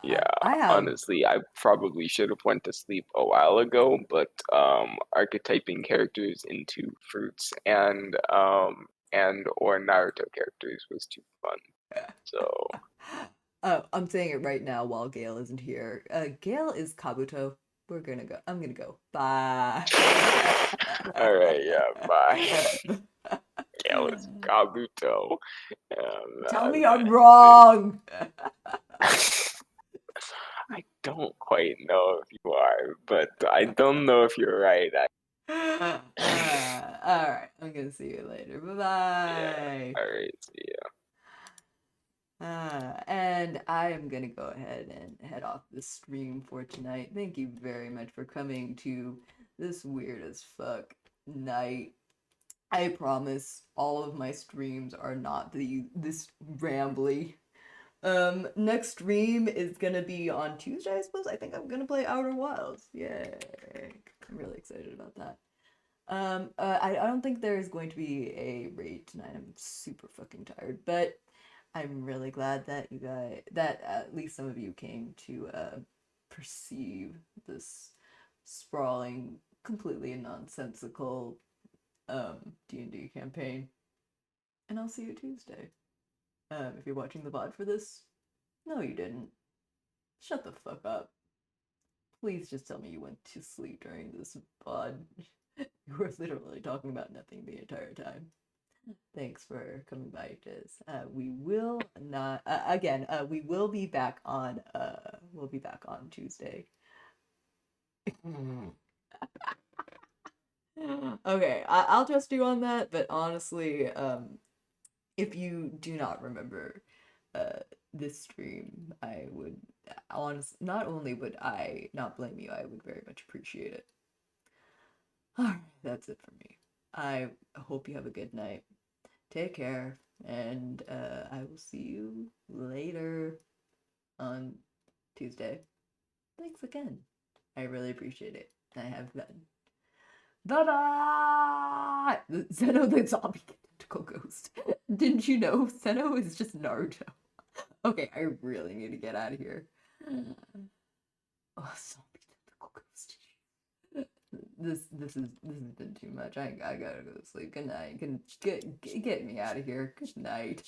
Yeah, honestly, I probably should have went to sleep a while ago, but archetyping characters into fruits and or Naruto characters was too fun. So I'm saying it right now while Gail isn't here. Gail is Kabuto. I'm gonna go. Bye. All right, yeah, bye. Gail is Kabuto. Tell me I'm wrong. I don't quite know if you are, but I don't know if you're right. Alright, I'm gonna see you later. Bye-bye. Yeah, alright, see ya. And I am gonna go ahead and head off the stream for tonight. Thank you very much for coming to this weird as fuck night. I promise all of my streams are not this rambly. Next stream is gonna be on Tuesday, I suppose. I think I'm gonna play Outer Wilds. Yay. I'm really excited about that. I don't think there is going to be a raid tonight. I'm super fucking tired, but I'm really glad that that at least some of you came to perceive this sprawling, completely nonsensical D&D campaign. And I'll see you Tuesday. If you're watching the VOD for this, no you didn't. Shut the fuck up. Please just tell me you went to sleep during this VOD. You were literally talking about nothing the entire time. Thanks for coming by, Diz. We will not again. We will be back on. We'll be back on Tuesday. Okay, I'll trust you on that. But honestly, if you do not remember, this stream, I would not only would I not blame you, I would very much appreciate it. Alright, that's it for me. I hope you have a good night. Take care, and I will see you later on Tuesday. Thanks again. I really appreciate it. I have fun. Bye-bye! Zeno the zombie tentacle ghost. Didn't you know Zeno is just Naruto? Okay, I really need to get out of here. Oh, zombie tentacle ghost. This has been too much. I gotta go to sleep. Good night. Get me out of here. Good night.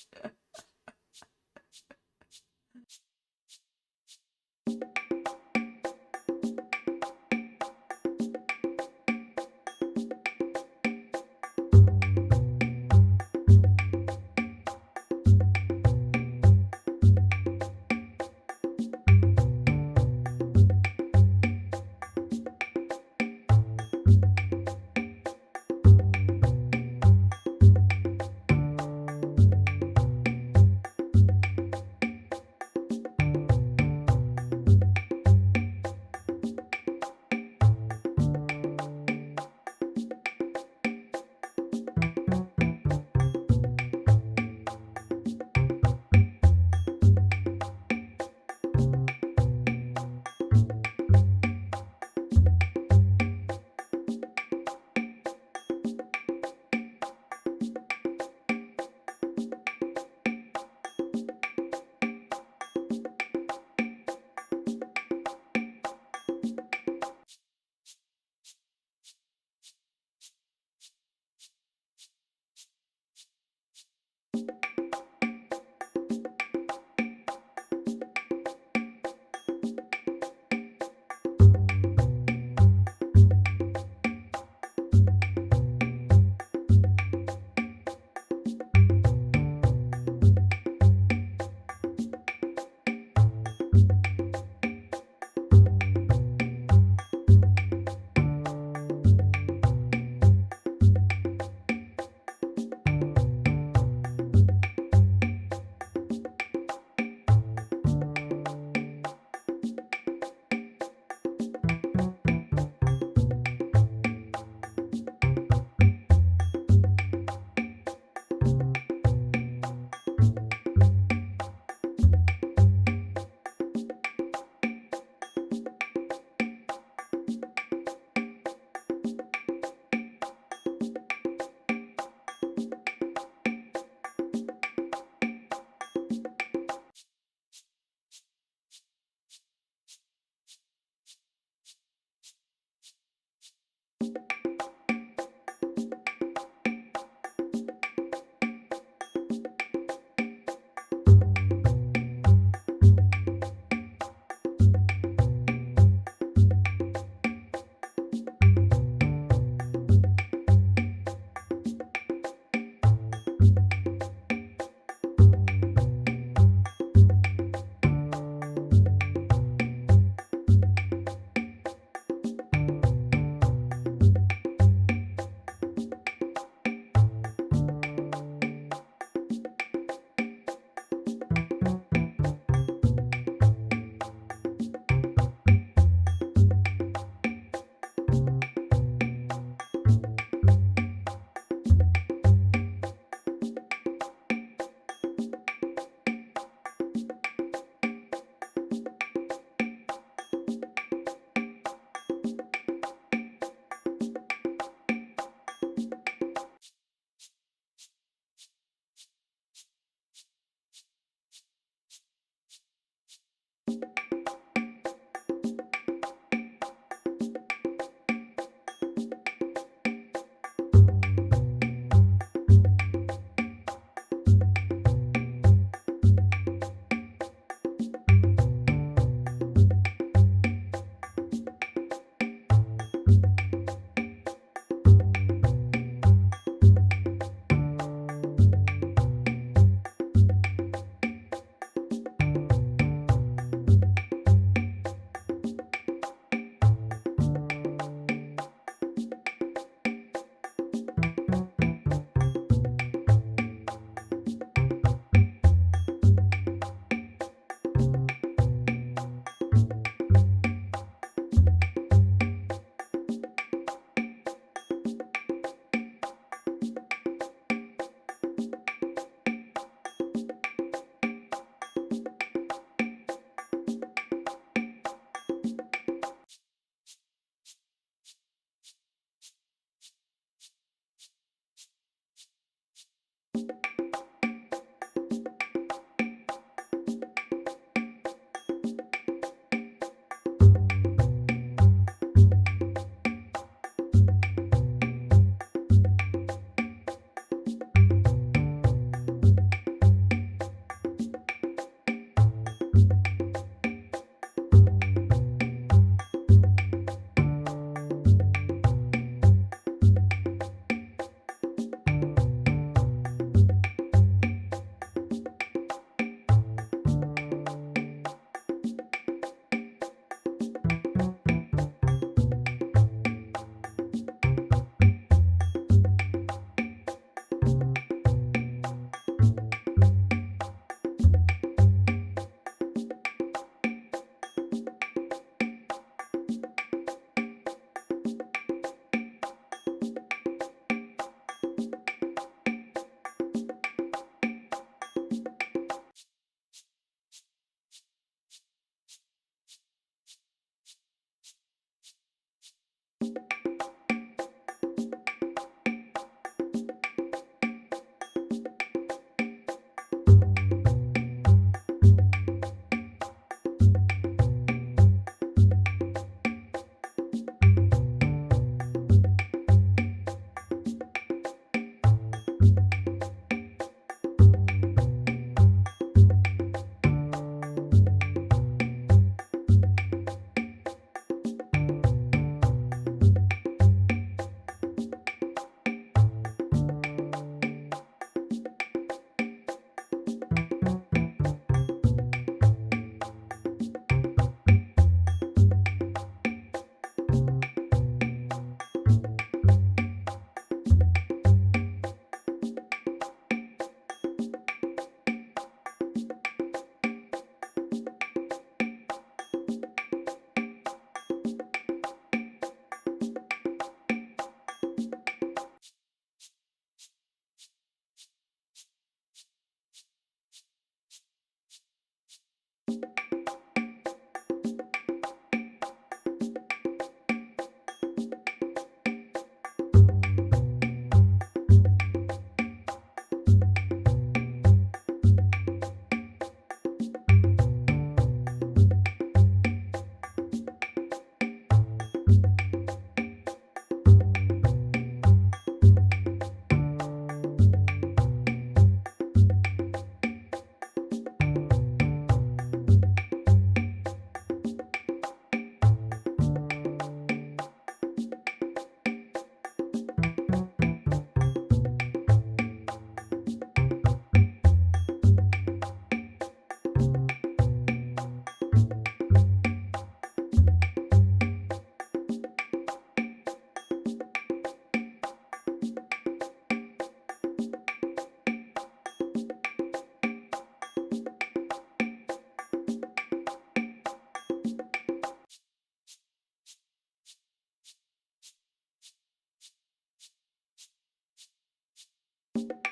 you.